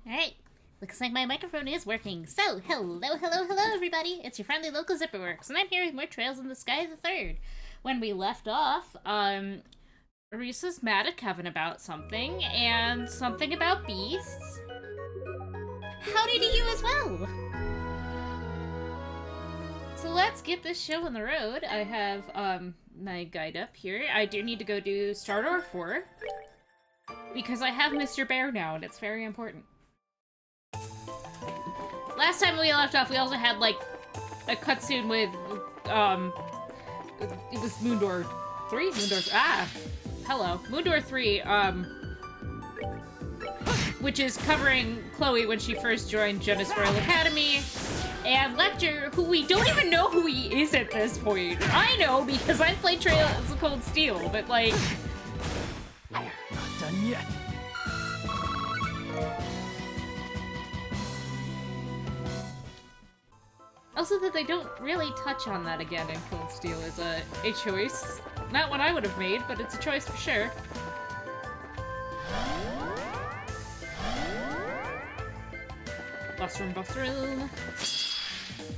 Alright, looks like my microphone is working. So, hello everybody! It's your friendly local zipperworks, and I'm here with more Trails in the Sky the Third. When we left off, Arisa's mad at Kevin about something, and something about beasts. Howdy to you as well! So let's get this show on the road. I have, my guide up here. I do need to go do Stardor 4, because I have Mr. Bear now, and it's very important. Last time we left off, we also had, like, a cutscene with, it was Moondor 3? Hello. Moondor 3, which is covering Chloe when she first joined Genis Royal Academy, and Lecter, who we don't even know who he is at this point. I know, because I played Trails of Cold Steel, but, like... Not done yet. Also that they don't really touch on that again in Cold Steel is a choice. Not one I would have made, but it's a choice for sure. Boss room, boss room.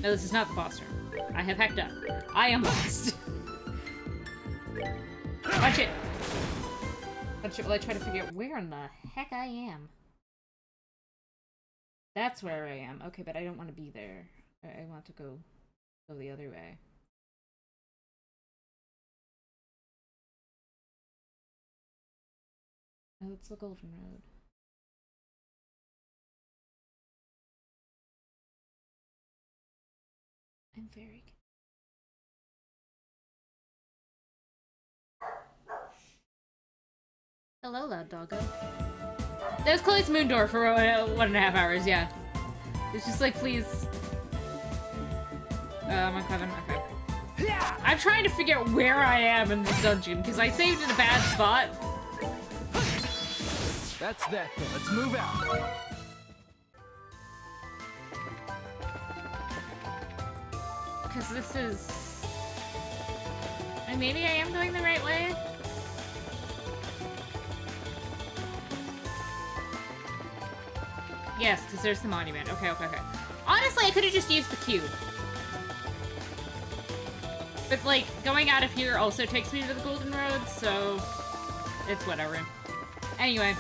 No, this is not the boss room. I have hacked up. I am lost. Watch it! Watch it while I try to figure out where in the heck I am. That's where I am. Okay, but I don't want to be there. I want to go the other way. Oh, it's the Golden Road. I'm very... Hello, loud doggo. That was Chloe's moon door for 1.5 hours, yeah. It's just like, please. I'm Kevin, okay. I'm trying to figure out where I am in this dungeon, because I saved in a bad spot. That's that then. Let's move out. Because this is... maybe I am going the right way? Yes, because there's the monument. Okay. Honestly, I could have just used the cube. But, like, going out of here also takes me to the Golden Road, so... it's whatever. Anyway.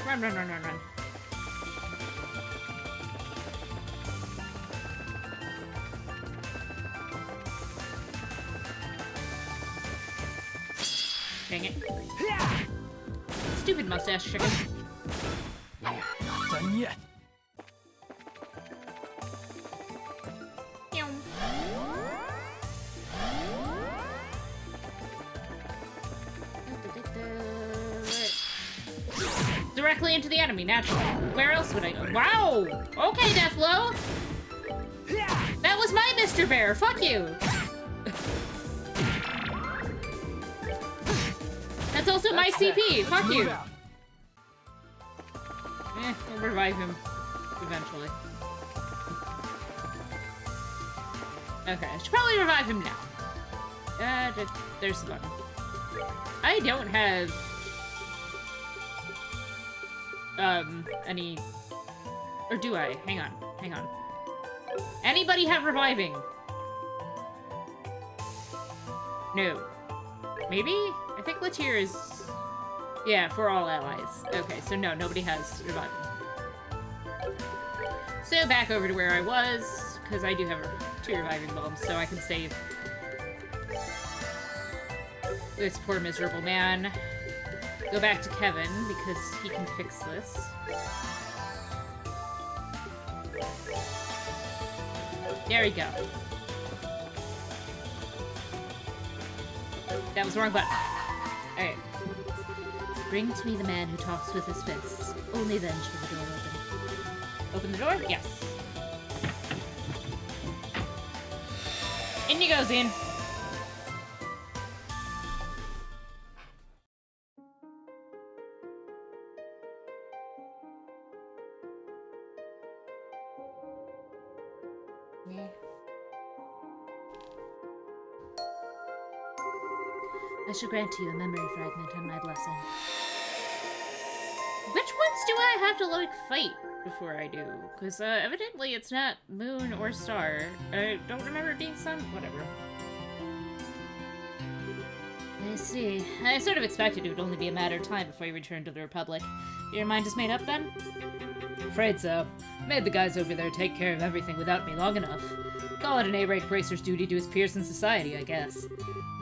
Run. Dang it. Stupid mustache chicken. We're not done yet. Directly into the enemy, naturally. Where else would I go? Wow! Okay, Deathblow! That was my Mr. Bear! Fuck you! That's also my CP! Fuck you! We'll revive him. Eventually. Okay, I should probably revive him now. There's the button. I don't have... any... or do I? Hang on. Anybody have reviving? No. Maybe? I think Latier is... yeah, for all allies. Okay, so no, nobody has reviving. So back over to where I was, because I do have 2 reviving bombs, so I can save this poor miserable man. Go back to Kevin, because he can fix this. There we go. That was the wrong button. Alright. Bring to me the man who talks with his fists. Only then shall the door open. Open the door? Yes. In he goes, Ian. I shall grant to you a memory fragment and my blessing. Which ones do I have to, like, fight before I do? Because, evidently it's not moon or star. I don't remember it being sun. Whatever. I see. I sort of expected it would only be a matter of time before you return to the Republic. Your mind is made up, then? Afraid so. Made the guys over there take care of everything without me long enough. Call it an A-rank bracer's duty to his peers in society, I guess.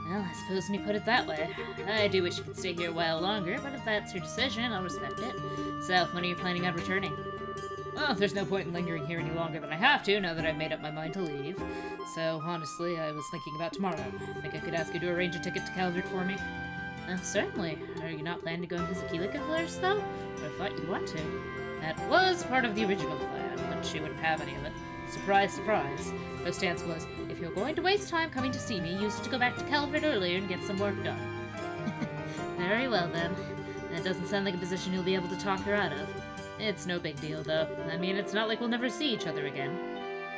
Well, I suppose when you put it that way. I do wish you could stay here a while longer, but if that's your decision, I'll respect it. So, when are you planning on returning? Well, there's no point in lingering here any longer than I have to, now that I've made up my mind to leave. So, honestly, I was thinking about tomorrow. I think I could ask you to arrange a ticket to Calvert for me. Certainly. Are you not planning to go and visit Keelika first, though? I thought you'd want to. That was part of the original plan, but she wouldn't have any of it. Surprise, surprise. Her stance was, if you're going to waste time coming to see me, use it to go back to Calvert earlier and get some work done. Very well, then. That doesn't sound like a position you'll be able to talk her out of. It's no big deal, though. I mean, it's not like we'll never see each other again.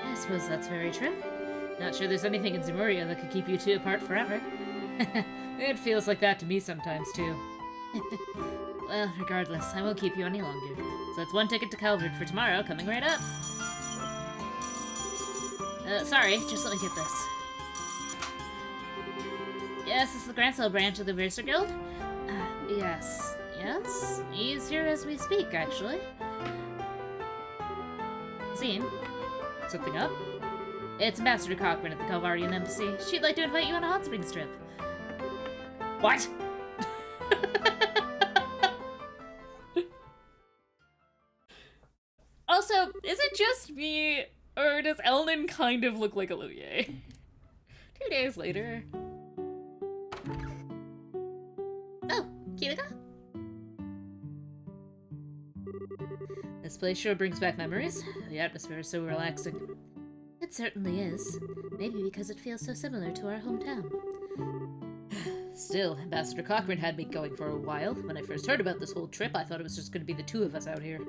I suppose that's very true. Not sure there's anything in Zemuria that could keep you two apart forever. It feels like that to me sometimes, too. Well, regardless, I won't keep you any longer. So it's one ticket to Calvert for tomorrow, coming right up. Sorry, just let me get this. Yes, it's the Grand Cell branch of the Mercer Guild? Yes. Yes, he's here as we speak, actually. Scene. Something up? It's Ambassador Cochran at the Calvarian Embassy. She'd like to invite you on a hot springs trip. What? Also, is it just me, or does Elnan kind of look like Olivier? 2 days later. Oh, Kilika? This place sure brings back memories. The atmosphere is so relaxing. It certainly is. Maybe because it feels so similar to our hometown. Still, Ambassador Cochran had me going for a while. When I first heard about this whole trip, I thought it was just going to be the two of us out here.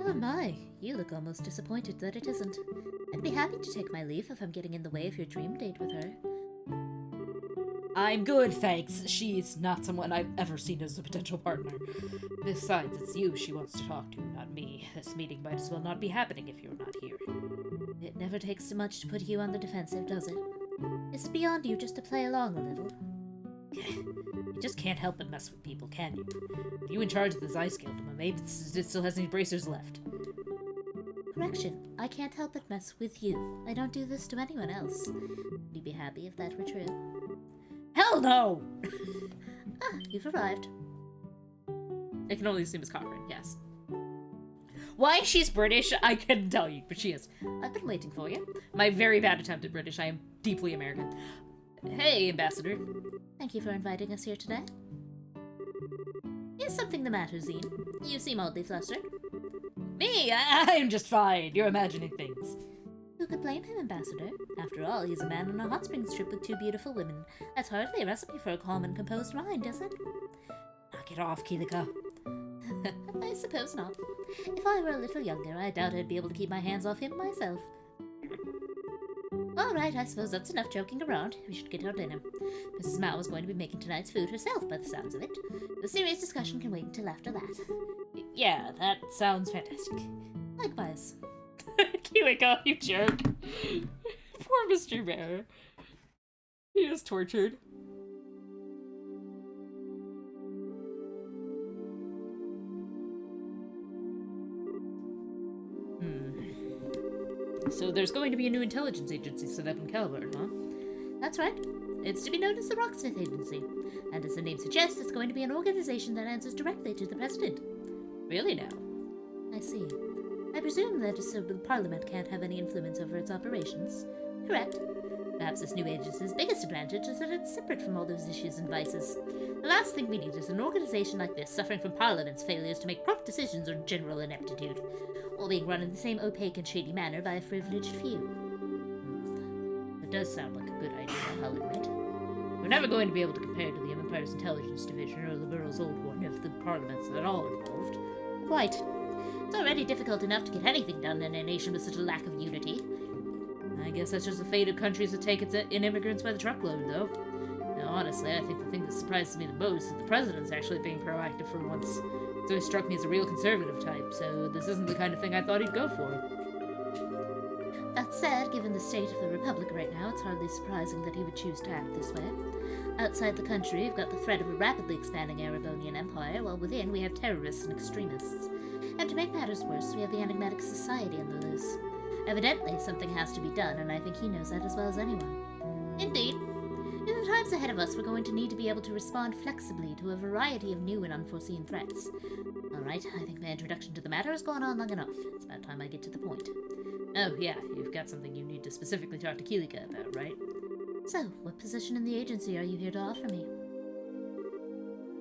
Oh my, you look almost disappointed that it isn't. I'd be happy to take my leave if I'm getting in the way of your dream date with her. I'm good, thanks. She's not someone I've ever seen as a potential partner. Besides, it's you she wants to talk to, not me. This meeting might as well not be happening if you're not here. It never takes too much to put you on the defensive, does it? It's beyond you just to play along a little. You just can't help but mess with people, can you? You in charge of the Zeiss Guild, maybe it still has any bracers left. Correction, I can't help but mess with you. I don't do this to anyone else. Would you be happy if that were true? Hell no! Ah, you've arrived. It can only assume it's Cochran, yes. Why she's British, I couldn't tell you, but she is. I've been waiting for you. My very bad attempt at British, I am deeply American. Hey, Ambassador. Thank you for inviting us here today. Is something the matter, Zine? You seem oddly flustered. Me? I'm just fine. You're imagining things. Who could blame him, Ambassador? After all, he's a man on a hot springs trip with two beautiful women. That's hardly a recipe for a calm and composed mind, is it? Knock it off, Kilika. I suppose not. If I were a little younger, I doubt I'd be able to keep my hands off him myself. Alright, I suppose that's enough joking around. We should get our dinner. Mrs. Mao is going to be making tonight's food herself, by the sounds of it. The serious discussion can wait until after that. Yeah, that sounds fantastic. Likewise. Kilika, you jerk. Poor Mr. Bear. He is tortured. So there's going to be a new intelligence agency set up in Calvert, huh? That's right. It's to be known as the Rocksmith Agency. And as the name suggests, it's going to be an organization that answers directly to the President. Really now? I see. I presume that so the Parliament can't have any influence over its operations. Correct. Perhaps this new agency's biggest advantage is that it's separate from all those issues and vices. The last thing we need is an organization like this suffering from Parliament's failures to make prompt decisions or general ineptitude, all being run in the same opaque and shady manner by a privileged few. It does sound like a good idea, I'll admit. We're never going to be able to compare to the Empire's Intelligence Division or the Bureau's old one if the Parliament's at all involved. Quite. It's already difficult enough to get anything done in a nation with such a lack of unity. I guess that's just the fate of countries that take in immigrants by the truckload, though. Now, honestly, I think the thing that surprises me the most is the President's actually being proactive for once. It's always struck me as a real conservative type, so this isn't the kind of thing I thought he'd go for. That said, given the state of the Republic right now, it's hardly surprising that he would choose to act this way. Outside the country, we've got the threat of a rapidly expanding Erebonian Empire, while within we have terrorists and extremists. And to make matters worse, we have the Enigmatic Society on the loose. Evidently, something has to be done, and I think he knows that as well as anyone. Indeed. In the times ahead of us, we're going to need to be able to respond flexibly to a variety of new and unforeseen threats. Alright, I think my introduction to the matter has gone on long enough. It's about time I get to the point. Oh, yeah, you've got something you need to specifically talk to Kilika about, right? So, what position in the agency are you here to offer me?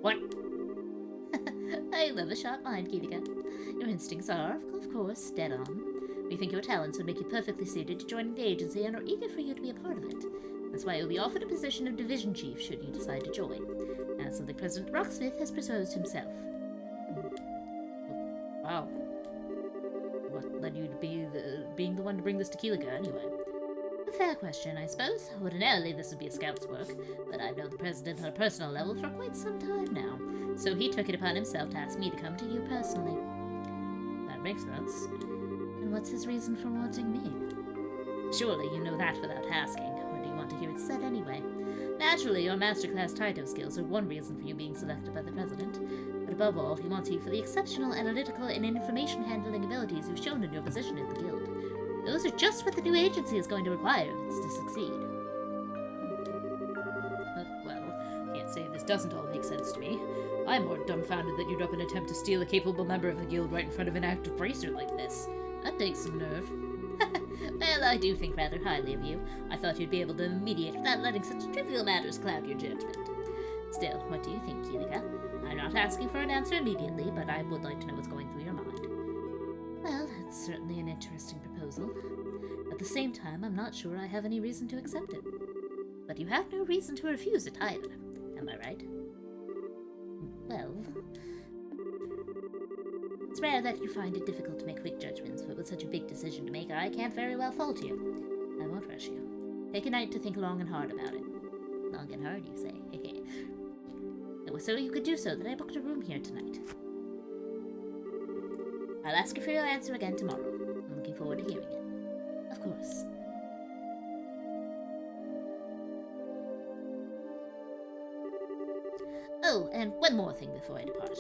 What? I love a sharp mind, Kilika. Your instincts are, of course, dead on. We think your talents would make you perfectly suited to joining the agency and are eager for you to be a part of it. That's why you'll be offered a position of division chief should you decide to join. That's something President Rocksmith has proposed himself. Wow. What led you to being the one to bring this to Kilika, anyway? A fair question, I suppose. Ordinarily, this would be a scout's work, but I've known the President on a personal level for quite some time now, so he took it upon himself to ask me to come to you personally. That makes sense. And what's his reason for wanting me? Surely you know that without asking, or do you want to hear it said anyway? Naturally, your masterclass Taito skills are one reason for you being selected by the President, But above all, he wants you for the exceptional analytical and information handling abilities you've shown in your position in the guild. Those are just what the new agency is going to require if it's to succeed. Well, can't say this doesn't all make sense to me. I'm more dumbfounded that you'd up an attempt to steal a capable member of the guild right in front of an active bracer like this. That takes some nerve. Well, I do think rather highly of you. I thought you'd be able to mediate without letting such trivial matters cloud your judgment. Still, what do you think, Kilika? I'm not asking for an answer immediately, but I would like to know what's going through your mind. Well, it's certainly an interesting proposal. At the same time, I'm not sure I have any reason to accept it. But you have no reason to refuse it either. Am I right? Well, it's rare that you find it difficult to make quick judgments, but with such a big decision to make, I can't very well fault you. I won't rush you. Take a night to think long and hard about it. Long and hard, you say? It was so you could do so that I booked a room here tonight. I'll ask you for your answer again tomorrow. I'm looking forward to hearing it. Of course. Oh, and one more thing before I depart.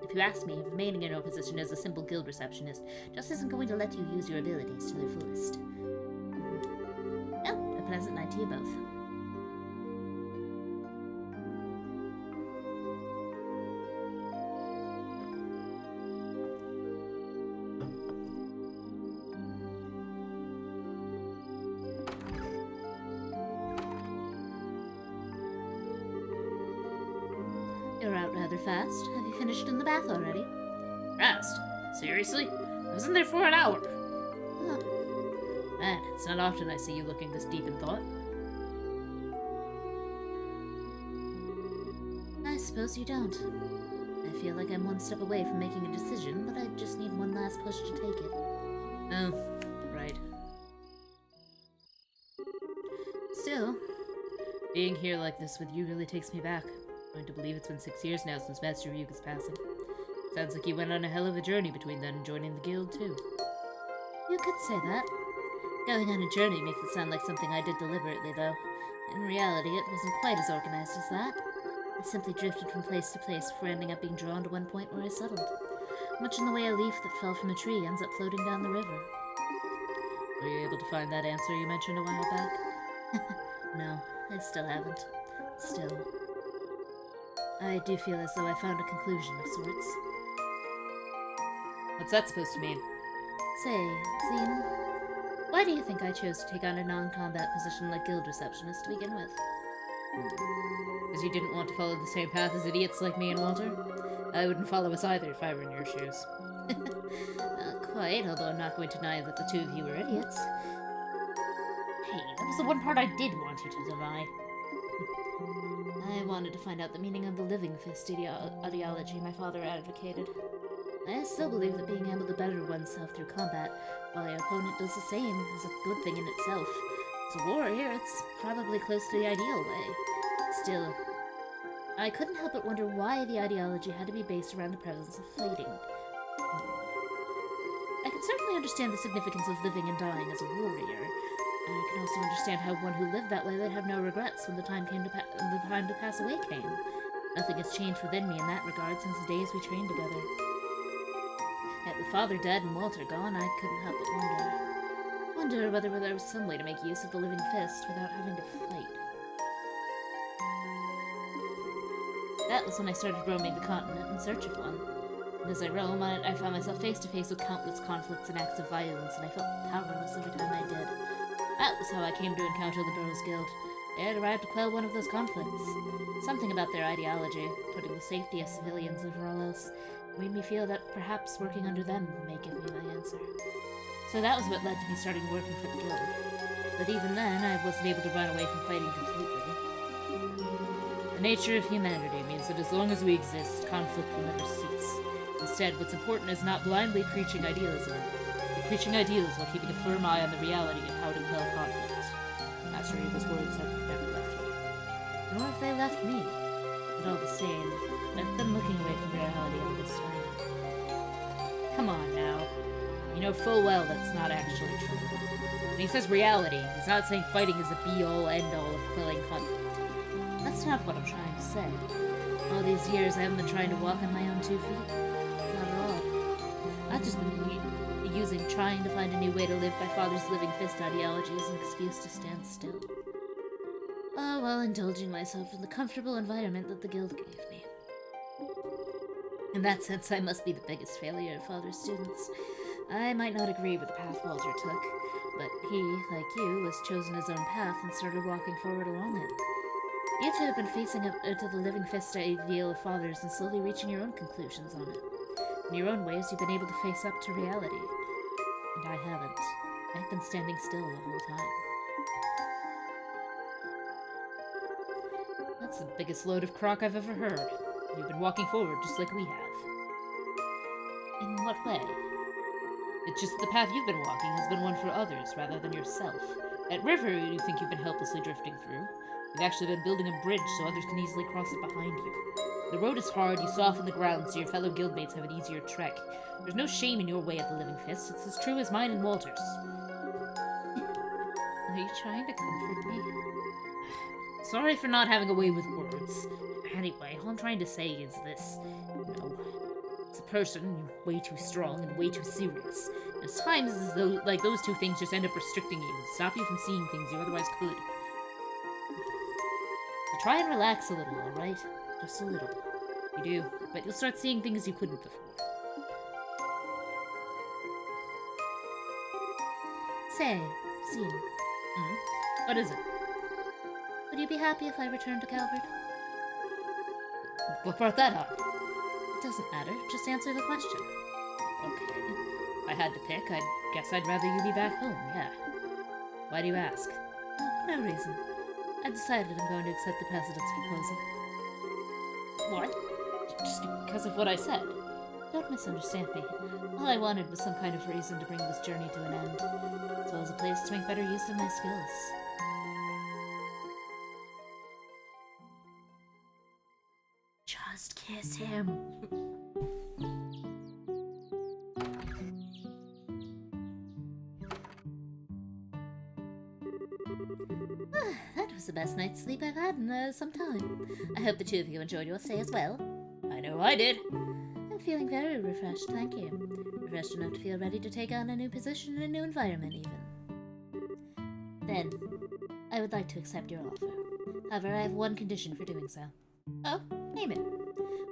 If you ask me, remaining in your position as a simple guild receptionist just isn't going to let you use your abilities to their fullest. Well, a pleasant night to you both. You're out rather fast. Have you finished in the bath already? Fast? Seriously? I was in there for an hour. Oh. Man, it's not often I see you looking this deep in thought. I suppose you don't. I feel like I'm one step away from making a decision, but I just need one last push to take it. Oh, right. Still, being here like this with you really takes me back. I'm going to believe it's been 6 years now since Master Ryuga's passing. Sounds like you went on a hell of a journey between then and joining the guild, too. you could say that. Going on a journey makes it sound like something I did deliberately, though. In reality, it wasn't quite as organized as that. I simply drifted from place to place before ending up being drawn to one point where I settled. Much in the way a leaf that fell from a tree ends up floating down the river. Were you able to find that answer you mentioned a while back? No, I still haven't. Still, I do feel as though I found a conclusion of sorts. What's that supposed to mean? Say, Zine, why do you think I chose to take on a non-combat position like guild receptionist to begin with? Because you didn't want to follow the same path as idiots like me and Walter? I wouldn't follow us either if I were in your shoes. Not quite, although I'm not going to deny that the two of you were idiots. Hey, that was the one part I did want you to deny. I wanted to find out the meaning of the living fist ideology my father advocated. I still believe that being able to better oneself through combat, while your opponent does the same, is a good thing in itself. As a warrior, it's probably close to the ideal way. Still, I couldn't help but wonder why the ideology had to be based around the presence of fighting. I can certainly understand the significance of living and dying as a warrior. I can also understand how one who lived that way would have no regrets when the time to pass away came. Nothing has changed within me in that regard since the days we trained together. Yet with Father dead and Walter gone, I couldn't help but wonder whether there was some way to make use of the living fist without having to fight. That was when I started roaming the continent in search of one. And as I roamed, I found myself face to face with countless conflicts and acts of violence, and I felt powerless every time I did. That was how I came to encounter the Burrows Guild. They had arrived to quell one of those conflicts. Something about their ideology, putting the safety of civilians over all else, made me feel that perhaps working under them may give me my answer. So that was what led to me starting working for the guild. But even then, I wasn't able to run away from fighting completely. The nature of humanity means that as long as we exist, conflict will never cease. Instead, what's important is not blindly preaching idealism, but preaching ideals while keeping a firm eye on the reality of how to quell conflict. Master Ryuga's words have never left me. Nor have they left me. But all the same, I've been looking away from reality all this time. Come on now. You know full well that's not actually true. When he says reality, he's not saying fighting is the be-all, end-all of quelling conflict. That's not what I'm trying to say. All these years, I haven't been trying to walk on my own 2 feet. Not at all. I've just been using trying to find a new way to live my father's living fist ideology as an excuse to stand still. All while indulging myself in the comfortable environment that the guild gave me. In that sense, I must be the biggest failure of father's students. I might not agree with the path Walter took, but he, like you, has chosen his own path and started walking forward along it. You two have been facing up to the living fist ideal of fathers and slowly reaching your own conclusions on it. In your own ways, you've been able to face up to reality. And I haven't. I've been standing still the whole time. That's the biggest load of crock I've ever heard. You've been walking forward just like we have. In what way? It's just the path you've been walking has been one for others rather than yourself. At River, you think you've been helplessly drifting through. You've actually been building a bridge so others can easily cross it behind you. The road is hard, you soften the ground so your fellow guildmates have an easier trek. There's no shame in your way of the living fist, it's as true as mine and Walter's. Are you trying to comfort me? Sorry for not having a way with words. Anyway, all I'm trying to say is this. As a person, you're way too strong and way too serious. And at times, it's as though, like, those two things just end up restricting you and stop you from seeing things you otherwise could. So try and relax a little, alright? Just a little. You do, but you'll start seeing things you couldn't before. Say, Zine. What is it? Would you be happy if I returned to Calvert? What brought that up? It doesn't matter, just answer the question. Okay. If I had to pick, I guess I'd rather you be back home, yeah. Why do you ask? Oh, no reason. I decided I'm going to accept the President's proposal. What? Just because of what I said? Don't misunderstand me. All I wanted was some kind of reason to bring this journey to an end, as well as a place to make better use of my skills. Just kiss him. That was the best night's sleep I've had in some time. I hope the two of you enjoyed your stay as well. I know I did. I'm feeling very refreshed, thank you. Refreshed enough to feel ready to take on a new position in a new environment, even. Then, I would like to accept your offer. However, I have one condition for doing so. Oh, name it.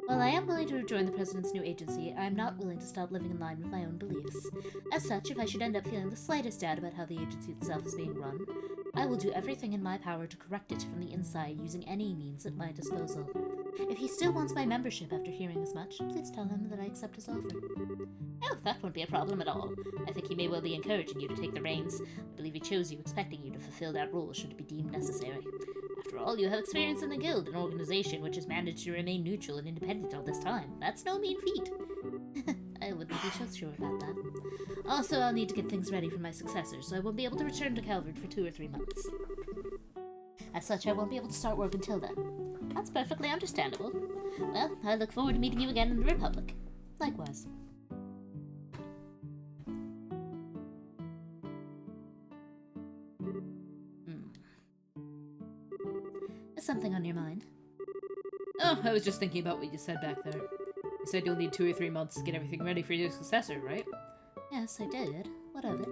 While I am willing to join the President's new agency, I am not willing to stop living in line with my own beliefs. As such, if I should end up feeling the slightest doubt about how the agency itself is being run, I will do everything in my power to correct it from the inside using any means at my disposal. If he still wants my membership after hearing as much, please tell him that I accept his offer. Oh, that won't be a problem at all. I think he may well be encouraging you to take the reins. I believe he chose you expecting you to fulfill that role should it be deemed necessary. After all, you have experience in the guild, an organization which has managed to remain neutral and independent all this time. That's no mean feat. I wouldn't be so sure about that. Also, I'll need to get things ready for my successor, so I won't be able to return to Calvert for 2 or 3 months. As such, I won't be able to start work until then. That's perfectly understandable. Well, I look forward to meeting you again in the Republic. Likewise. Is something on your mind? Oh, I was just thinking about what you said back there. You said you'll need 2 or 3 months to get everything ready for your successor, right? Yes, I did. What of it?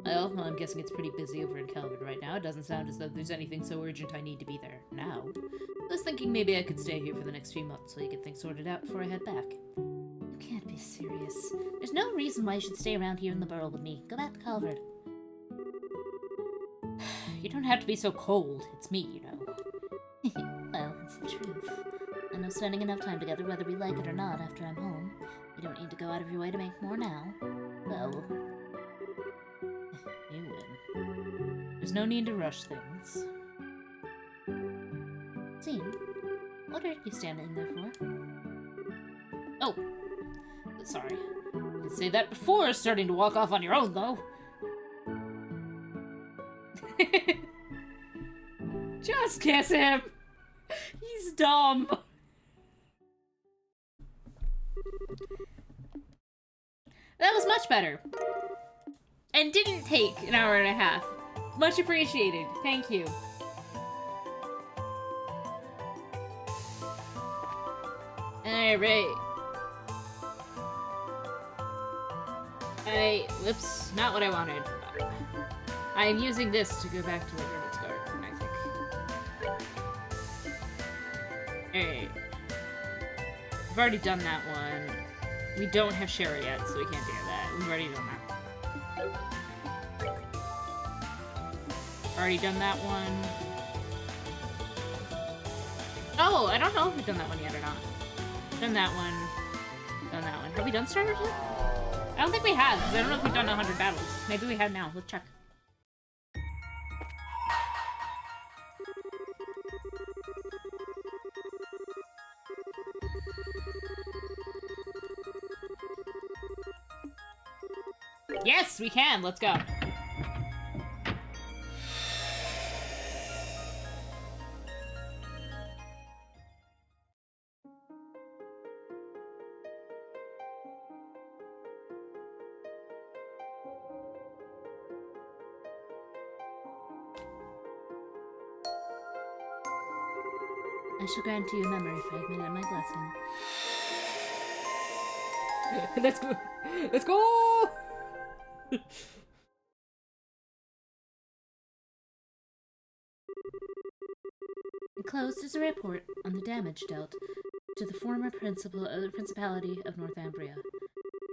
Well, I'm guessing it's pretty busy over in Calvin right now. It doesn't sound as though there's anything so urgent I need to be there now. I was thinking maybe I could stay here for the next few months so you get things sorted out before I head back. You can't be serious. There's no reason why you should stay around here in the borough with me. Go back to Calvert. You don't have to be so cold. It's me, you know. Well, it's the truth. I know spending enough time together, whether we like it or not, after I'm home. You don't need to go out of your way to make more now. Well, you win. There's no need to rush things. Zine, what are you standing there for? Oh, sorry. You could say that before starting to walk off on your own, though. Just kiss him! He's dumb! That was much better. And didn't take an hour and a half. Much appreciated. Thank you. Alright. Whoops, not what I wanted. I'm using this to go back to the Hermit's Garden, I think. Alright. I've already done that one. We don't have Sherry yet, so we can't do that. We've already done that. Already done that one. Oh, I don't know if we've done that one yet or not. Done that one. Done that one. Have we done starters yet? I don't think we have, because I don't know if we've done 100 battles. Maybe we have now. Let's check. Yes, we can! Let's go. I shall grant you a memory fragment and my blessing. Let's go! Let's go! Enclosed is a report on the damage dealt to the former Principality of Northumbria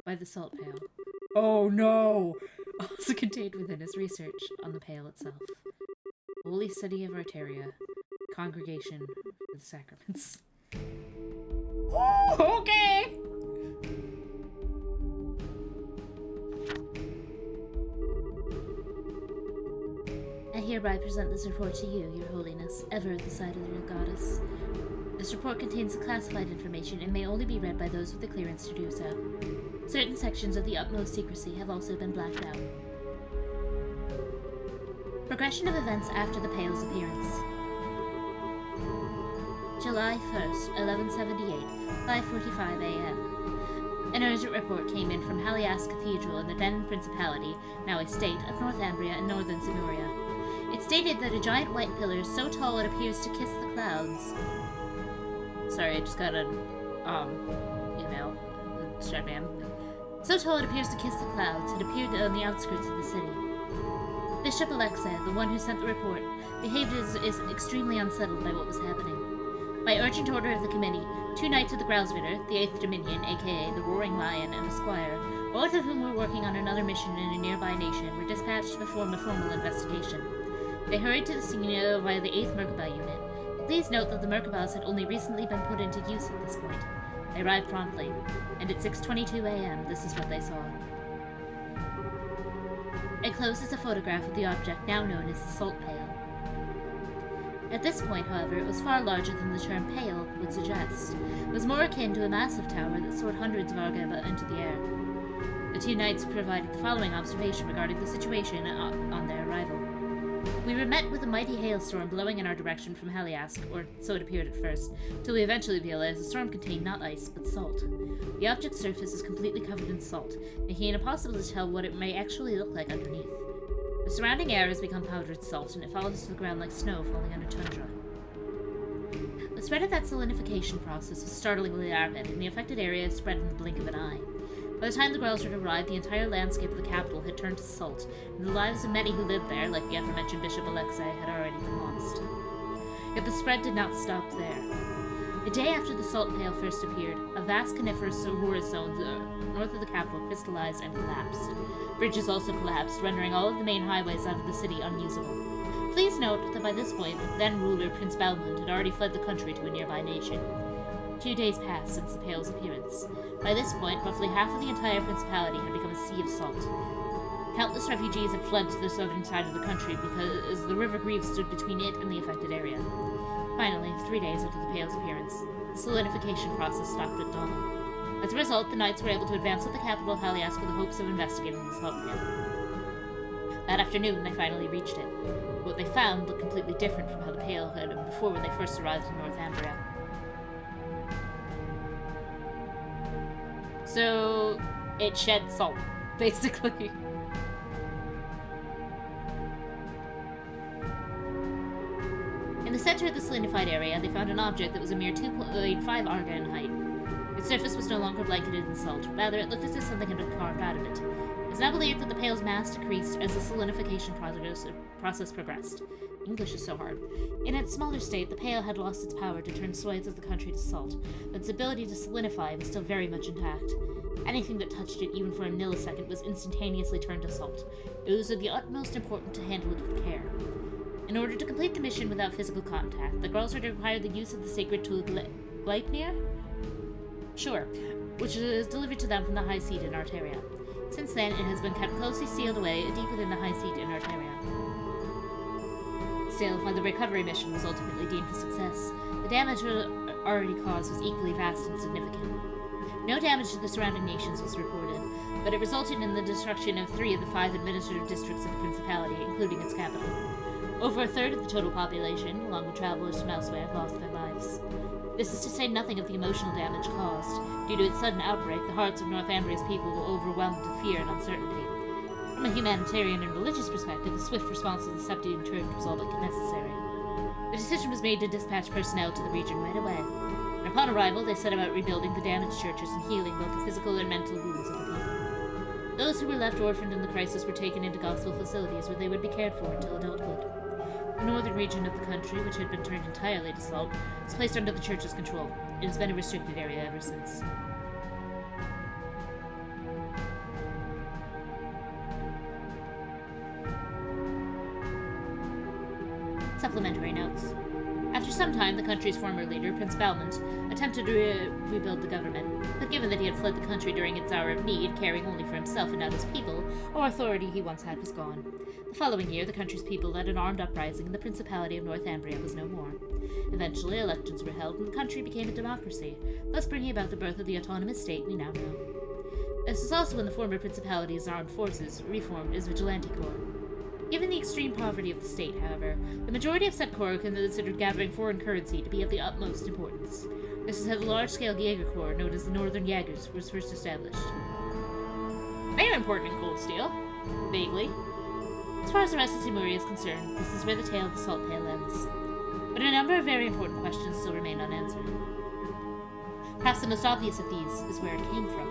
by the Salt Pale. Oh no! Also contained within is research on the Pale itself. Holy City of Arteria. Congregation for the Sacraments. Okay! I hereby present this report to you, Your Holiness, ever at the side of the goddess. This report contains classified information and may only be read by those with the clearance to do so. Certain sections of the utmost secrecy have also been blacked out. Progression of events after the Pale's appearance. July 1st, 1178, 5:45 a.m. An urgent report came in from Halias Cathedral in the then Principality, now a state, of Northumbria and northern Simuria. It stated that a giant white pillar so tall it appears to kiss the clouds. Sorry, I just got an, email. Shadman. So tall it appears to kiss the clouds, it appeared on the outskirts of the city. Bishop Alexei, the one who sent the report, behaved is extremely unsettled by what was happening. By urgent order of the committee, 2 knights of the Growsritter, the 8th Dominion, aka the Roaring Lion, and a squire, both of whom were working on another mission in a nearby nation, were dispatched to perform a formal investigation. They hurried to the scene via the 8th Merkabah unit. Please note that the Merkabahs had only recently been put into use at this point. They arrived promptly, and at 6:22 a.m., this is what they saw. Enclosed is a photograph of the object now known as the Salt Pail. At this point, however, it was far larger than the term pale would suggest. It was more akin to a massive tower that soared hundreds of argaba into the air. The 2 knights provided the following observation regarding the situation on their arrival. We were met with a mighty hailstorm blowing in our direction from Haliask, or so it appeared at first, till we eventually realized the storm contained not ice, but salt. The object's surface is completely covered in salt, making it impossible to tell what it may actually look like underneath. The surrounding air has become powdered salt, and it falls to the ground like snow falling under tundra. The spread of that solidifying process was startlingly rapid, and the affected area spread in the blink of an eye. By the time the Growls had arrived, the entire landscape of the capital had turned to salt, and the lives of many who lived there, like the aforementioned Bishop Alexei, had already been lost. Yet the spread did not stop there. The day after the Salt Pail first appeared, a vast coniferous zone north of the capital crystallized and collapsed. Bridges also collapsed, rendering all of the main highways out of the city unusable. Please note that by this point, then-ruler Prince Balmund had already fled the country to a nearby nation. 2 days passed since the Pale's appearance. By this point, roughly half of the entire principality had become a sea of salt. Countless refugees had fled to the southern side of the country because the River Grieve stood between it and the affected area. Finally, 3 days after the Pale's appearance, the solidification process stopped at dawn. As a result, the knights were able to advance to the capital of Haliask with the hopes of investigating the salt pale. That afternoon, they finally reached it. What they found looked completely different from how the Pale had been before when they first arrived in Northumbria. So, it shed salt, basically. In the center of the solidified area, they found an object that was a mere 2.5 arga in height. The surface was no longer blanketed in salt. Rather, it looked as if something had been carved out of it. It's now believed that the pail's mass decreased as the solidifying process progressed. English is so hard. In its smaller state, the pail had lost its power to turn swathes of the country to salt, but its ability to solidify was still very much intact. Anything that touched it, even for a millisecond, was instantaneously turned to salt. It was of the utmost importance to handle it with care. In order to complete the mission without physical contact, the girls were to require the use of the sacred tool Gleipnir? Sure, which is delivered to them from the high seat in Arteria. Since then, it has been kept closely sealed away deep within the high seat in Arteria. Still, while the recovery mission was ultimately deemed a success, the damage already caused was equally vast and significant. No damage to the surrounding nations was reported, but it resulted in the destruction of 3 of the 5 administrative districts of the Principality, including its capital. Over a third of the total population, along with travelers from elsewhere, lost their lives. This is to say nothing of the emotional damage caused. Due to its sudden outbreak, the hearts of Northumbria's people were overwhelmed with fear and uncertainty. From a humanitarian and religious perspective, a swift response to the subdued church was all but necessary. The decision was made to dispatch personnel to the region right away. And upon arrival, they set about rebuilding the damaged churches and healing both the physical and mental wounds of the people. Those who were left orphaned in the crisis were taken into gospel facilities where they would be cared for until adulthood. The northern region of the country, which had been turned entirely to salt, was placed under the church's control. It has been a restricted area ever since. Supplementary notes. After some time, the country's former leader, Prince Balmont, attempted to rebuild the government, but given that he had fled the country during its hour of need, caring only for himself and not his people, all authority he once had was gone. The following year, the country's people led an armed uprising, and the Principality of Northumbria was no more. Eventually, elections were held, and the country became a democracy, thus bringing about the birth of the autonomous state we now know. This was also when the former Principality's armed forces reformed as vigilante corps. Given the extreme poverty of the state, however, the majority of said corps considered gathering foreign currency to be of the utmost importance. This is how the large-scale Jaeger Corps, known as the Northern Jaegers, was first established. They are important in cold steel. Vaguely. As far as the rest of Simuria is concerned, this is where the tale of the salt pail ends. But a number of very important questions still remain unanswered. Perhaps the most obvious of these is where it came from.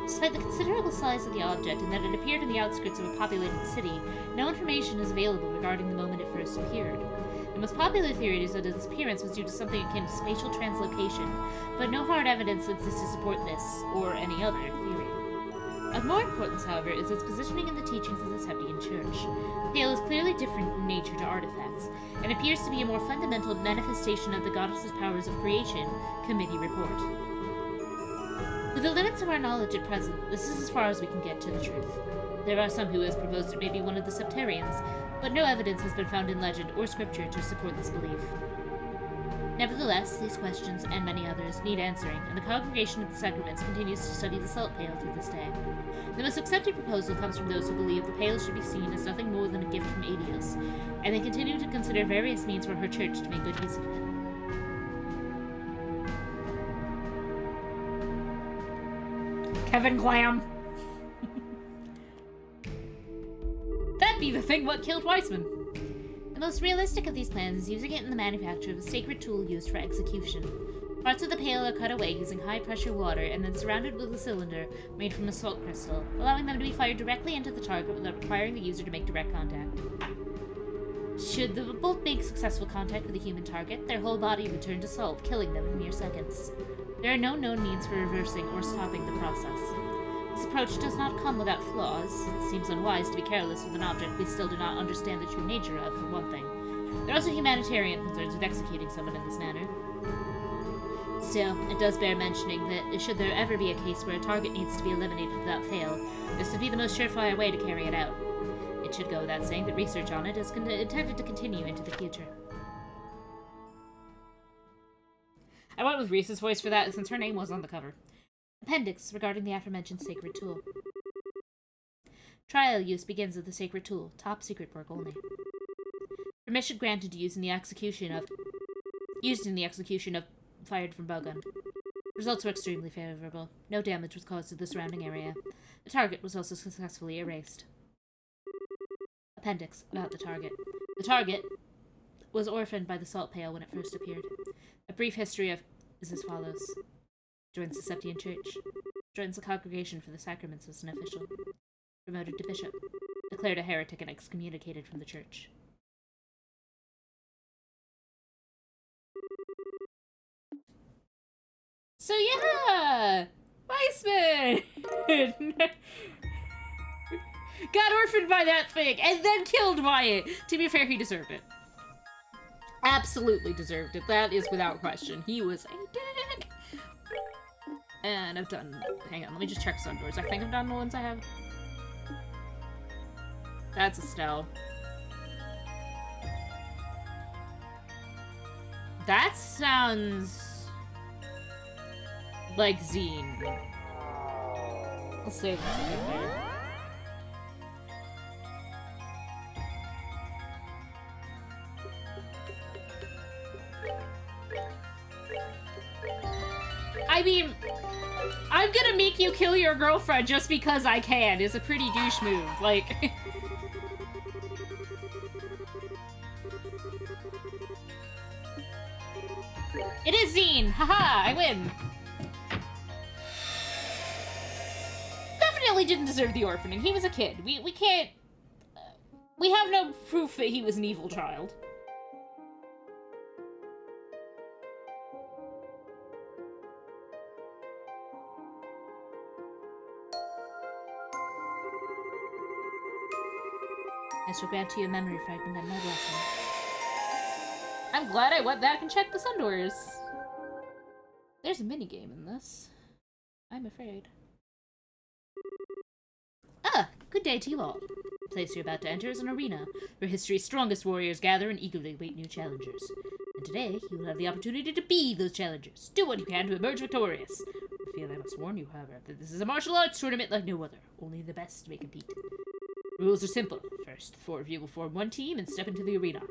Despite the considerable size of the object and that it appeared in the outskirts of a populated city, no information is available regarding the moment it first appeared. The most popular theory is that its appearance was due to something akin to spatial translocation, but no hard evidence exists to support this, or any other, theory. Of more importance, however, is its positioning in the teachings of the Septian Church. The pail is clearly different in nature to artifacts, and appears to be a more fundamental manifestation of the goddess's powers of creation, committee report. With the limits of our knowledge at present, this is as far as we can get to the truth. There are some who have proposed it may be one of the Septarians, but no evidence has been found in legend or scripture to support this belief. Nevertheless, these questions, and many others, need answering, and the Congregation of the Sacraments continues to study the salt pail to this day. The most accepted proposal comes from those who believe the pail should be seen as nothing more than a gift from Adios, and they continue to consider various means for her church to make good use of it. Kevin Clam. That'd be the thing what killed Weissman. The most realistic of these plans is using it in the manufacture of a sacred tool used for execution. Parts of the pail are cut away using high-pressure water and then surrounded with a cylinder made from a salt crystal, allowing them to be fired directly into the target without requiring the user to make direct contact. Should the bolt make successful contact with a human target, their whole body would turn to salt, killing them in mere seconds. There are no known means for reversing or stopping the process. This approach does not come without flaws. It seems unwise to be careless with an object we still do not understand the true nature of, for one thing. There are also humanitarian concerns with executing someone in this manner. Still, it does bear mentioning that should there ever be a case where a target needs to be eliminated without fail, this would be the most surefire way to carry it out. It should go without saying that research on it is intended to continue into the future. I went with Reese's voice for that since her name was on the cover. Appendix regarding the aforementioned sacred tool. Trial use begins with the sacred tool, top secret work only. Permission granted to use in the execution of fired from bowgun. Results were extremely favorable. No damage was caused to the surrounding area. The target was also successfully erased. Appendix about the target. The target was orphaned by the salt pail when it first appeared. A brief history is as follows. Joins the Septian Church. Joins the Congregation for the Sacraments as an official. Promoted to bishop. Declared a heretic and excommunicated from the church. So yeah! Weissman! Got orphaned by that thing, and then killed by it! To be fair, he deserved it. Absolutely deserved it. That is without question. He was a dick! And I've done... Hang on, let me just check some doors. I think I've done the ones I have. That's Estelle. That sounds... like Zine. I'll save this right there. I mean, I'm gonna make you kill your girlfriend just because I can is a pretty douche move. Like... It is Zine! Haha, I win! Definitely didn't deserve the orphaning. He was a kid. We can't... we have no proof that he was an evil child. I shall grant you a memory fragment and my blessing. I'm glad I went back and checked the sun doors. There's a minigame in this. I'm afraid. Ah, good day to you all. The place you're about to enter is an arena, where history's strongest warriors gather and eagerly await new challengers. And today, you will have the opportunity to be those challengers. Do what you can to emerge victorious. I feel I must warn you, however, that this is a martial arts tournament like no other. Only the best may compete. Rules are simple. First, the 4 of you will form one team and step into the arena.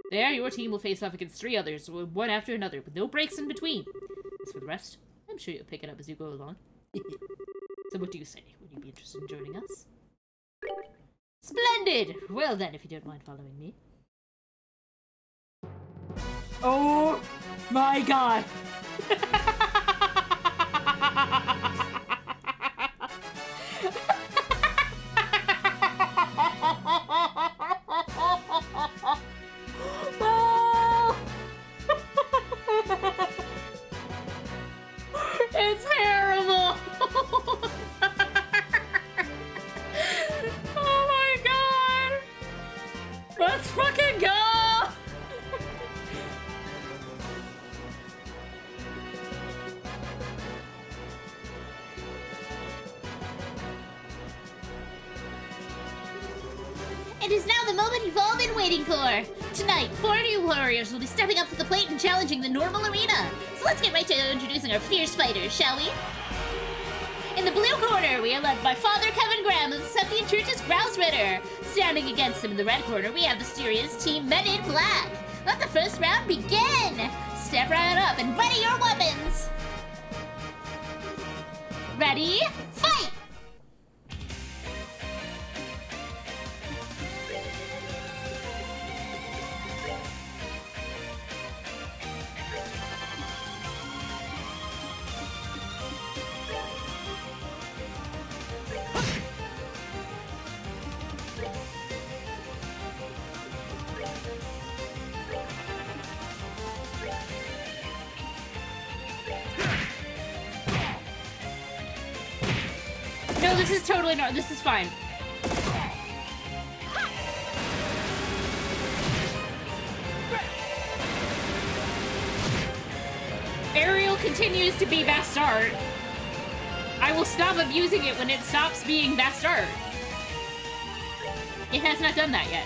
There, your team will face off against 3 others, one after another, with no breaks in between. As for the rest, I'm sure you'll pick it up as you go along. So what do you say? Would you be interested in joining us? Splendid! Well then, if you don't mind following me. Oh my god! It's terrible! Oh my god! Let's fucking go! It is now the moment you've all been waiting for! Tonight, 4 new warriors will be stepping up to the plate and challenging the normal arena. So let's get right to introducing our fierce fighters, shall we? In the blue corner, we are led by Father Kevin Graham of the Septian Church's Grouse Ritter. Standing against him in the red corner, we have the serious Team Men in Black. Let the first round begin! Step right up and ready your weapons! Ready? Fight! No, this is totally not. This is fine. Aerial continues to be best art. I will stop abusing it when it stops being best art. It has not done that yet.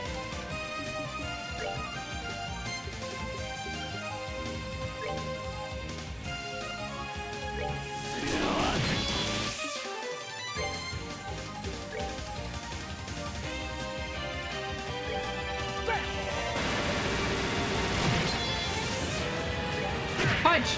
Punch!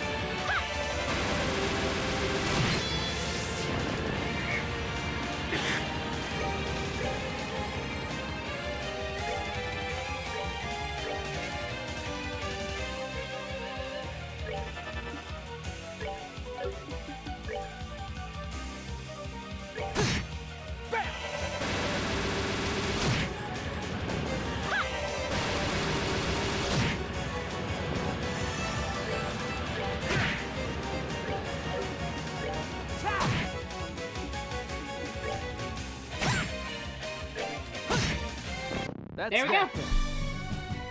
That's There we that go. then.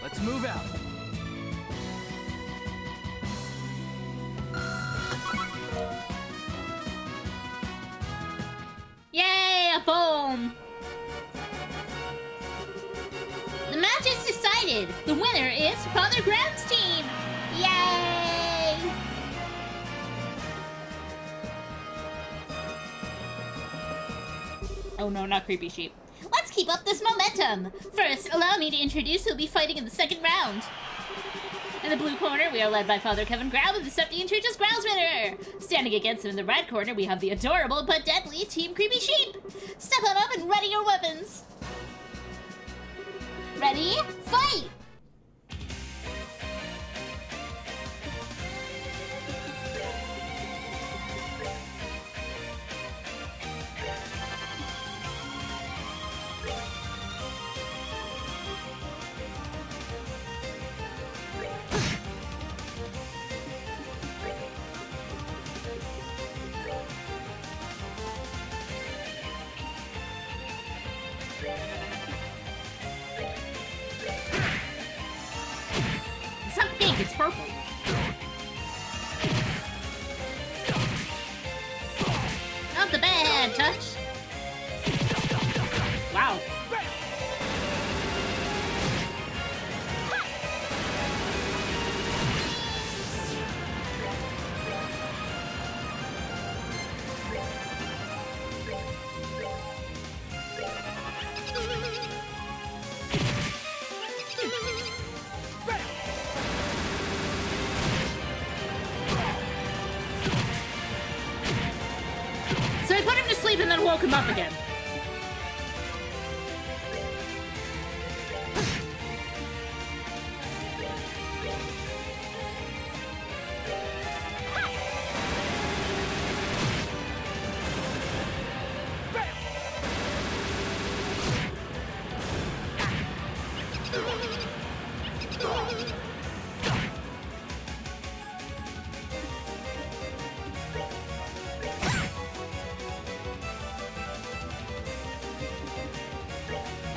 Let's move out. Yay, a boom! The match is decided. The winner is Father Graham's team. Yay! Oh no, not creepy sheep. Let's keep up this momentum. First, allow me to introduce who'll be fighting in the second round. In the blue corner, we are led by Father Kevin Grau with the Septian Church's Grouse winner. Standing against him in the red corner, we have the adorable but deadly Team Creepy Sheep. Step on up and ready your weapons. Ready? Fight! It's not pink, it's purple. Not the bad touch. Wow. So I put him to sleep and then woke him up again.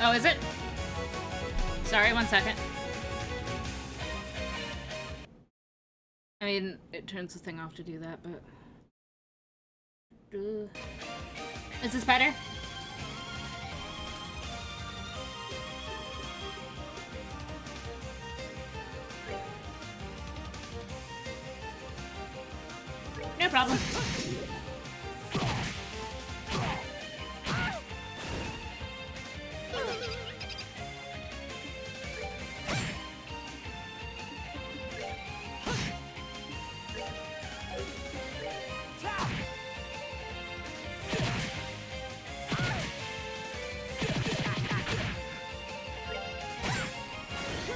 Oh, is it? Sorry, 1 second. I mean, it turns the thing off to do that, but... Is this better? No problem.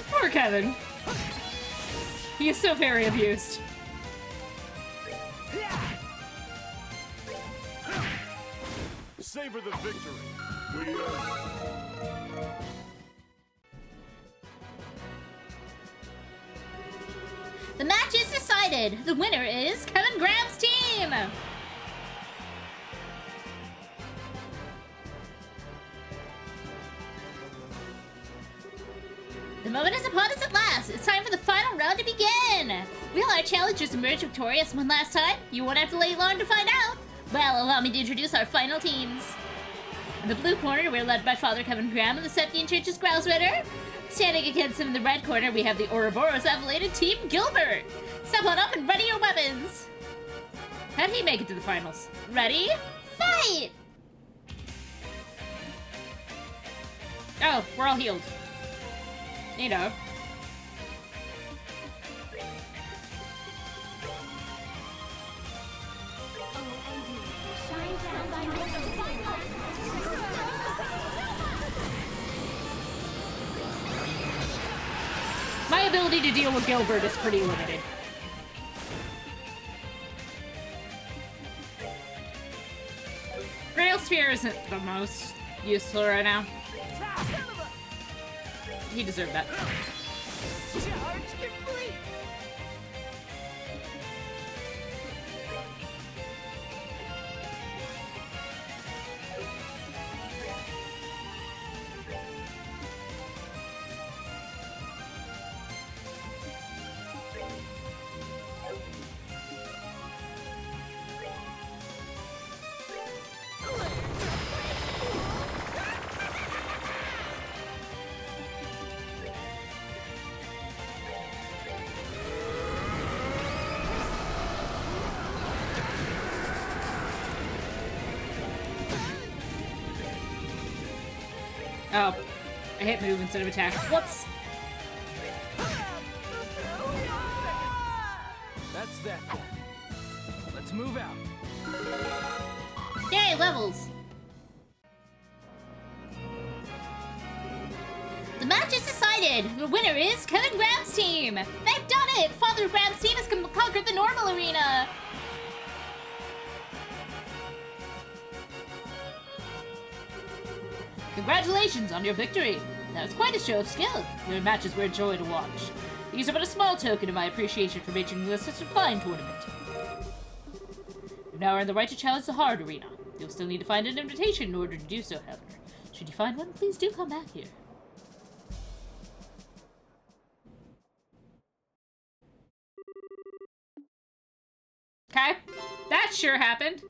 Poor Kevin. He is so very abused. Savor the victory. We The match is decided. The winner is Kevin Graham's team. The moment is upon us at last. It's time for the final round to begin. Will our challengers emerge victorious one last time? You won't have to wait long to find out. Well, allow me to introduce our final teams. In the blue corner, we're led by Father Kevin Graham and the Septian Church's Grouse winner. Standing against him in the red corner, we have the Ouroboros affiliated Team Gilbert. Step on up and ready your weapons. How'd he make it to the finals? Ready? Fight! Oh, we're all healed. You know. My ability to deal with Gilbert is pretty limited. Rail Sphere isn't the most useful right now. He deserved that. Charge complete. Oh. I hit move instead of attack. Whoops! That's that then. Let's move out. Yay, levels! The match is decided! The winner is Kevin Graham's team! They've done it! Father Graham's team has conquered the normal arena! Congratulations on your victory! That was quite a show of skill. Your matches were a joy to watch. These are but a small token of my appreciation for making this such a fine tournament. You've now earned the right to challenge the hard arena. You'll still need to find an invitation in order to do so, however. Should you find one, please do come back here. Okay, that sure happened.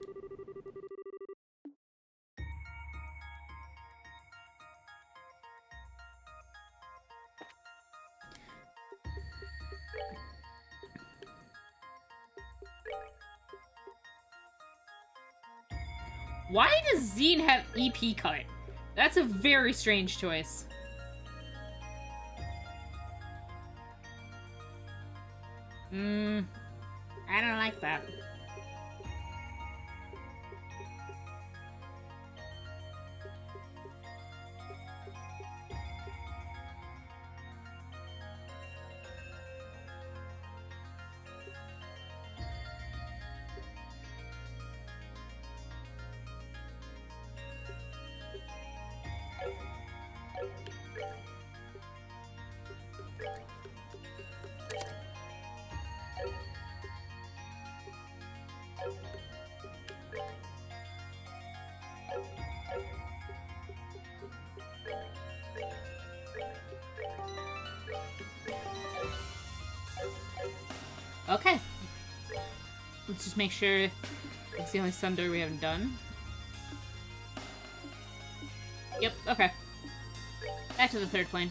Why does Zine have EP cut? That's a very strange choice. I don't like that. Okay. Let's just make sure it's the only Sunder we haven't done. Yep, okay. Back to the third plane.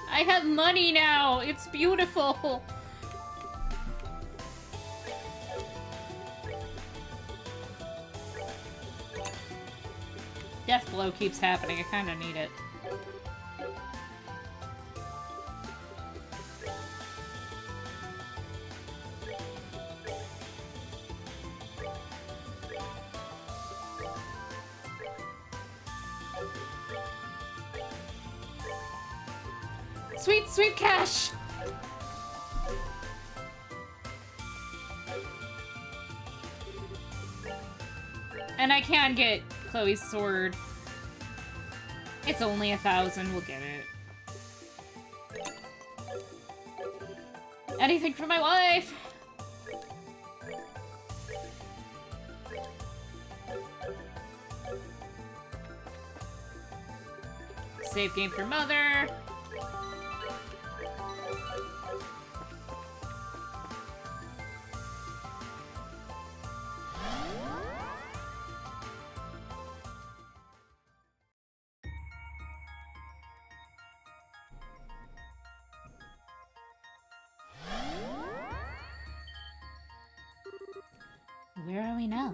I have money now! It's beautiful! Death blow keeps happening. I kinda need it. Sweet, sweet cash! And I can get Chloe's sword. It's only 1,000, we'll get it. Anything for my wife! Save game for mother. Where are we now?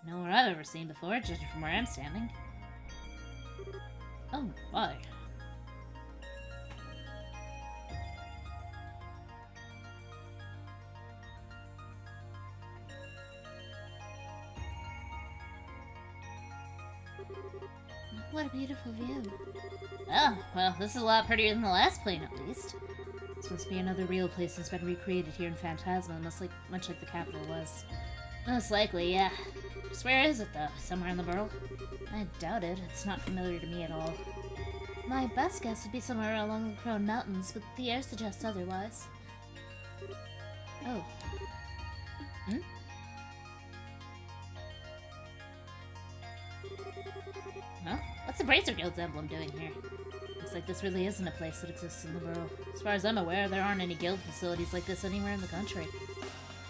Nowhere I've ever seen before, judging from where I'm standing. Oh, why? What a beautiful view. Oh, well, this is a lot prettier than the last plane, at least. This must be another real place that's been recreated here in Phantasma, much like the capital was. Most likely, yeah. Just where is it, though? Somewhere in the world? I doubt it. It's not familiar to me at all. My best guess would be somewhere along the Crone Mountains, but the air suggests otherwise. Oh. Bracer Guild's emblem doing here? Looks like this really isn't a place that exists in the borough. As far as I'm aware, there aren't any guild facilities like this anywhere in the country.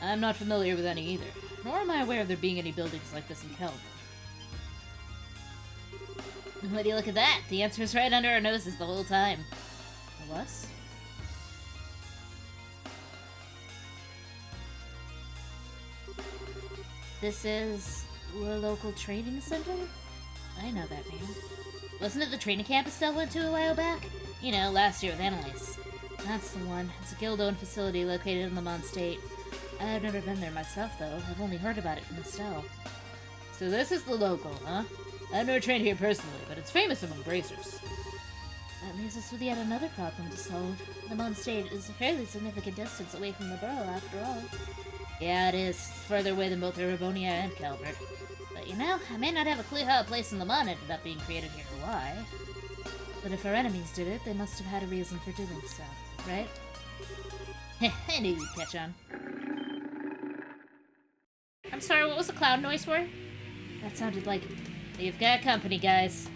I'm not familiar with any either, nor am I aware of there being any buildings like this in Kelvin. What do you look at that? The answer is right under our noses the whole time. Us? This is the local training center? I know that name. Wasn't it the training camp Estelle went to a while back? You know, last year with Annalise. That's the one. It's a guild-owned facility located in Lamont State. I've never been there myself, though. I've only heard about it from Estelle. So this is the local, huh? I've never trained here personally, but it's famous among bracers. That leaves us with yet another problem to solve. Lamont State is a fairly significant distance away from the borough, after all. Yeah, it is. It's further away than both Erebonia and Calvert. But you know, I may not have a clue how a place in Lamont ended up being created here or why. But if our enemies did it, they must have had a reason for doing so, right? I knew you'd catch on. I'm sorry, what was the cloud noise for? That sounded like... You've got company, guys.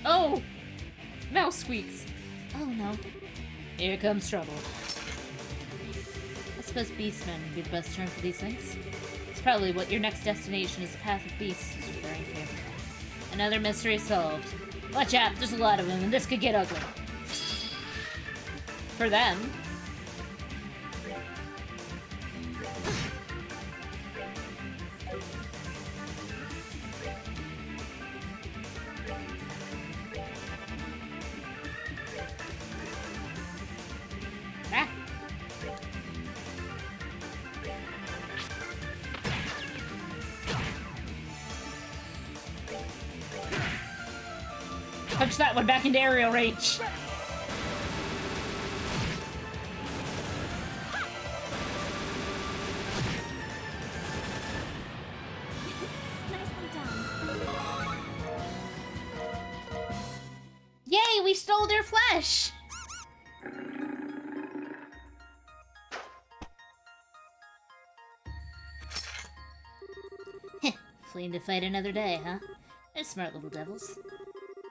Oh! Mouse squeaks. Oh no. Here comes trouble. I suppose Beastmen would be the best term for these things. It's probably what your next destination is, the Path of Beasts is referring to. Another mystery solved. Watch out, there's a lot of them, and this could get ugly. For them. Ah. Punch that one back into aerial range. Nicely done. Yay, we stole their flesh! Fleeing to fight another day, huh? They're smart little devils.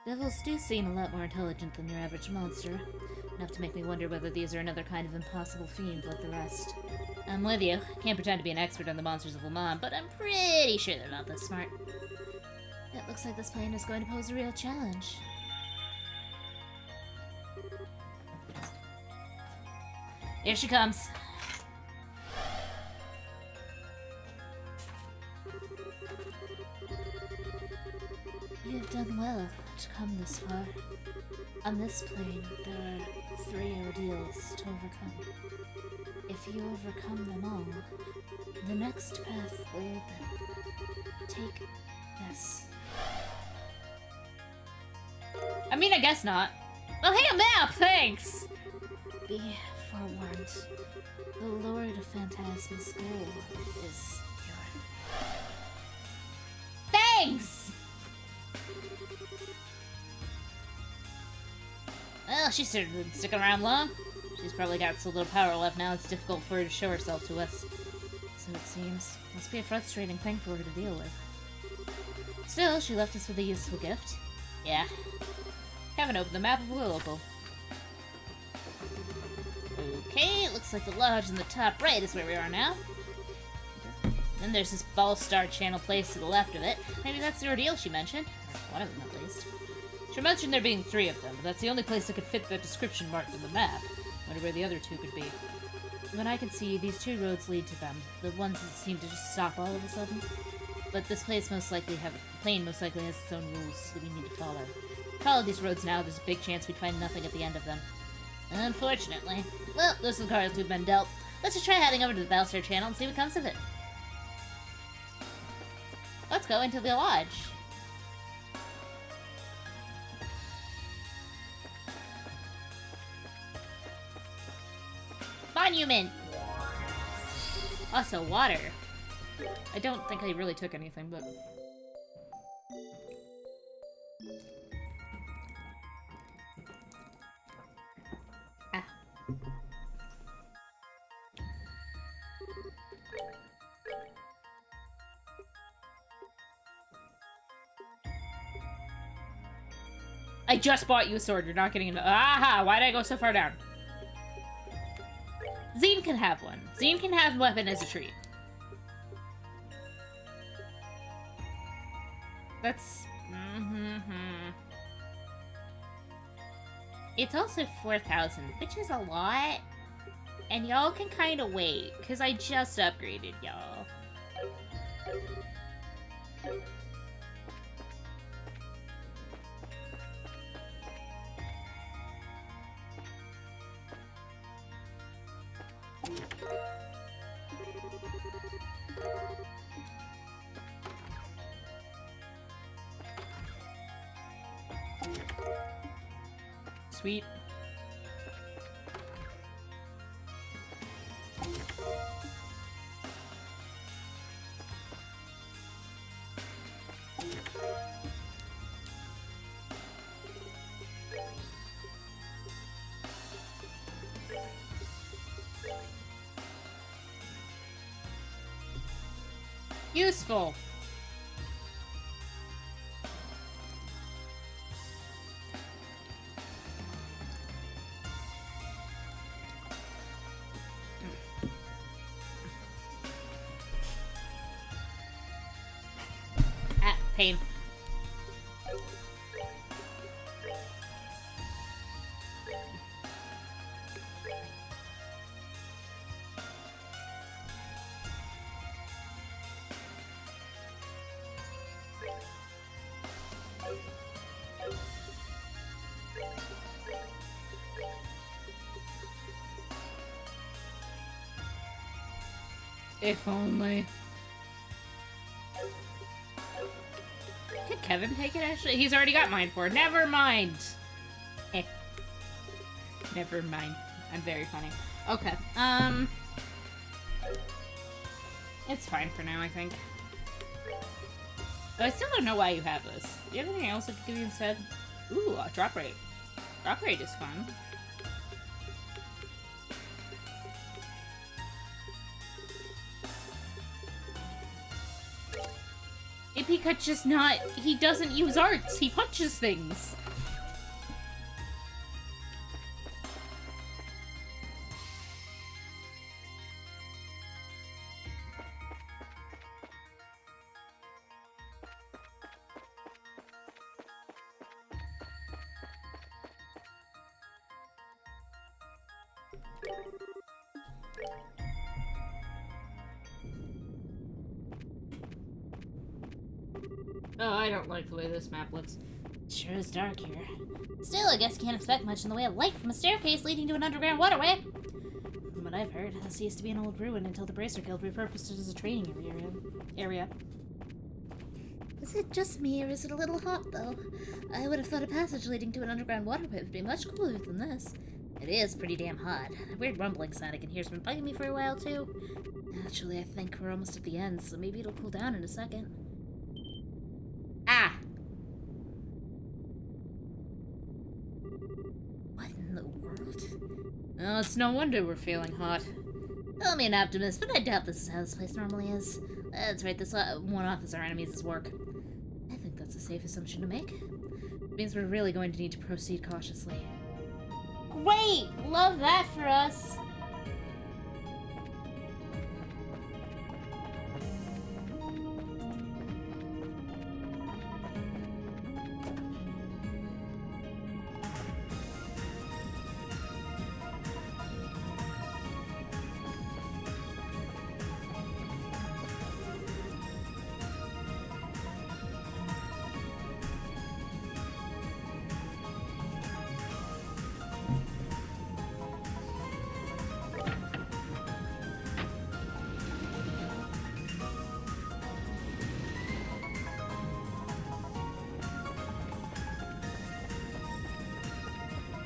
Devils do seem a lot more intelligent than your average monster. Enough to make me wonder whether these are another kind of impossible fiend like the rest. I'm with you. Can't pretend to be an expert on the monsters of Lamont, but I'm pretty sure they're not that smart. It looks like this plane is going to pose a real challenge. Here she comes. You have done well to come this far. On this plane, there are 3 ordeals to overcome. If you overcome them all, the next path will open. Take this. I mean, I guess not. Oh, hey, a map! Thanks! Be forewarned. The Lord of Phantasma's goal is your... Thanks! Well, she certainly didn't stick around long. She's probably got so little power left now it's difficult for her to show herself to us. So it seems. Must be a frustrating thing for her to deal with. Still, she left us with a useful gift. Yeah. Haven't opened the map of Willowpool. Okay, it looks like the lodge in the top right is where we are now. Then there's this Ball Star channel place to the left of it. Maybe that's the ordeal she mentioned. One of them, at least. She mentioned there being 3 of them, but that's the only place that could fit the description marked on the map. Wonder where the other 2 could be. When I can see, these 2 roads lead to them. The ones that seem to just stop all of a sudden. But this place plane most likely has its own rules that we need to follow. If we follow these roads now, there's a big chance we'd find nothing at the end of them. Unfortunately. Well, those are the cards we've been dealt. Let's just try heading over to the Balstar channel and see what comes of it. Let's go into the lodge. Monument! Also, water. I don't think I really took anything, but... Ah. I just bought you a sword. You're not getting into. Aha! Why did I go so far down? Zine can have one. Zine can have a weapon as a treat. That's... It's also 4,000, which is a lot. And y'all can kind of wait, because I just upgraded y'all. Sweet. Useful. Ah, pain. If only. Could Kevin take it, actually? He's already got mine for. Never mind. Eh. Never mind. I'm very funny. Okay. It's fine for now, I think. But I still don't know why you have this. Do you have anything else I could give you instead? Ooh, a drop rate. Drop rate is fun. Pikachu's just not... He doesn't use arts. He punches things. Oh, I don't like the way this map looks. Sure is dark here. Still, I guess you can't expect much in the way of light from a staircase leading to an underground waterway. From what I've heard, this used to be an old ruin until the Bracer Guild repurposed it as a training area. Is it just me, or is it a little hot, though? I would have thought a passage leading to an underground waterway would be much cooler than this. It is pretty damn hot. A weird rumbling sound I can hear's been bugging me for a while, too. Actually, I think we're almost at the end, so maybe it'll cool down in a second. Ah! What in the world? Oh, it's no wonder we're feeling hot. Call me an optimist, but I doubt this is how this place normally is. That's right, this one off as our enemies' work. I think that's a safe assumption to make. It means we're really going to need to proceed cautiously. Great! Love that for us!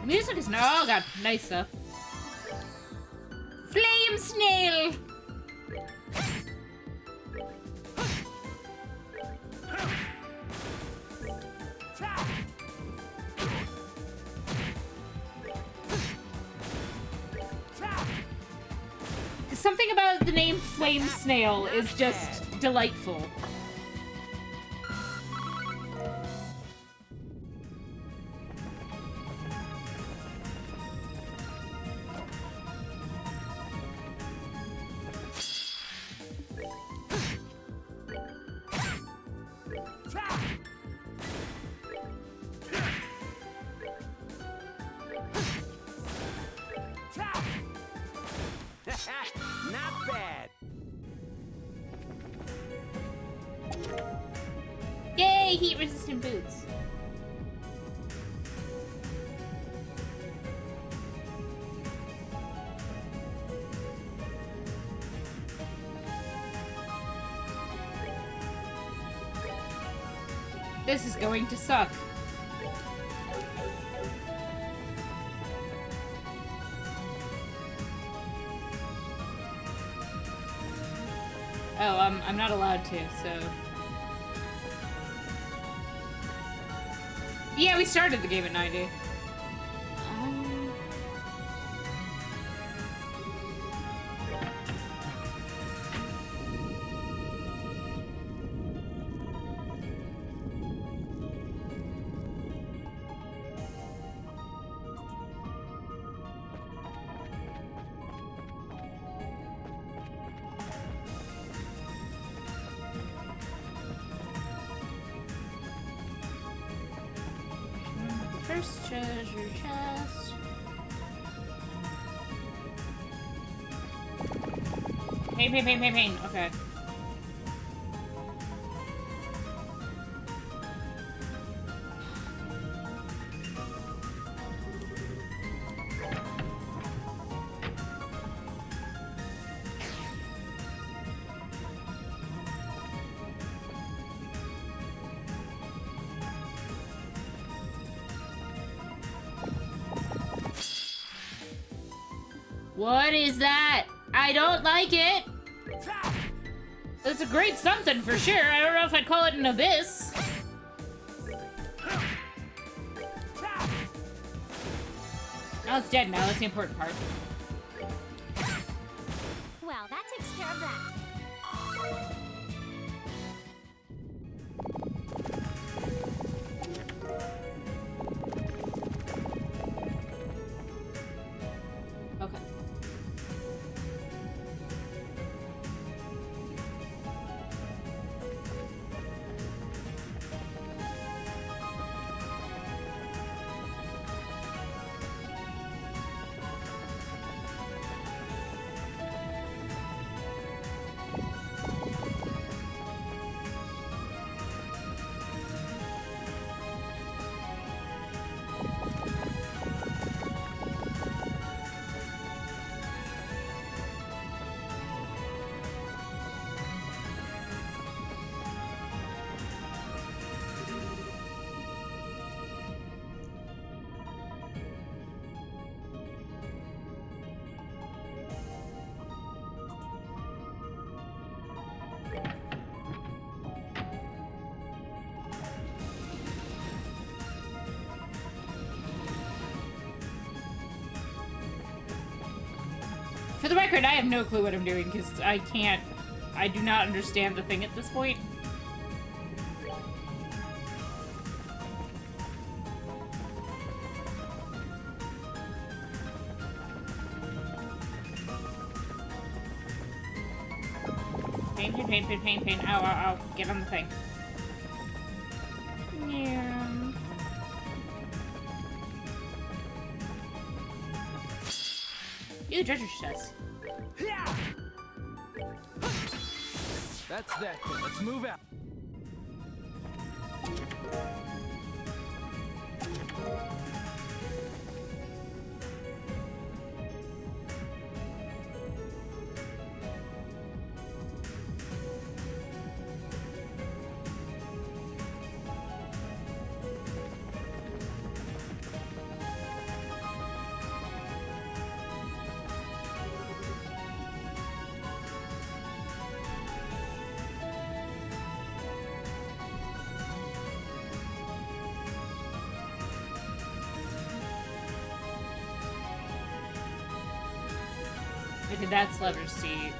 Music is oh god, nice stuff. Flame snail. Something about the name Flame Snail is just delightful. Oh, Yay, heat-resistant boots. This is going to suck. Oh, I'm not allowed to, so... Yeah, we started the game at 90. First treasure chest. Pain. Okay. What is that? I don't like it. It's a great something for sure. I don't know if I'd call it an abyss. Oh, it's dead now. That's the important part. Well, that takes care of that. Okay. For the record, I have no clue what I'm doing because I do not understand the thing at this point. Pain. Ow. Get on the thing. Yeah. Ew, treasure chest. That's that. Let's move out. Okay, that's lever seat.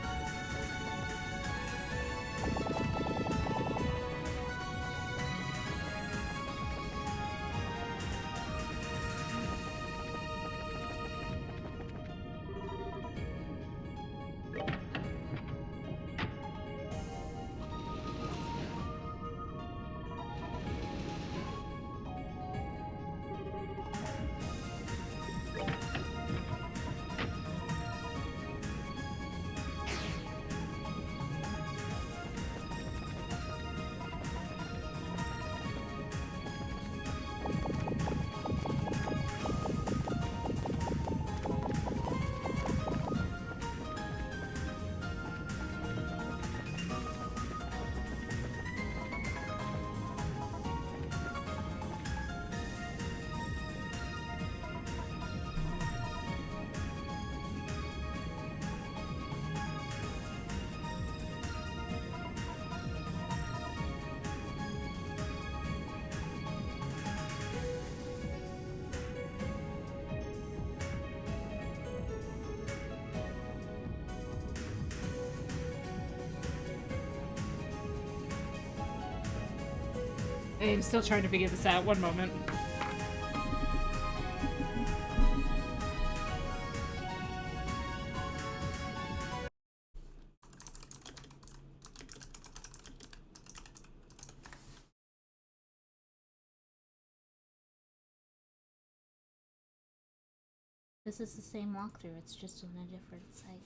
I'm still trying to figure this out. One moment. This is the same walkthrough, it's just on a different site.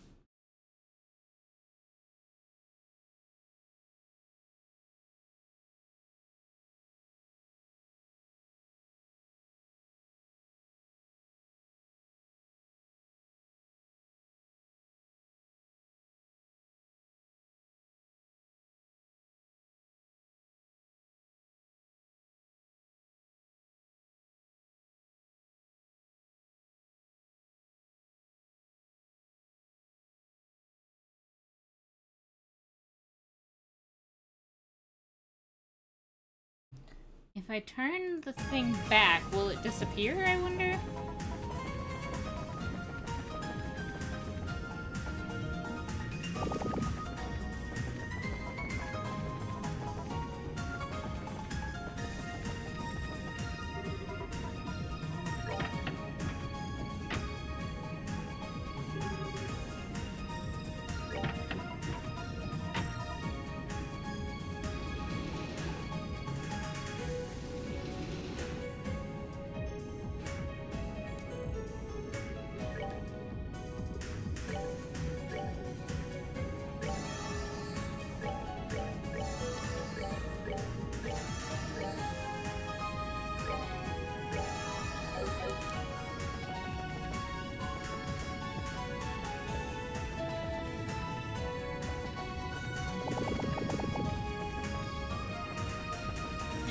If I turn the thing back, will it disappear, I wonder?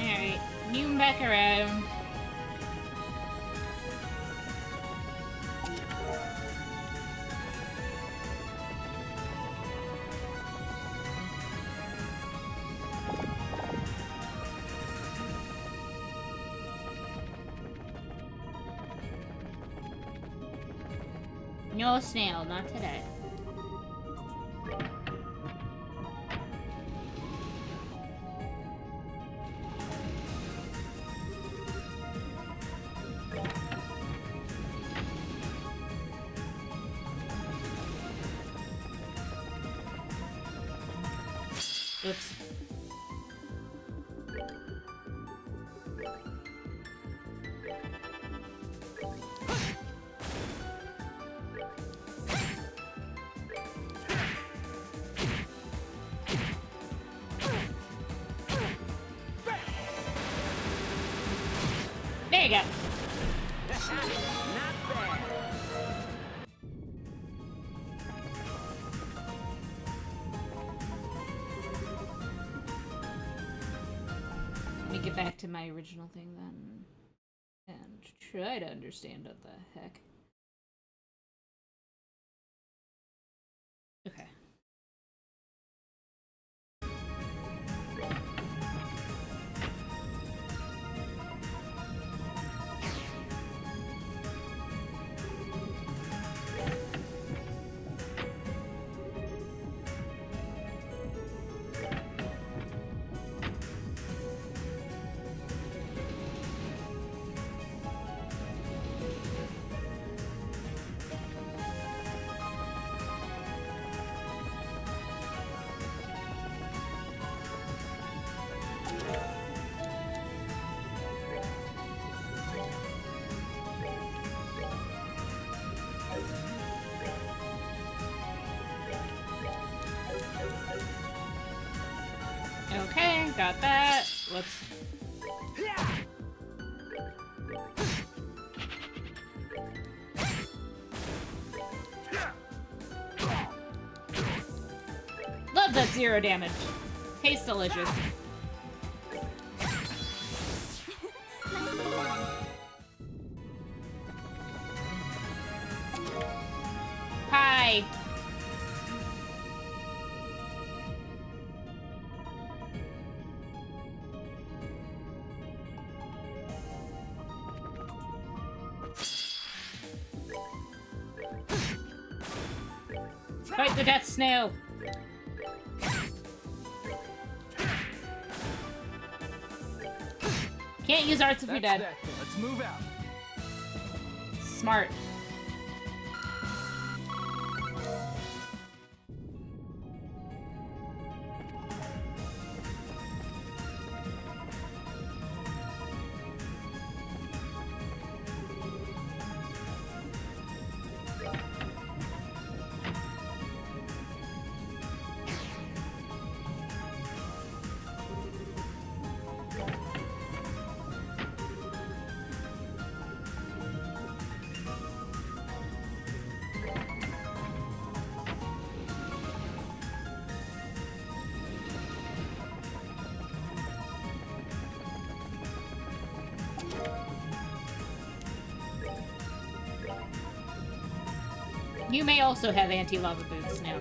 Alright, new back around. No snail, not today. Oops. There you go. Not bad. Let me get back to my original thing then. And try to understand what the heck. Okay. Okay, got that. Let's... Love that 0 damage. Tastes delicious. Hi. Fight the death snail. Can't use arts if you're That's dead. that. Let's move out. Smart. You may also have anti-lava boots now.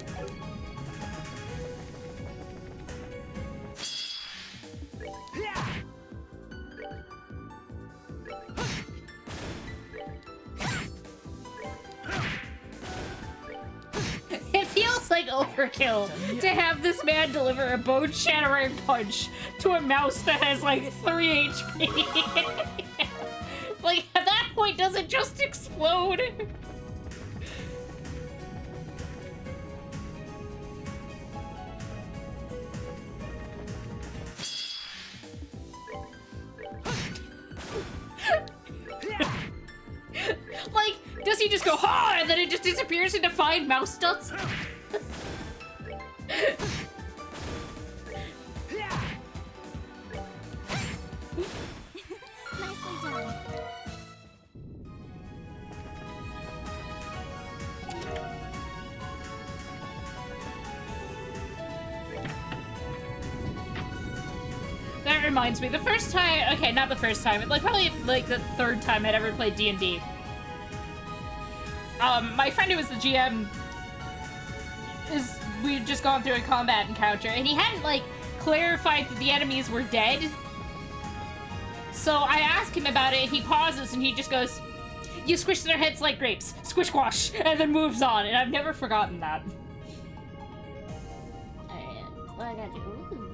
It feels like overkill to have this man deliver a bone-shattering punch to a mouse that has like 3 HP. Like, at that point, does it just explode? Like, does he just go, ha, and then it just disappears into fine mouse nuts? Nicely done. That reminds me, the first time, okay, not the first time, like probably like the third time I'd ever played D&D. My friend who was the GM we'd just gone through a combat encounter, and he hadn't like clarified that the enemies were dead. So I ask him about it, he pauses, and he just goes, "You squish their heads like grapes, squish squash," and then moves on, and I've never forgotten that. What I gotta do? Ooh.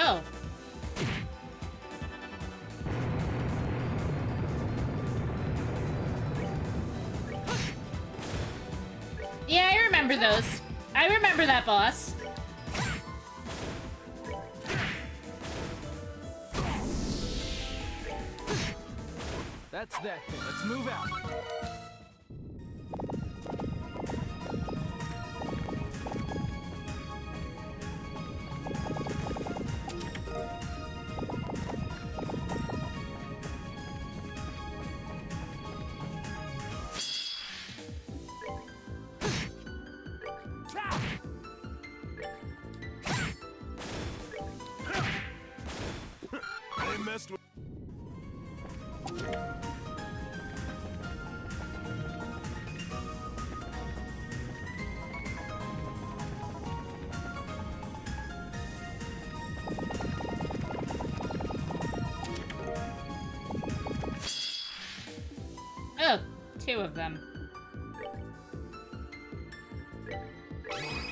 Oh. Yeah, I remember those. I remember that boss. That's that. Let's move out. They messed with. Oh, 2 of them.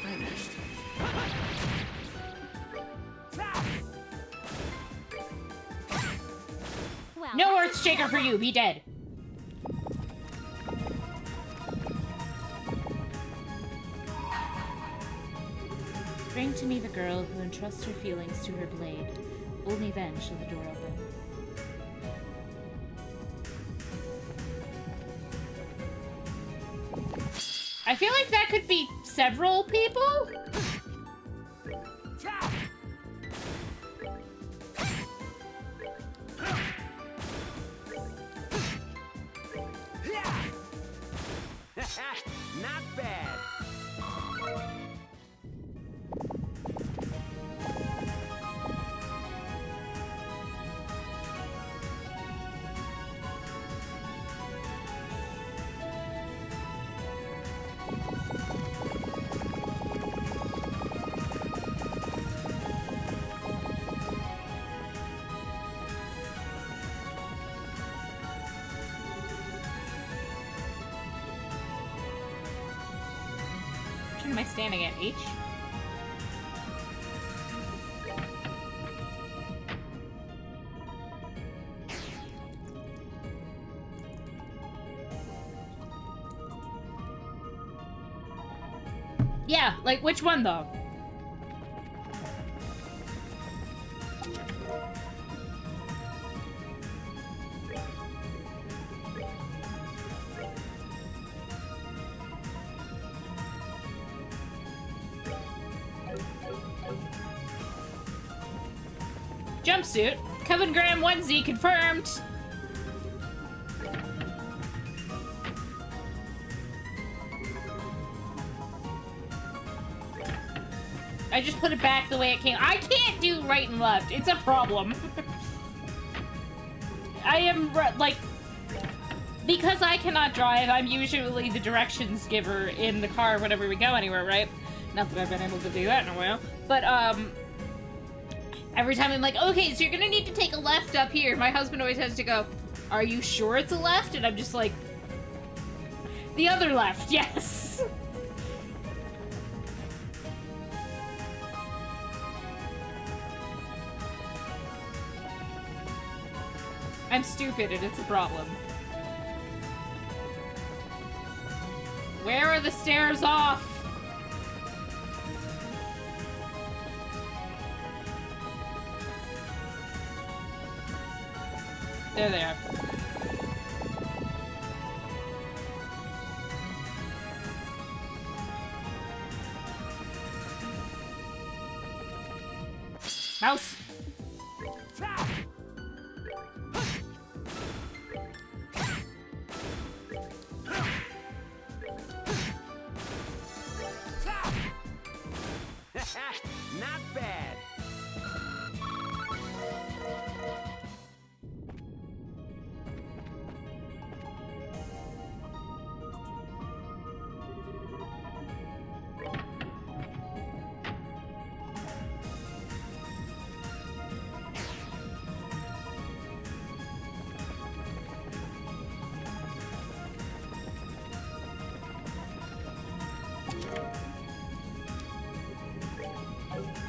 Finished. Well, No that Earth Shaker for you, be dead. Bring to me the girl who entrusts her feelings to her blade. Only then shall the door open. I feel like that could be several people? Not bad. button am I standing at? H? Yeah, like which one though? Jumpsuit. Kevin Graham onesie confirmed. I just put it back the way it came. I can't do right and left. It's a problem. I am, like... Because I cannot drive, I'm usually the directions giver in the car whenever we go anywhere, right? Not that I've been able to do that in a while. But, every time I'm like, okay, so you're gonna need to take a left up here. My husband always has to go, are you sure it's a left? And I'm just like, the other left, yes. I'm stupid and it's a problem. Where are the stairs off? There they are. Mouse. Not bad.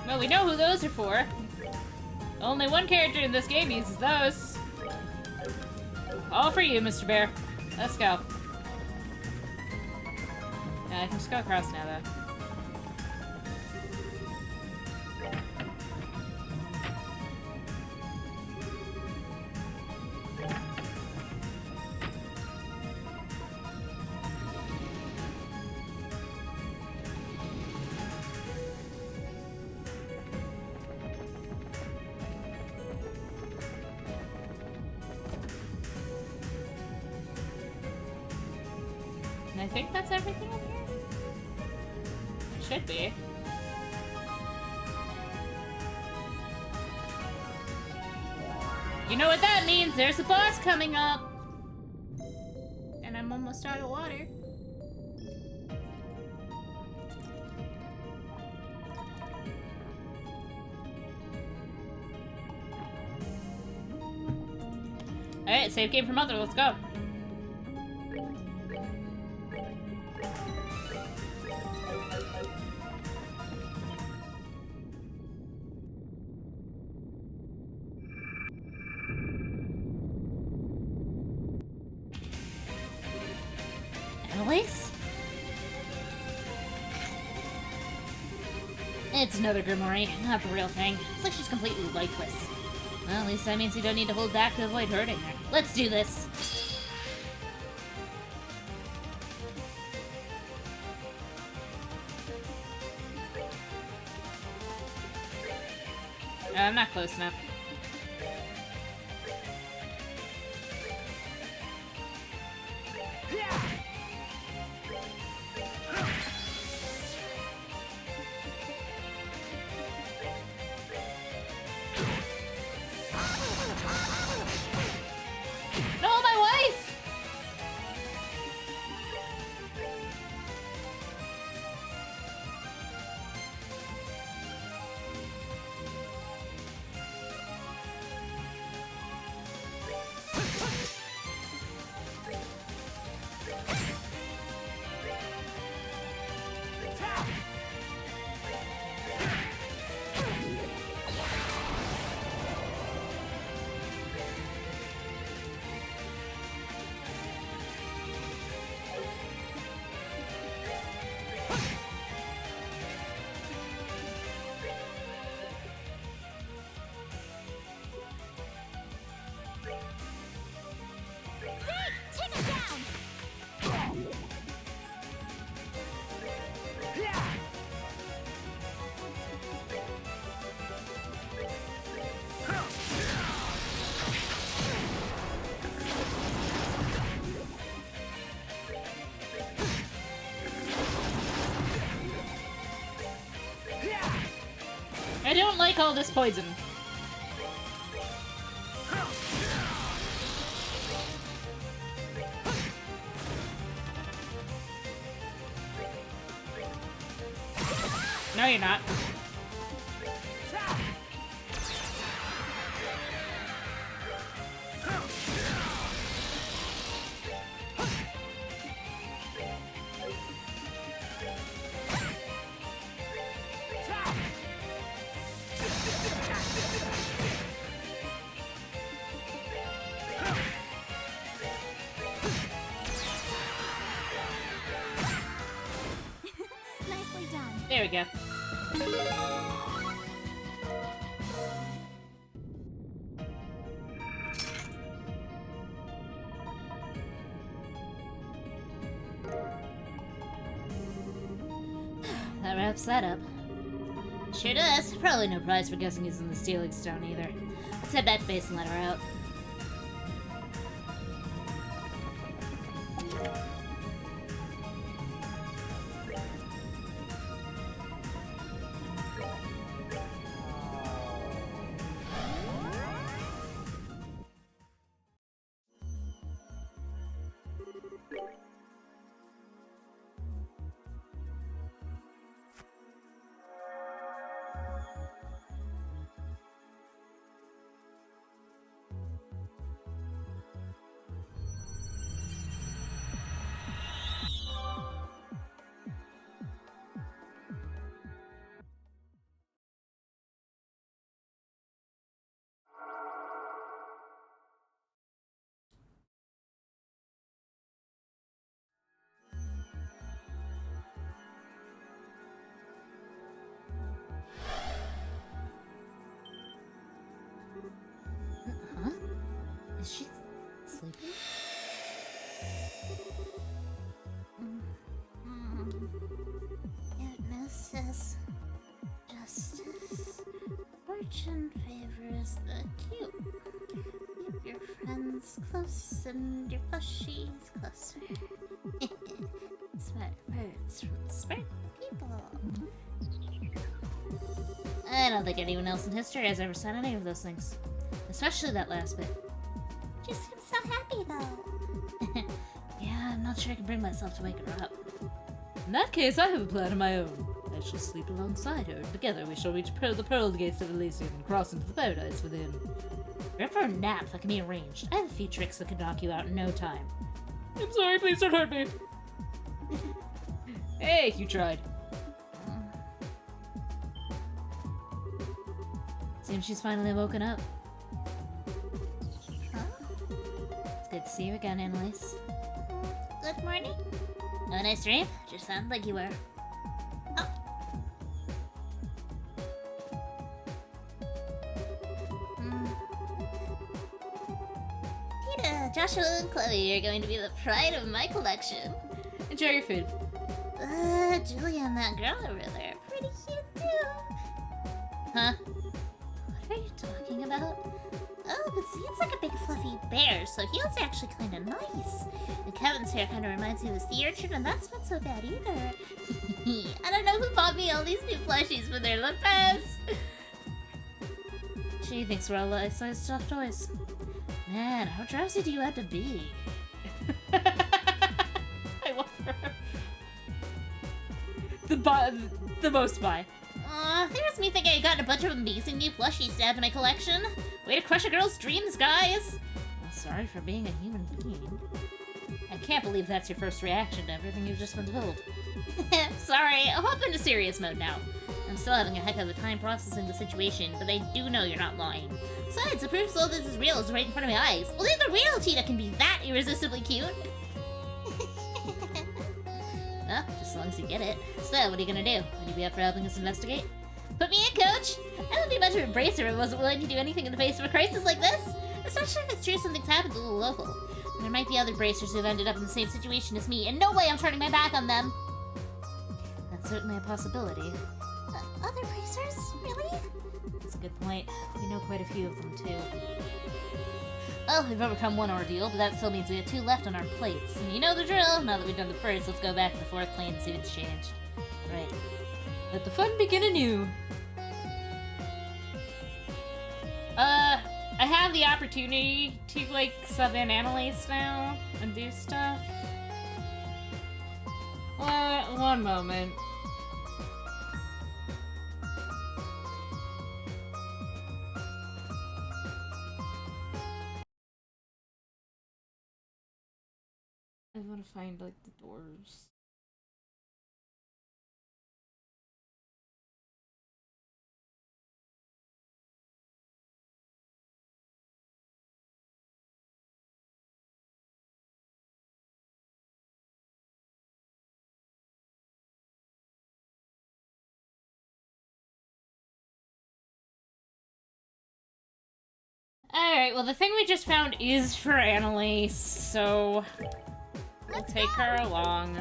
Well, we know who those are for. Only one character in this game uses those. All for you, Mr. Bear. Let's go. Yeah, I can just go across now, though. And I think that's everything in here? Should be. You know what that means? There's a boss coming up! And I'm almost out of water. Alright, save game for Mother, let's go. Alex? It's another Grimoire, not the real thing. It's like she's completely lifeless. Well, at least that means you don't need to hold back to avoid hurting her. Let's do this! I'm not close enough. No, my wife! like all this poison. No, you're not. Nicely done. There we go. That wraps that up. Sure does. Probably no prize for guessing who's in the Stealing Stone either. Let's head back to base and let her out. Huh? Is she sleeping? Hypnosis. Justice. Fortune favors the cute. Keep your friends close and your plushies closer. Smart words from smart people. I don't think anyone else in history has ever said any of those things. Especially that last bit. She seems so happy though. Yeah, I'm not sure I can bring myself to wake her up. In that case, I have a plan of my own. I shall sleep alongside her, and together we shall reach the pearl gates of Elysium and cross into the paradise within. You're up for a nap that can be arranged. I have a few tricks that can knock you out in no time. I'm sorry, please don't hurt me. Hey, you tried. Seems she's finally woken up. Huh? It's good to see you again, Annalise. Good morning. Oh, nice dream. Just sounded like you were. Tita, Joshua, and Chloe are going to be the pride of my collection. Enjoy your food. Julia and that girl over there, pretty cute too. Huh? What are you talking about? Oh, but see, it's like a big fluffy bear, so he was actually kind of nice. And Kevin's hair kind of reminds me of a sea urchin, and that's not so bad either. I don't know who bought me all these new plushies for their lip pads. She thinks we're all life-size stuffed toys. Man, how drowsy do you have to be? I love her. The most bi. There was me thinking I got a bunch of amazing new plushies to add to my collection. Way to crush a girl's dreams, guys! Well, sorry for being a human being. I can't believe that's your first reaction to everything you've just been told. Sorry, I'll hop into serious mode now. I'm still having a heck of a time processing the situation, but I do know you're not lying. Besides, the proof all this is real is right in front of my eyes. Only the real Tita can be that irresistibly cute. Well, just as long as you get it. So, what are you gonna do? Would you be up for helping us investigate? Put me in, coach! I would be much of a bracer if I wasn't willing to do anything in the face of a crisis like this. Especially if it's true something's happened to the local. There might be other bracers who've ended up in the same situation as me, and no way I'm turning my back on them. That's certainly a possibility. Other bracers? Really? That's a good point. We know quite a few of them, too. Well, we've overcome one ordeal, but that still means we have two left on our plates. And you know the drill. Now that we've done the first, let's go back to the fourth plane and see what's changed. Right. Let the fun begin anew. I have the opportunity to, like, sub in Annalise now and do stuff. One moment. I want to find, like, the doors. Alright, well, the thing we just found is for Annalise, so we'll take her along.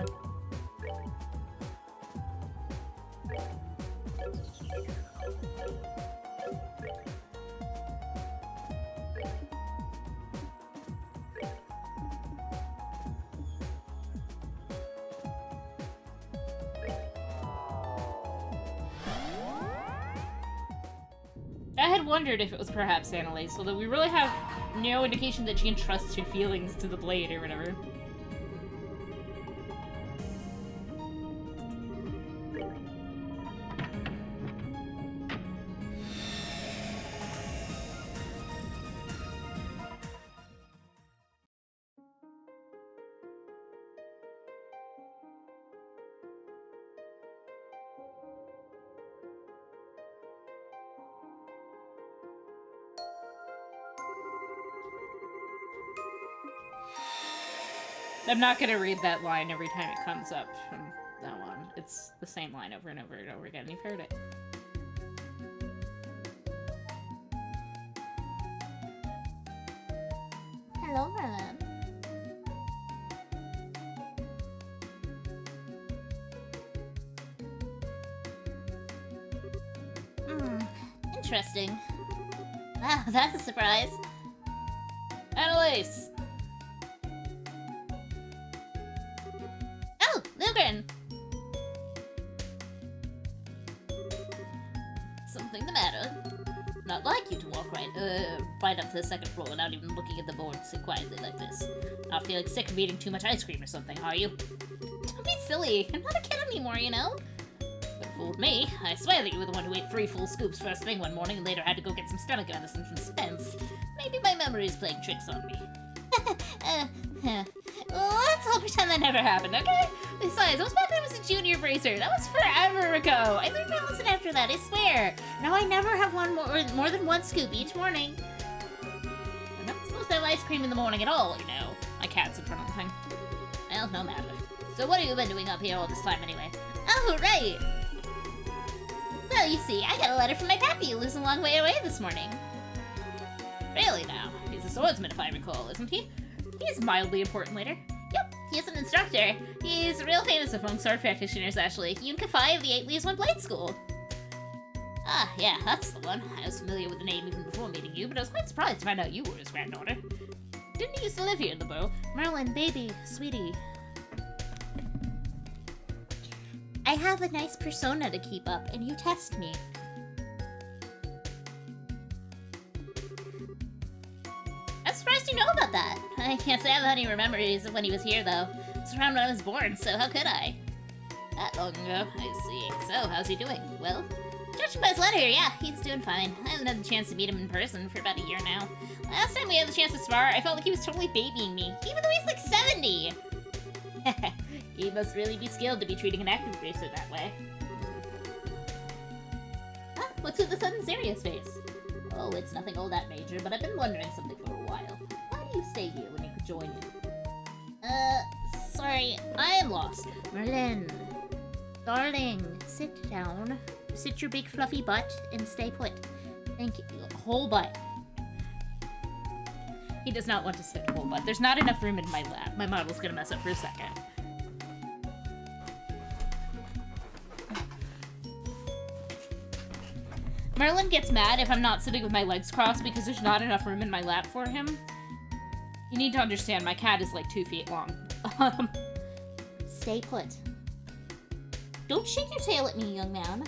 I had wondered if it was perhaps Annalise, although we really have no indication that she can trust her feelings to the blade or whatever. I'm not gonna read that line every time it comes up from that one. It's the same line over and over and over again. You've heard it. Hello, Merlin. Interesting. Wow, that's a surprise. Annalise! Oh, Lugren! Something the matter? Not like you to walk right up to the second floor without even looking at the board so quietly like this. Not feeling sick of eating too much ice cream or something, are you? Don't be silly. I'm not a kid anymore, you know? But fooled me. I swear that you were the one who ate 3 full scoops first thing one morning and later had to go get some stomach medicine from Spence. Maybe my memory is playing tricks on me. Let's all pretend that never happened, okay? Besides, I was back when I was a junior bracer. That was forever ago. I learned my lesson after that, I swear. Now I never have more than one scoop each morning. I'm not supposed to have ice cream in the morning at all, you know. My cat's in front of the thing. Well, no matter. So what have you been doing up here all this time anyway? Oh, right. Well, you see, I got a letter from my pappy who lives a long way away this morning. Really now? He's a swordsman if I recall, isn't he? He's mildly important later. Yep, he's an instructor. He's real famous among sword practitioners, actually. Yunka Phi of the 8 Leaves One Blade School. Ah, yeah, that's the one. I was familiar with the name even before meeting you, but I was quite surprised to find out you were his granddaughter. Didn't he used to live here in the Bow? Merlin, baby, sweetie. I have a nice persona to keep up, and you test me. I'm surprised you know about that. I can't say I have any memories of when he was here, though. It was around when I was born, so how could I? That long ago, I see. So, how's he doing? Well, judging by his letter, yeah, he's doing fine. I haven't had the chance to meet him in person for about a year now. Last time we had the chance to spar, I felt like he was totally babying me, even though he's like 70! He must really be skilled to be treating an active racer that way. Huh? What's with the sudden serious face? Oh, it's nothing all that major, but I've been wondering something for a while. Why do you stay here when you could join me? Sorry, I am lost. Merlin. Darling, sit down. Sit your big fluffy butt and stay put. Thank you. Whole butt. He does not want to sit whole butt. There's not enough room in my lap. My model's gonna mess up for a second. Merlin gets mad if I'm not sitting with my legs crossed because there's not enough room in my lap for him. You need to understand, my cat is like 2 feet long. Stay put. Don't shake your tail at me, young man.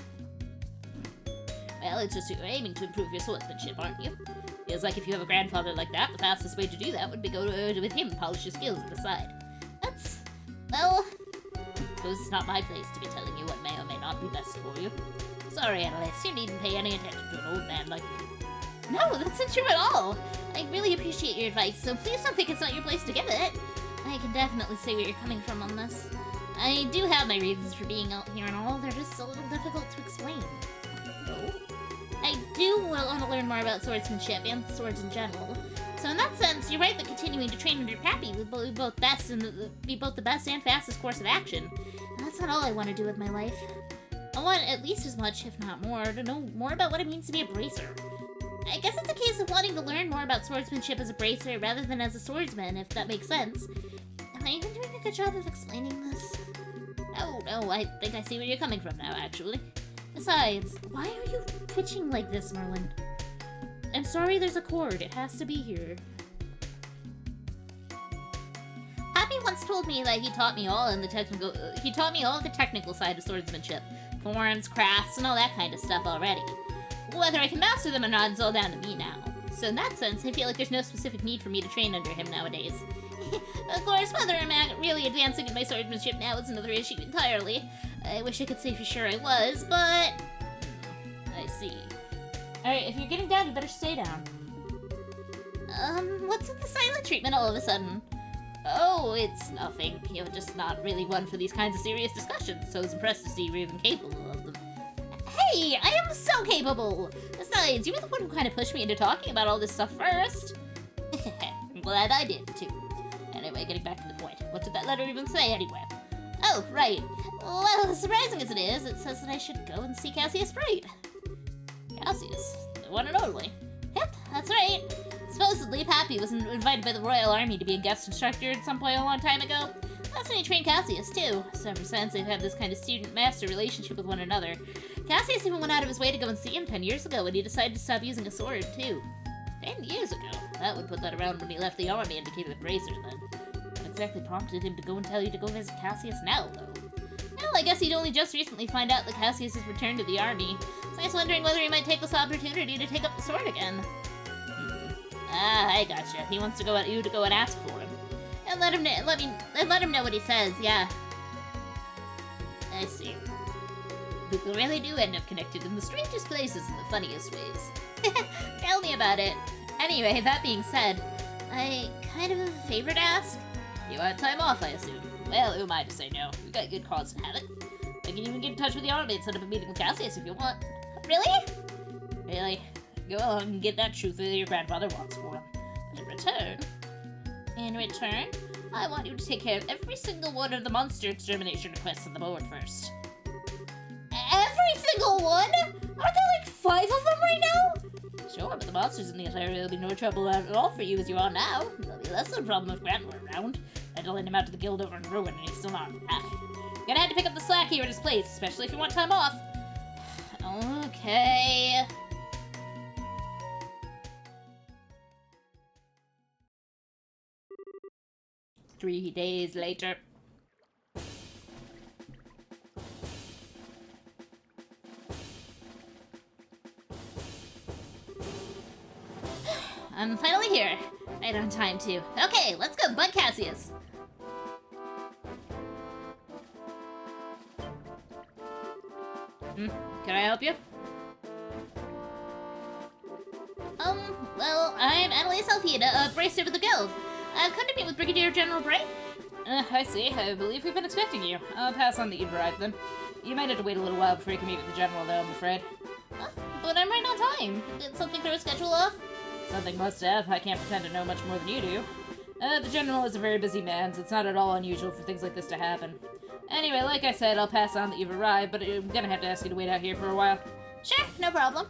Well, it's just you're aiming to improve your swordsmanship, aren't you? Feels like if you have a grandfather like that, the fastest way to do that would be go with him and polish your skills at the side. That's, well, I suppose it's not my place to be telling you what may or may not be best for you. Sorry, Annalise, you needn't pay any attention to an old man like me. No, that's not true at all. I really appreciate your advice, so please don't think it's not your place to give it. I can definitely see where you're coming from on this. I do have my reasons for being out here and all, they're just a little difficult to explain. No? I do want to learn more about swordsmanship and swords in general. So in that sense, you're right that continuing to train under Pappy would be both the best and fastest course of action. And that's not all I want to do with my life. I want at least as much, if not more, to know more about what it means to be a bracer. I guess it's a case of wanting to learn more about swordsmanship as a bracer rather than as a swordsman, if that makes sense. Am I even doing a good job of explaining this? Oh, no, I think I see where you're coming from now, actually. Besides, why are you twitching like this, Merlin? I'm sorry there's a cord. It has to be here. Happy once told me that he taught me all the technical side of swordsmanship. Forms, crafts, and all that kind of stuff already. Whether I can master them or not is all down to me now. So in that sense, I feel like there's no specific need for me to train under him nowadays. Of course, whether I'm really advancing in my swordsmanship now is another issue entirely. I wish I could say for sure I was, but... I see. Alright, if you're getting down, you better stay down. What's with the silent treatment all of a sudden? Oh, it's nothing. You're just not really one for these kinds of serious discussions, so I was impressed to see you're even capable of them. Hey, I am so capable! Besides, you were the one who kind of pushed me into talking about all this stuff first. I'm glad I did, too. Anyway, getting back to the point. What did that letter even say, anyway? Oh, right. Well, as surprising as it is, it says that I should go and see Cassius Bright. Cassius? The one and only? Yep, that's right. Supposedly, Pappy was invited by the Royal Army to be a guest instructor at some point a long time ago. That's when he trained Cassius, too. So ever since, they've had this kind of student-master relationship with one another. Cassius even went out of his way to go and see him 10 years ago when he decided to stop using a sword, too. 10 years ago? That would put that around when he left the army and became a bracer, then. What exactly prompted him to go and tell you to go visit Cassius now, though? Well, I guess he'd only just recently find out that Cassius has returned to the army, so I was wondering whether he might take this opportunity to take up the sword again. Ah, I gotcha. He wants to go at you to go and ask for him. And let him know what he says, yeah. I see. People really do end up connected in the strangest places in the funniest ways. Tell me about it. Anyway, that being said, I kind of have a favor to ask. You want time off, I assume. Well, who am I to say no? We've got good cause to have it. I can even get in touch with the army and set up a meeting with Cassius if you want. Really? Really. Go along and get that truth that your grandfather wants for him. But in return, I want you to take care of every single one of the monster extermination requests on the board first. Every single one? Aren't there like 5 of them right now? Sure, but the monsters in the area will be no trouble at all for you as you are now. There'll be less of a problem if Grant were around. I had to lend him out to the guild over in Ruin, and he's still not back. You're gonna have to pick up the slack here at his place, especially if you want time off. Okay. Three days later. I'm finally here. Right on time, too. Okay, let's go bug Cassius. Can I help you? Well, I'm Annalise Alfida, a bracer with the guild. I've come to meet with Brigadier General Bright. I see. I believe we've been expecting you. I'll pass on that you've arrived, then. You might have to wait a little while before you can meet with the General, though, I'm afraid. But I'm right on time. Did something throw a schedule off? Something must have. I can't pretend to know much more than you do. The General is a very busy man, so it's not at all unusual for things like this to happen. Anyway, like I said, I'll pass on that you've arrived, but I'm gonna have to ask you to wait out here for a while. Sure, no problem.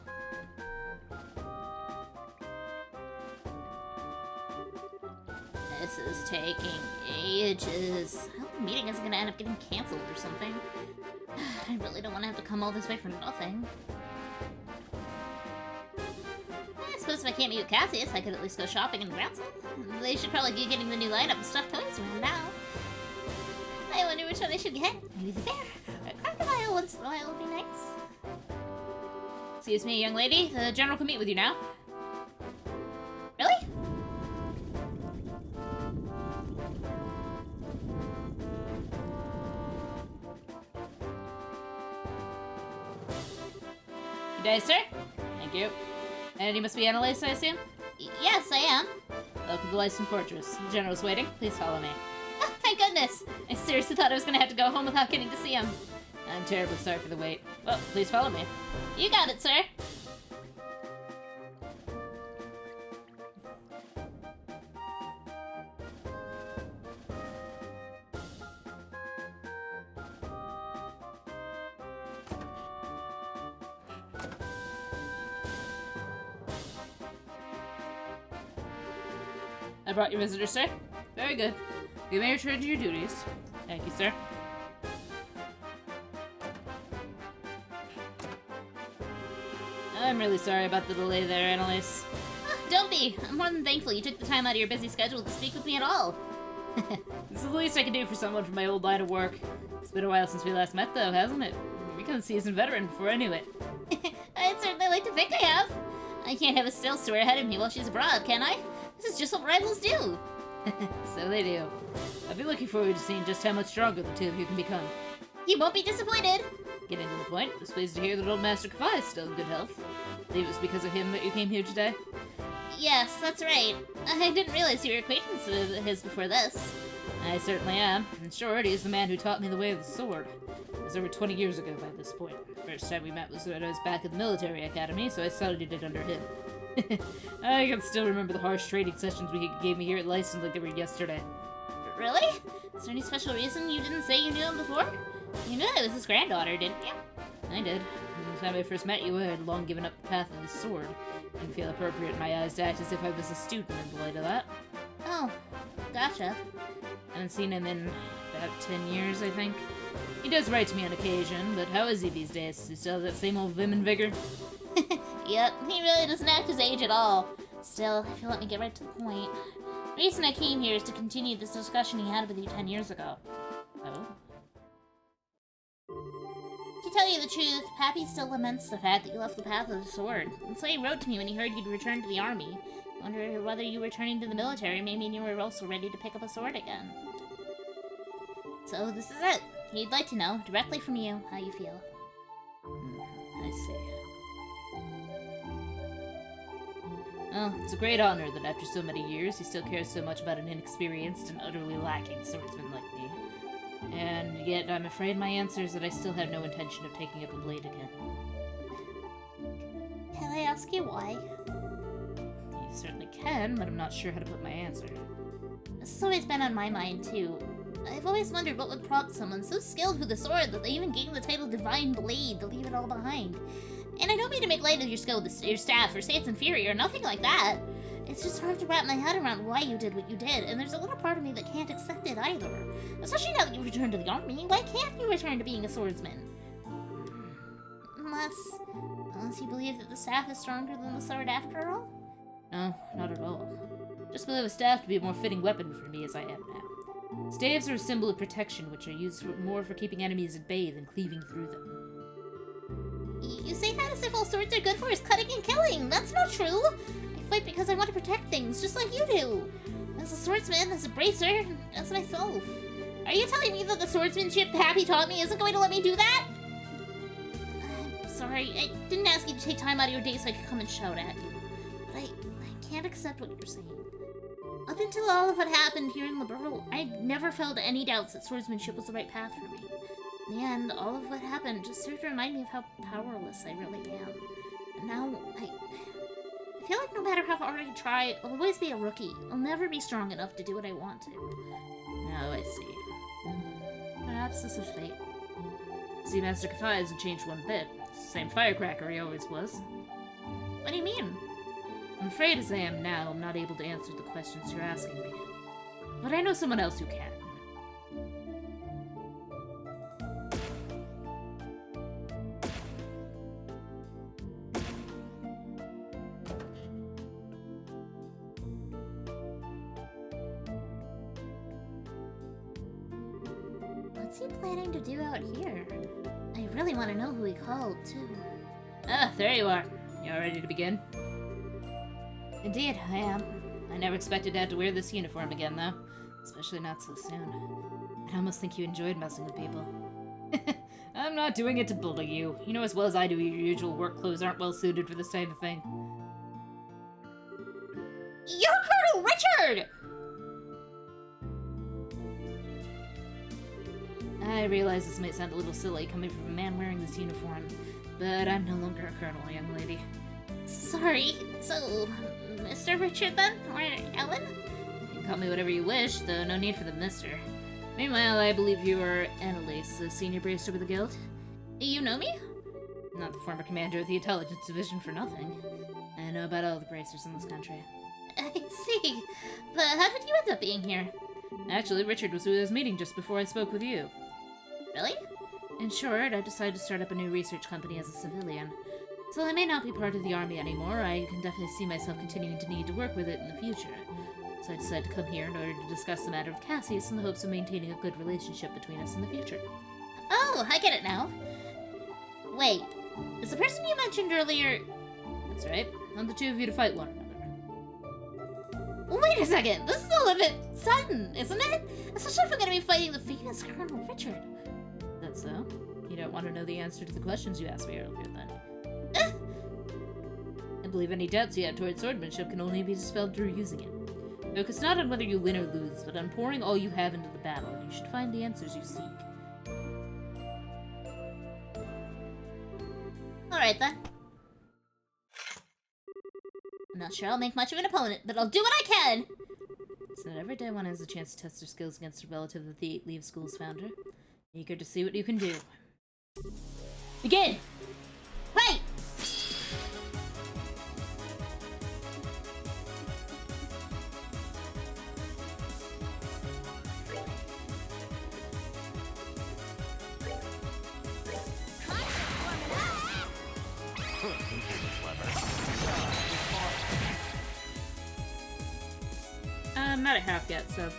This is taking ages. I hope the meeting isn't gonna end up getting canceled or something. I really don't want to have to come all this way for nothing. I suppose if I can't meet with Cassius, I could at least go shopping in Granson. They should probably be getting the new lineup of stuffed toys around now. I wonder which one I should get. Maybe the bear or a crocodile once in a while would be nice. Excuse me, young lady. The General can meet with you now. Good day, sir. Thank you. And you must be Annalise, I assume? Yes, I am. Welcome to Lyston Fortress. The General's waiting. Please follow me. Oh, thank goodness! I seriously thought I was gonna have to go home without getting to see him. I'm terribly sorry for the wait. Well, please follow me. You got it, sir. I brought your visitor, sir. Very good. You may return to your duties. Thank you, sir. I'm really sorry about the delay there, Annalise. Don't be. I'm more than thankful you took the time out of your busy schedule to speak with me at all. This is the least I can do for someone from my old line of work. It's been a while since we last met, though, hasn't it? You've become a seasoned veteran before I knew it. I'd certainly like to think I have. I can't have a still story ahead of me while she's abroad, can I? This is just what rivals do. So they do. I'll be looking forward to seeing just how much stronger the two of you can become. You won't be disappointed. Getting to the point, I was pleased to hear that old Master Kafai is still in good health. I believe it was because of him that you came here today. Yes, that's right. I didn't realize you were acquaintance with his before this. I certainly am. In short, he is the man who taught me the way of the sword. It was over 20 years ago by this point. The first time we met was when I was back at the military academy, so I studied it under him. I can still remember the harsh training sessions he gave me here at Lyston like they were yesterday. Really? Is there any special reason you didn't say you knew him before? You knew I was his granddaughter, didn't you? I did. From the time I first met you, I had long given up the path of the sword. It didn't feel appropriate in my eyes to act as if I was a student in the light of that. Oh, gotcha. I haven't seen him in about 10 years, I think. He does write to me on occasion, but how is he these days? Does he still have that same old vim and vigor? Yep, he really doesn't act his age at all. Still, if you'll let me get right to the point. The reason I came here is to continue this discussion he had with you 10 years ago. Oh? To tell you the truth, Pappy still laments the fact that you left the path of the sword. And so he wrote to me when he heard you'd returned to the army. I wonder whether you returning to the military may mean you were also ready to pick up a sword again. So this is it. He'd like to know, directly from you, how you feel. I see. Oh, it's a great honor that after so many years, he still cares so much about an inexperienced and utterly lacking swordsman like me. And yet, I'm afraid my answer is that I still have no intention of taking up a blade again. Can I ask you why? You certainly can, but I'm not sure how to put my answer. This has always been on my mind, too. I've always wondered what would prompt someone so skilled with a sword that they even gained the title Divine Blade to leave it all behind. And I don't mean to make light of your skill with your staff or say it's inferior, nothing like that. It's just hard to wrap my head around why you did what you did, and there's a little part of me that can't accept it either. Especially now that you've returned to the army, why can't you return to being a swordsman? Unless you believe that the staff is stronger than the sword after all? No, not at all. Just believe a staff to be a more fitting weapon for me as I am now. Staves are a symbol of protection, which are used more for keeping enemies at bay than cleaving through them. You say that as if all swords are good for is cutting and killing. That's not true. I fight because I want to protect things, just like you do. As a swordsman, as a bracer, as myself. Are you telling me that the swordsmanship Happy taught me isn't going to let me do that? I'm sorry, I didn't ask you to take time out of your day so I could come and shout at you. But I can't accept what you're saying. Up until all of what happened here in Liberal, I never felt any doubts that swordsmanship was the right path for me. In the end, all of what happened just served to remind me of how powerless I really am. And now, I feel like no matter how hard I try, I'll always be a rookie. I'll never be strong enough to do what I want to. Now I see. Perhaps this is fate. See, Master Kafai hasn't changed one bit. It's the same firecracker he always was. What do you mean? I'm afraid as I am now, I'm not able to answer the questions you're asking me. But I know someone else who can. What's he planning to do out here? I really want to know who he called, too. Ah, there you are. You all ready to begin? Indeed, I am. I never expected to have to wear this uniform again, though. Especially not so soon. I almost think you enjoyed messing with people. I'm not doing it to bully you. You know as well as I do your usual work clothes aren't well suited for this kind of thing. You're Colonel Richard! I realize this might sound a little silly coming from a man wearing this uniform, but I'm no longer a colonel, young lady. Sorry, so, Mr. Richard then? Or Ellen? You can call me whatever you wish, though no need for the mister. Meanwhile, I believe you are Annalise, the senior bracer with the guild. You know me? Not the former commander of the intelligence division for nothing. I know about all the bracers in this country. I see. But how did you end up being here? Actually, Richard was with his meeting just before I spoke with you. Really? In short, I decided to start up a new research company as a civilian. So I may not be part of the army anymore, I can definitely see myself continuing to need to work with it in the future. So I decided to come here in order to discuss the matter with Cassius in the hopes of maintaining a good relationship between us in the future. Oh, I get it now. Wait, is the person you mentioned earlier... That's right. Want the two of you to fight one another. Wait a second, this is a little bit sudden, isn't it? Especially if we're gonna be fighting the famous Colonel Richard. That's so? You don't want to know the answer to the questions you asked me earlier, then? I believe any doubts you have towards swordsmanship can only be dispelled through using it. Focus not on whether you win or lose, but on pouring all you have into the battle, and you should find the answers you seek. Alright then. I'm not sure I'll make much of an opponent, but I'll do what I can! It's not every day one has a chance to test their skills against a relative of the Eight Leaves School's founder. Eager to see what you can do. Begin! Fight! I'm not at half yet, so...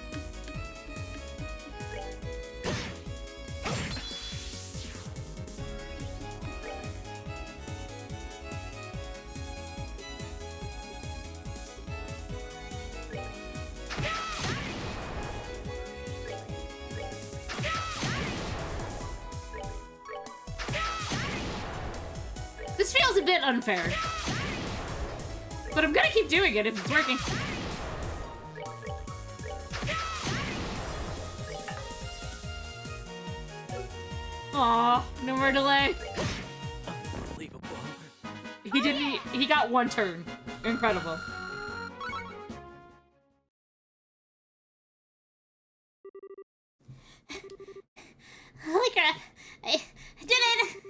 This feels a bit unfair. But I'm gonna keep doing it if it's working. Aw, no more delay. Unbelievable. He got one turn. Incredible. Holy crap! I did it!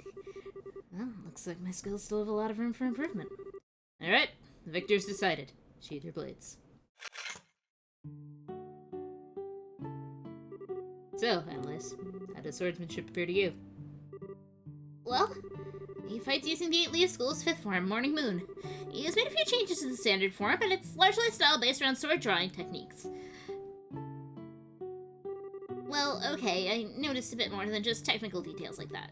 Well, looks like my skills still have a lot of room for improvement. Alright, the victor's decided. Sheathe your blades. So, Annalise, how does swordsmanship appear to you? Well, he fights using the Eight Leaves School's 5th form, Morning Moon. He has made a few changes to the standard form, but it's largely style based around sword drawing techniques. Well, okay, I noticed a bit more than just technical details like that.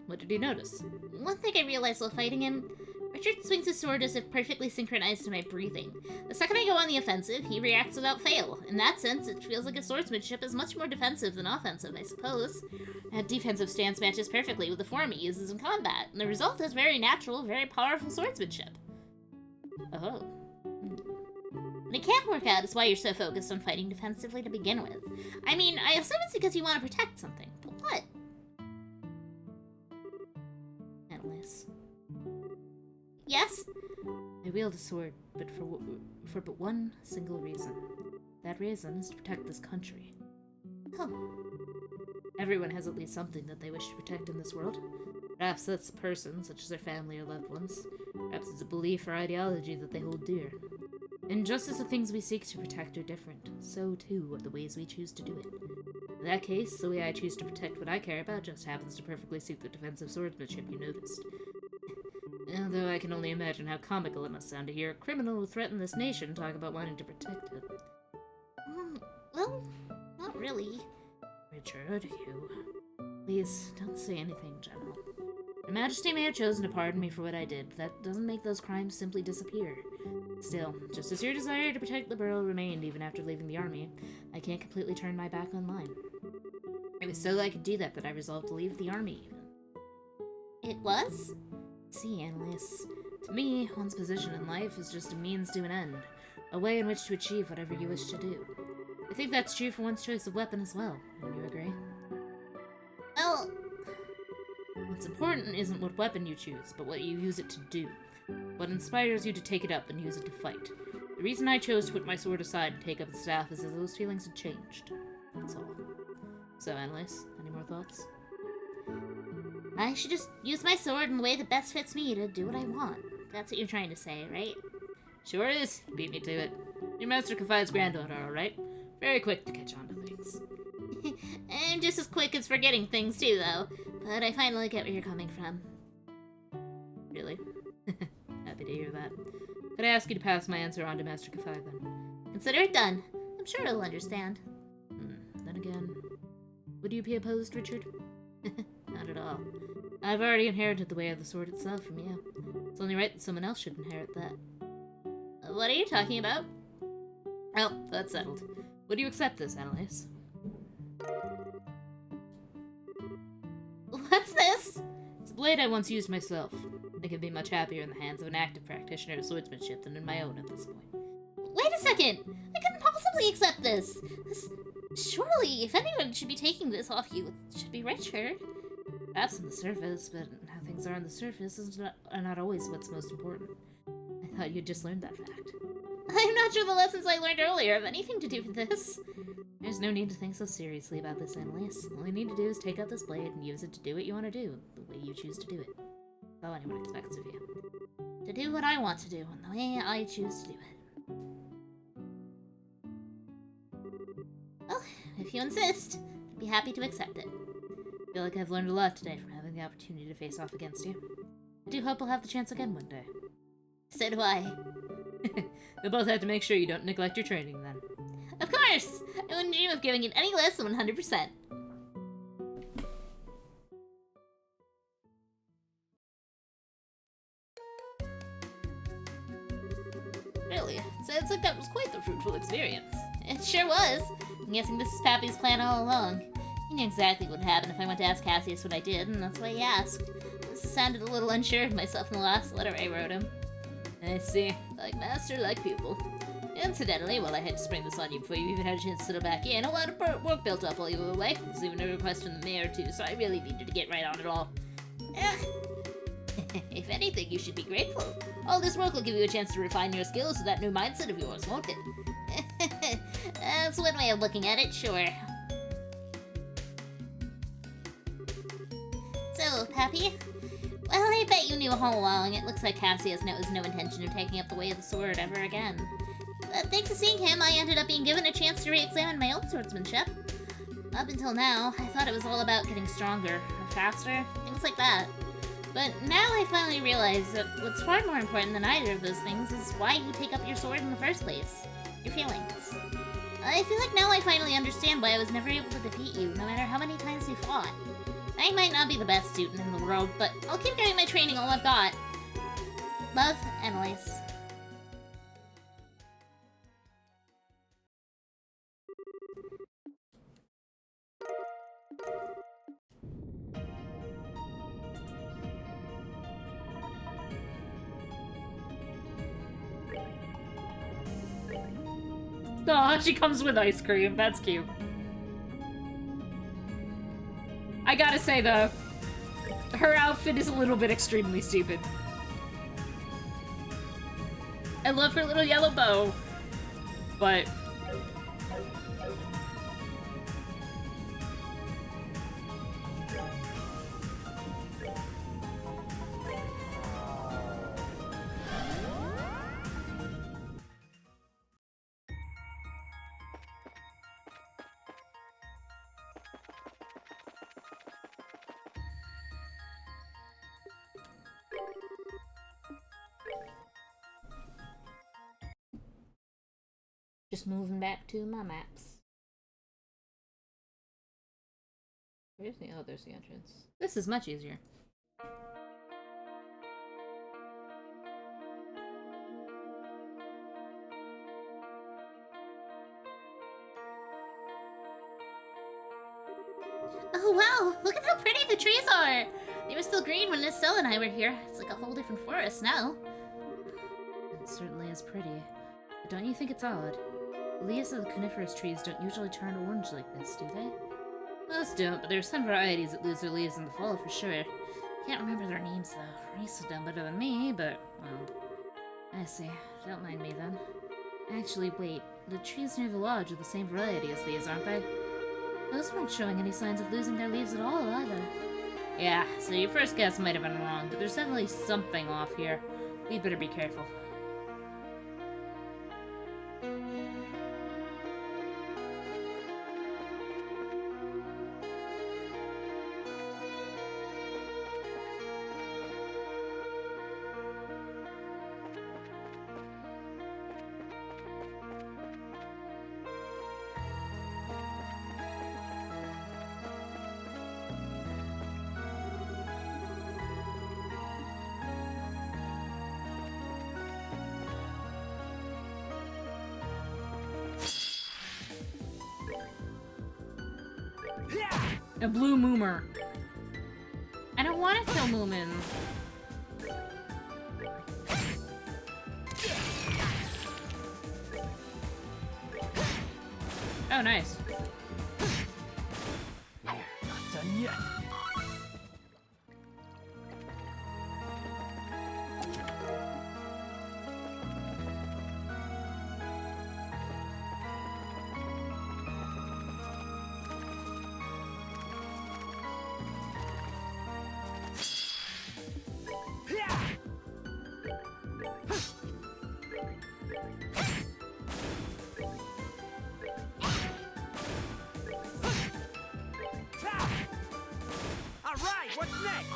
What did you notice? One thing I realized while fighting him, Richard swings his sword as if perfectly synchronized to my breathing. The second I go on the offensive, he reacts without fail. In that sense, it feels like his swordsmanship is much more defensive than offensive, I suppose. That defensive stance matches perfectly with the form he uses in combat, and the result is very natural, very powerful swordsmanship. Oh. But it can't work out is why you're so focused on fighting defensively to begin with. I mean, I assume it's because you want to protect something, but what? Annalise. Yes? I wield a sword, but for but one single reason. That reason is to protect this country. Oh. Everyone has at least something that they wish to protect in this world. Perhaps that's a person, such as their family or loved ones. Perhaps it's a belief or ideology that they hold dear. And just as the things we seek to protect are different, so too are the ways we choose to do it. In that case, the way I choose to protect what I care about just happens to perfectly suit the defensive swordsmanship you noticed. Although I can only imagine how comical it must sound to hear a criminal who threatened this nation talk about wanting to protect it. Well, not really. Richard, you... Please, don't say anything, General. Your Majesty may have chosen to pardon me for what I did, but that doesn't make those crimes simply disappear. Still, just as your desire to protect the borough remained even after leaving the army, I can't completely turn my back on mine. It was so I could do that I resolved to leave the army, even. It was? See, Annalise, to me, one's position in life is just a means to an end, a way in which to achieve whatever you wish to do. I think that's true for one's choice of weapon as well. Wouldn't you agree? Well, What's important isn't what weapon you choose, but what you use it to do. What inspires you to take it up and use it to fight. The reason I chose to put my sword aside and take up the staff is that those feelings had changed. That's all. So, Annalise, any more thoughts? I should just use my sword in the way that best fits me to do what I want. That's what you're trying to say, right? Sure is. Beat me to it. Your Master Kafai's granddaughter, alright? Very quick to catch on to things. I'm just as quick as forgetting things too, though. But I finally get where you're coming from. Really? Happy to hear that. Could I ask you to pass my answer on to Master Kafai, then? Consider it done. I'm sure he'll understand. Then again, would you be opposed, Richard? Not at all. I've already inherited the way of the sword itself from you. It's only right that someone else should inherit that. What are you talking about? Oh, that's settled. Would you accept this, Annalise? What's this? It's a blade I once used myself. I think I'd be much happier in the hands of an active practitioner of swordsmanship than in my own at this point. Wait a second! I couldn't possibly accept this! Surely, if anyone should be taking this off you, it should be Richard. Perhaps on the surface, but how things are on the surface are not always what's most important. I thought you'd just learned that fact. I'm not sure the lessons I learned earlier have anything to do with this. There's no need to think so seriously about this, Annalise. All you need to do is take out this blade and use it to do what you want to do, the way you choose to do it. That's all anyone expects of you. To do what I want to do, and the way I choose to do it. Well, if you insist, I'd be happy to accept it. I feel like I've learned a lot today from having the opportunity to face off against you. I do hope we'll have the chance again one day. So do I. We'll both have to make sure you don't neglect your training, then. Of course! I wouldn't dream of giving it any less than 100%. Really? Sounds like that was quite the fruitful experience. It sure was. I'm guessing this is Pappy's plan all along. He knew exactly what would happen if I went to ask Cassius what I did, and that's why he asked. This sounded a little unsure of myself in the last letter I wrote him. I see. Like master, like pupil. Incidentally, while I had to spring this on you before you even had a chance to settle back in, a lot of work built up while you were away. There's even a request from the mayor, too, so I really needed to get right on it all. If anything, you should be grateful. All this work will give you a chance to refine your skills with that new mindset of yours, won't it? That's one way of looking at it, sure. So, Pappy? Well, I bet you knew all along. It looks like Cassius has no intention of taking up the way of the sword ever again. But thanks to seeing him, I ended up being given a chance to re-examine my own swordsmanship. Up until now, I thought it was all about getting stronger, or faster, things like that. But now I finally realize that what's far more important than either of those things is why you take up your sword in the first place. Your feelings. I feel like now I finally understand why I was never able to defeat you, no matter how many times we fought. I might not be the best student in the world, but I'll keep getting my training all I've got. Love, Annalise. Aw, she comes with ice cream. That's cute. I gotta say, though, her outfit is a little bit extremely stupid. I love her little yellow bow, but... Just moving back to my maps. Where's the... Oh, there's the entrance. This is much easier. Oh wow, look at how pretty the trees are! They were still green when Estelle and I were here. It's like a whole different forest now. It certainly is pretty. But don't you think it's odd? The leaves of the coniferous trees don't usually turn orange like this, do they? Most don't, but there's some varieties that lose their leaves in the fall for sure. Can't remember their names though. Reese has done better than me, but, well. I see. Don't mind me then. Actually, wait. The trees near the lodge are the same variety as these, aren't they? Those weren't showing any signs of losing their leaves at all, either. Yeah, so your first guess might have been wrong, but there's definitely something off here. We'd better be careful. A blue moomer. I don't want to kill Moomin. Oh, nice. We're not done yet. All right, what's next?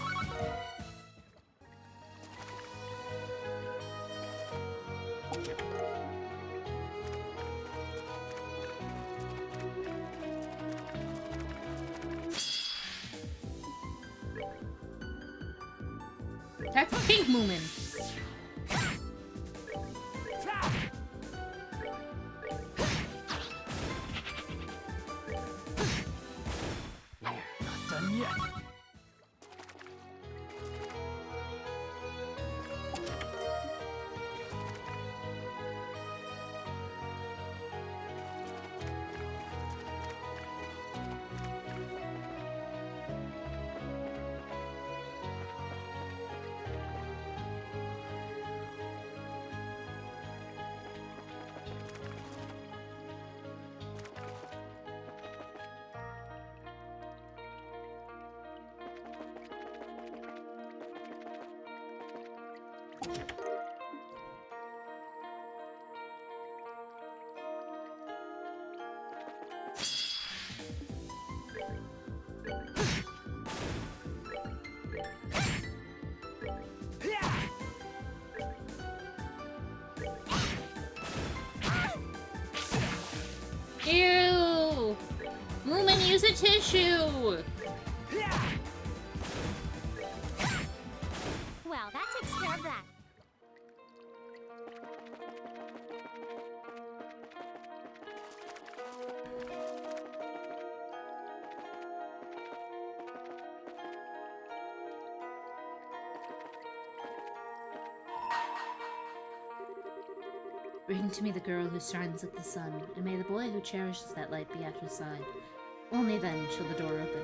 That's a pink Moomin. We're not done yet. Ew! Moomin, use a tissue! Well, that takes care of that. Bring to me the girl who shines like the sun, and may the boy who cherishes that light be at her side. Only then shall the door open.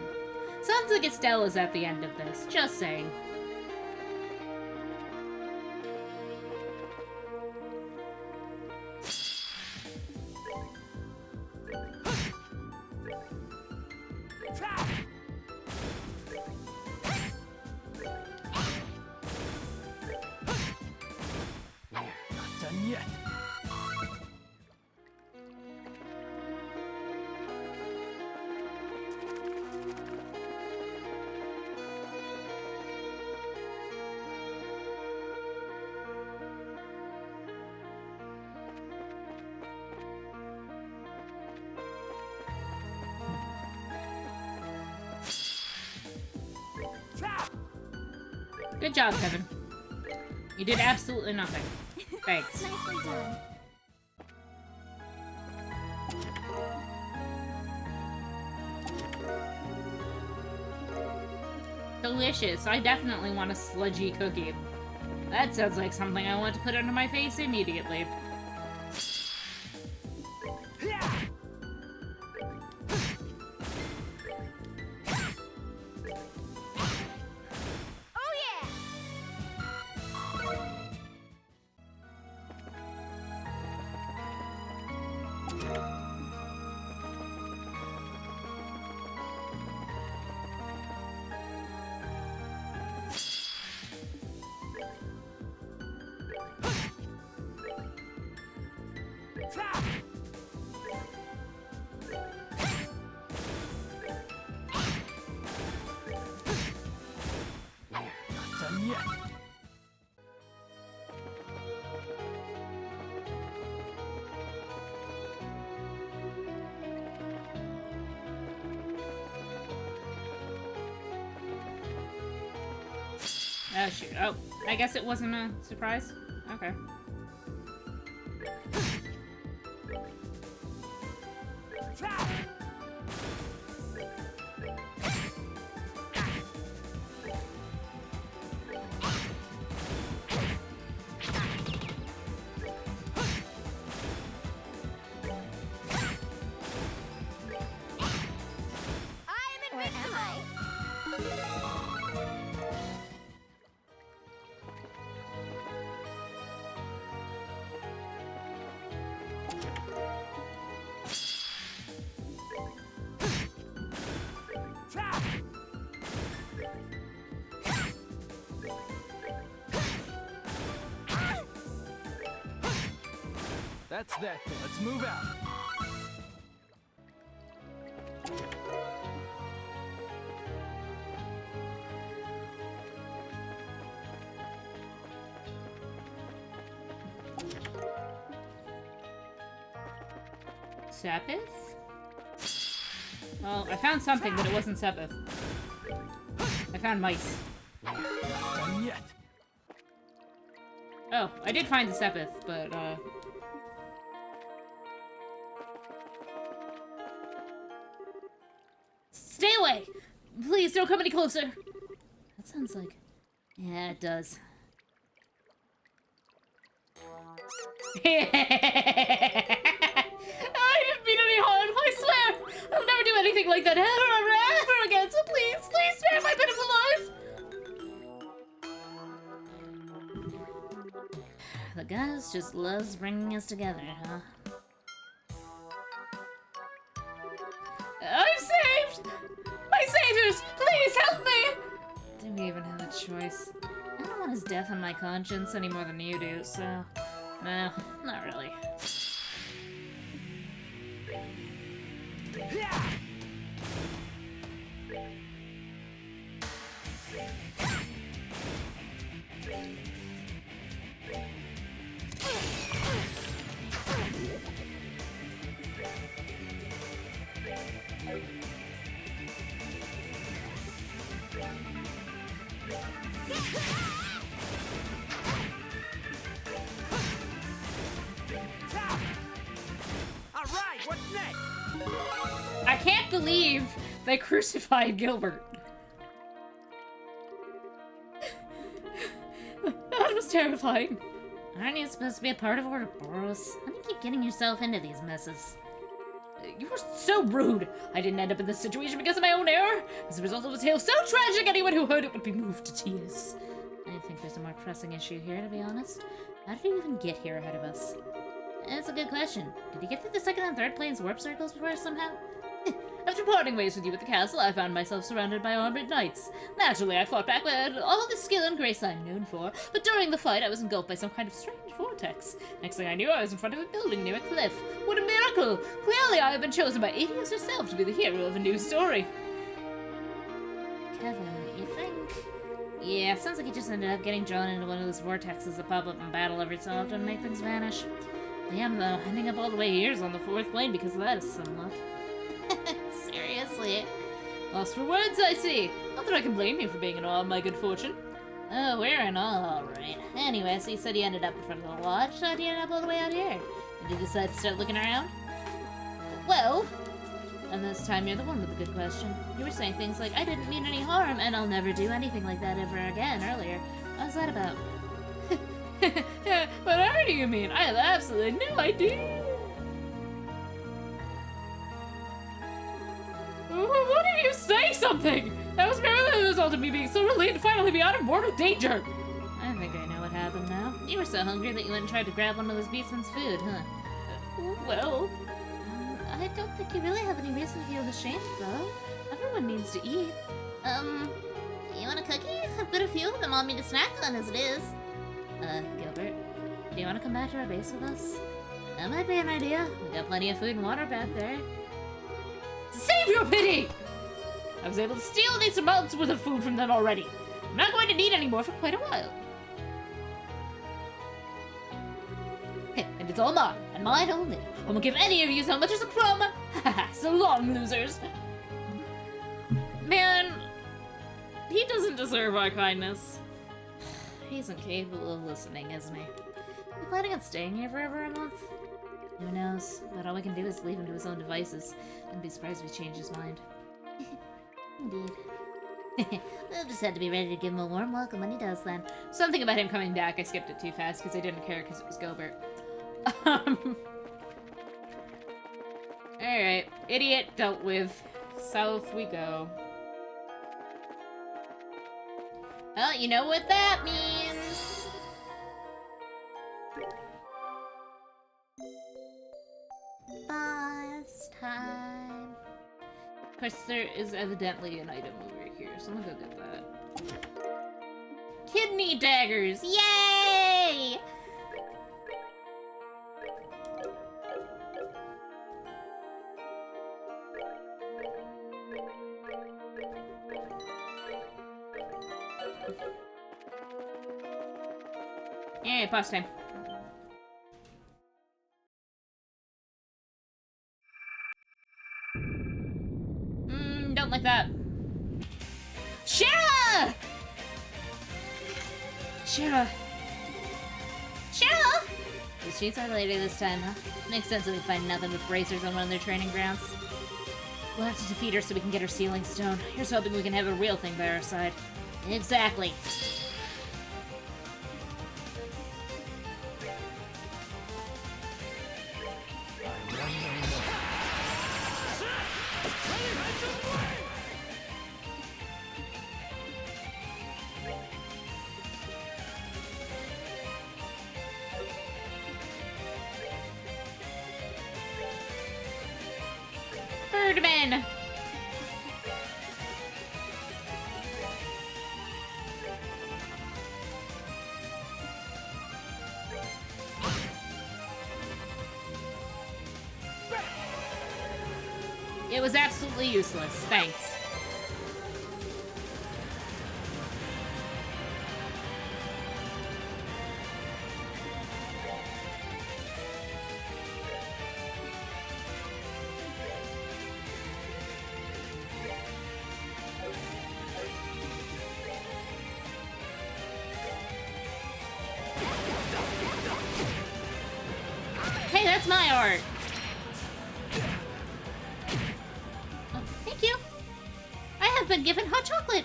Sounds like Estelle is at the end of this. Just saying. We're not done yet. Good job, Kevin. You did absolutely nothing. Thanks. Nicely done. Delicious. I definitely want a sludgy cookie. That sounds like something I want to put under my face immediately. Oh yeah! Not done yet. Oh, shoot. Oh, I guess it wasn't a surprise. Okay. I am invincible! That's that then. Let's move out. Sepith? Well, I found something, but it wasn't Sepith. I found mice. Not done yet. Oh, I did find the Sepith, but, Stay away! Please, don't come any closer! That sounds like... Yeah, it does. I didn't mean any harm, I swear! I'll never do anything like that ever again, so please, please spare my pitiful life! The goddess just loves bringing us together, huh? I'm saved! My saviors! Please help me! Do we even have a choice? I don't want his death on my conscience any more than you do, so... No, not really. All right, what's next? I can't believe they crucified Gilbert. That was terrifying. Aren't you supposed to be a part of Ouroboros? How do you keep getting yourself into these messes? You were so rude! I didn't end up in this situation because of my own error! As a result of a tale so tragic, anyone who heard it would be moved to tears. I think there's a more pressing issue here, to be honest. How did you even get here ahead of us? That's a good question. Did you get through the second and third planes warp circles before us somehow? After parting ways with you at the castle, I found myself surrounded by armored knights. Naturally, I fought back with all the skill and grace I'm known for, but during the fight, I was engulfed by some kind of strange vortex. Next thing I knew, I was in front of a building near a cliff. What a miracle! Clearly, I have been chosen by Aetius herself to be the hero of a new story. Kevin, you think? Yeah, sounds like you just ended up getting drawn into one of those vortexes that pop up in battle every so often and make things vanish. I am, though, ending up all the way here on the fourth plane because of that is some luck. Seriously? Lost for words, I see. Not that I can blame you for being in awe of my good fortune. Oh, we're in awe, alright. Anyway, so you said you ended up in front of the lodge, so you ended up all the way out here. Did you decide to start looking around? Well, And this time you're the one with the good question. You were saying things like, I didn't mean any harm, and I'll never do anything like that ever again earlier. What was that about? Whatever do you mean? I have absolutely no idea. What did you say something? That was merely the result of me being so relieved to finally be out of mortal danger. I think I know what happened now. You were so hungry that you went and tried to grab one of those beastmen's food, huh? Well... I don't think you really have any reason to feel ashamed, though. Everyone needs to eat. You want a cookie? I've got a few of them on me to snack on as it is. Gilbert, do you want to come back to our base with us? That might be an idea. We got plenty of food and water back there. Save your pity! I was able to steal these amounts worth of food from them already. I'm not going to need any more for quite a while. And it's all mine, and mine only. I won't give any of you so much as a crumb. So long, losers. Man, he doesn't deserve our kindness. He's incapable of listening, isn't he? You planning on staying here for over a month? Who knows? But all we can do is leave him to his own devices, and be surprised if he changes his mind. Indeed. We'll just have to be ready to give him a warm welcome when he does then. Something about him coming back, I skipped it too fast because I didn't care because it was Gilbert. Alright, idiot dealt with. South we go. Well, you know what that means. Boss time. Of course, there is evidently an item over here, so I'm gonna go get that. Kidney daggers! Yay! Yeah, boss time. Don't like that. Shara! Shara. Cheryl! The streets are later this time, huh? Makes sense that we find nothing but bracers on one of their training grounds. We'll have to defeat her so we can get her sealing stone. Here's hoping we can have a real thing by our side. Exactly. Birdman! It was absolutely useless. Thanks. Hey, that's my art. Oh, thank you. I have been given hot chocolate.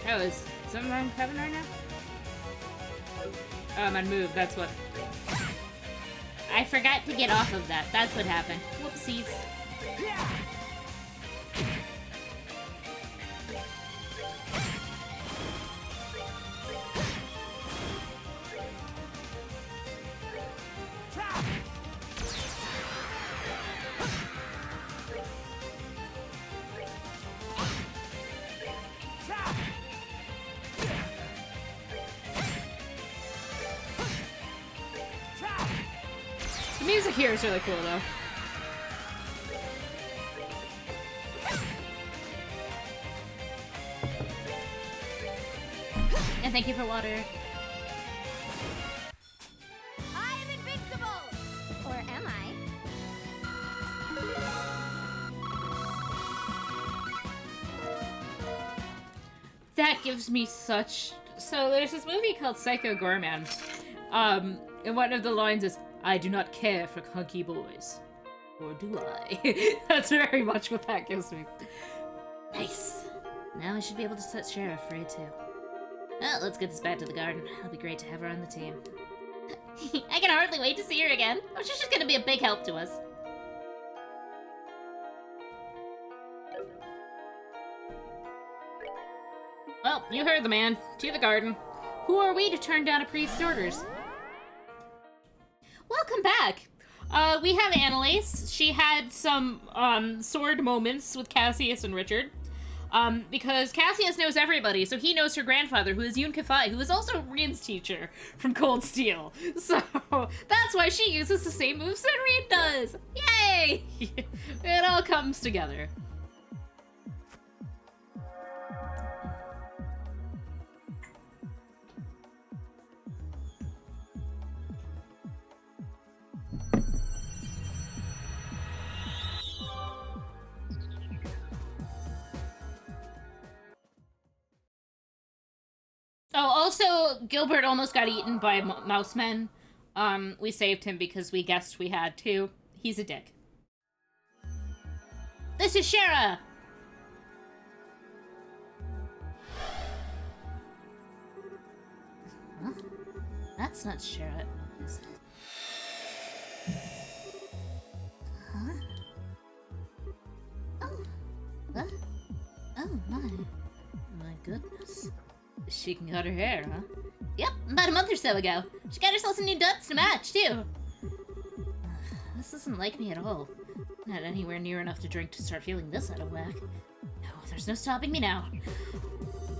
Oh, is something wrong with Kevin right now? Oh, I'm on move, that's what. I forgot to get off of that. That's what happened. Whoopsies. The music here is really cool, though. And thank you for water. I am invincible! Or am I? That gives me such So there's this movie called Psycho Gorman. And one of the lines is, "I do not care for hunky boys." Or do I? That's very much what that gives me. Nice. Now I should be able to set Sheriff free too. Well, let's get this back to the garden. It'll be great to have her on the team. I can hardly wait to see her again. I'm sure she's gonna be a big help to us. Well, you heard the man. To the garden. Who are we to turn down a priest's orders? Welcome back! We have Annalise. She had some, sword moments with Cassius and Richard. Because Cassius knows everybody, so he knows her grandfather, who is Yoon Kafai, who is also Rien's teacher from Cold Steel. So, that's why she uses the same moves that Rien does! Yay! It all comes together. Oh, also, Gilbert almost got eaten by mouse men. We saved him because we guessed we had to. He's a dick. This is Shara! Huh? That's not Shara, is it? Huh? Oh. Huh? Oh, my goodness. She can cut her hair, huh? Yep, about a month or so ago. She got herself some new duds to match, too. This isn't like me at all. Not anywhere near enough to drink to start feeling this out of whack. No, there's no stopping me now.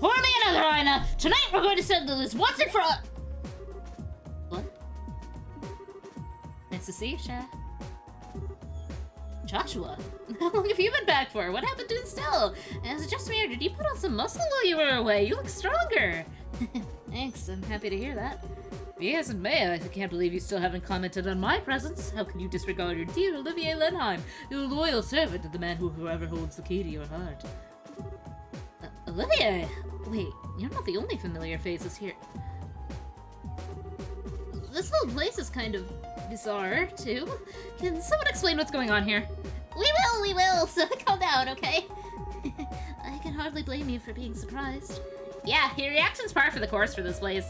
Pour me another, Ina! Tonight we're going to settle this once and for all. What? Nice to see you, Sha. Joshua, how long have you been back for? What happened to Estelle? Is it just me, or did you put on some muscle while you were away? You look stronger. Thanks, I'm happy to hear that. Yes, and May, I can't believe you still haven't commented on my presence. How can you disregard your dear Olivier Lenheim, your loyal servant and the man whoever holds the key to your heart? Olivier? Wait, you're not the only familiar faces here. This whole place is kind of bizarre, too. Can someone explain what's going on here? We will, so calm down, okay? I can hardly blame you for being surprised. Yeah, your reaction's par for the course for this place.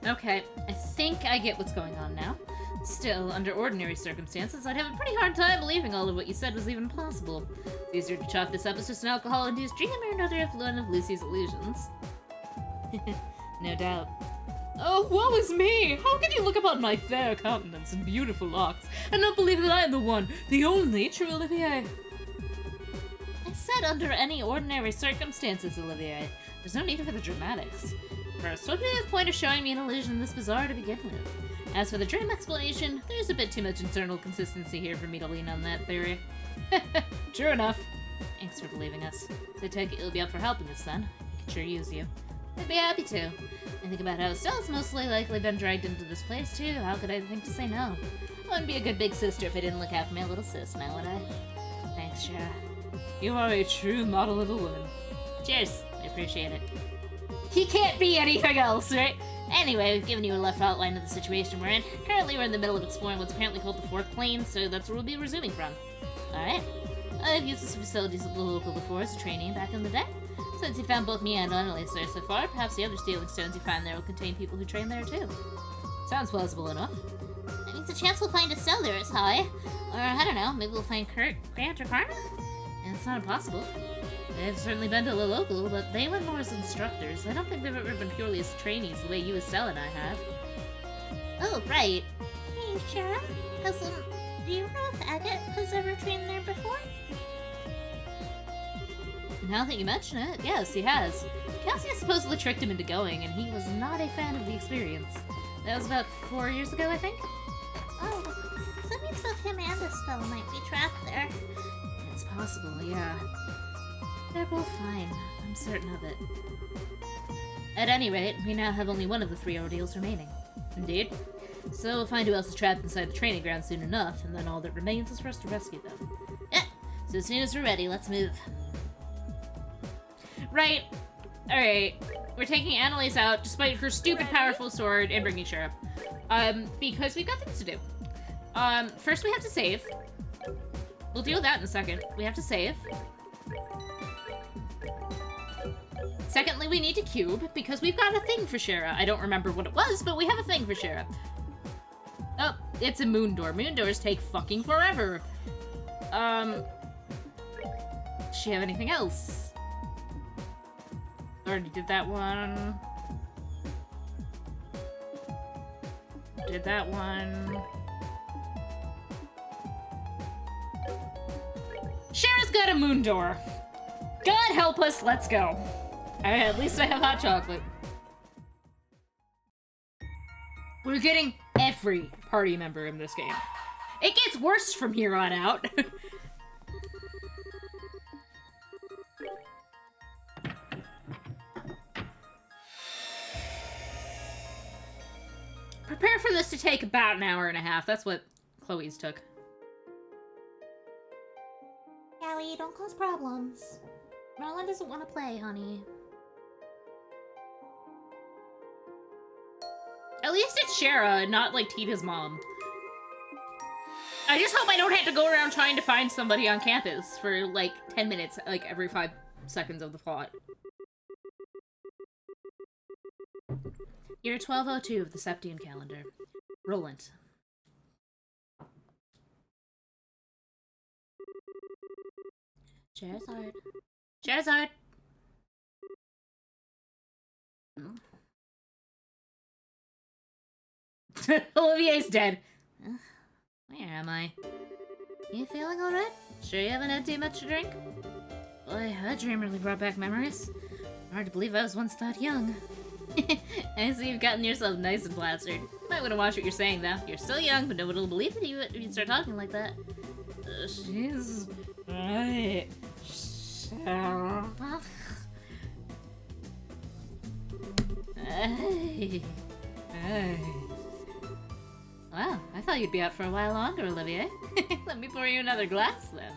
Okay, I think I get what's going on now. Still, under ordinary circumstances, I'd have a pretty hard time believing all of what you said was even possible. It's easier to chalk this up as just an alcohol-induced dream or another one of Lucy's illusions. No doubt. Oh, woe is me! How can you look upon my fair countenance and beautiful locks and not believe that I am the one, the only true Olivier? I said under any ordinary circumstances, Olivier. There's no need for the dramatics. First, what would be the point of showing me an illusion this bizarre to begin with? As for the dream explanation, there's a bit too much internal consistency here for me to lean on that theory. True enough. Thanks for believing us. So I take it you'll be up for helping us then. I could sure use you. I'd be happy to. I think about how Estelle's mostly likely been dragged into this place too. How could I think to say no? I wouldn't be a good big sister if I didn't look out for my little sis, now would I? Thanks, Shara. You are a true model of a woman. Cheers. I appreciate it. He can't be anything else, right? Anyway, we've given you a rough outline of the situation we're in. Currently, we're in the middle of exploring what's apparently called the Fork Plains, so that's where we'll be resuming from. Alright. I've used these facilities at the local before as a trainee back in the day. Since you found both me and Annalise there so far, perhaps the other stealing stones you find there will contain people who train there too. Sounds plausible enough. That means the chance we'll find Estelle there is high. Or, I don't know, maybe we'll find Kurt, Grant, or Karma? And it's not impossible. They've certainly been to the local, but they went more as instructors. I don't think they've ever been purely as trainees the way you, Estelle, and I have. Oh, right. Hey, Shara, do you know if Agate has ever trained there before? Now that you mention it, yes, he has. Cassius supposedly tricked him into going, and he was not a fan of the experience. That was about 4 years ago, I think? Oh, so that means both him and Estelle might be trapped there. It's possible, yeah. They're both fine. I'm certain of it. At any rate, we now have only one of the 3 ordeals remaining. Indeed. So we'll find who else is trapped inside the training ground soon enough, and then all that remains is for us to rescue them. Yeah, So as soon as we're ready, let's move. Right. Alright. We're taking Annalise out, despite her stupid powerful sword, and bringing Sheriff. Because we've got things to do. First we have to save. We'll deal with that in a second. We have to save. Secondly, we need to cube, because we've got a thing for Shara. I don't remember what it was, but we have a thing for Shara. Oh, it's a moon door. Moon doors take fucking forever. Does she have anything else? Already did that one. Did that one. Shara's got a moon door. God help us, let's go. At least I have hot chocolate. We're getting every party member in this game. It gets worse from here on out. Prepare for this to take about an hour and a half. That's what Chloe's took. Callie, don't cause problems. Marlon doesn't want to play, honey. At least it's Shara, not like Tita's mom. I just hope I don't have to go around trying to find somebody on campus for like 10 minutes, like every 5 seconds of the plot. Year 1202 of the Septian calendar. Roland. Charizard. Charizard! Olivier's dead. Where am I? You feeling alright? Sure you haven't had too much to drink? Boy, that dream really brought back memories. Hard to believe I was once that young. I see you've gotten yourself nice and plastered. Might want to watch what you're saying, though. You're still young, but nobody will believe in you if you start talking like that. She's right. Hey. Hey. Wow, I thought you'd be out for a while longer, Olivier. Let me pour you another glass, then.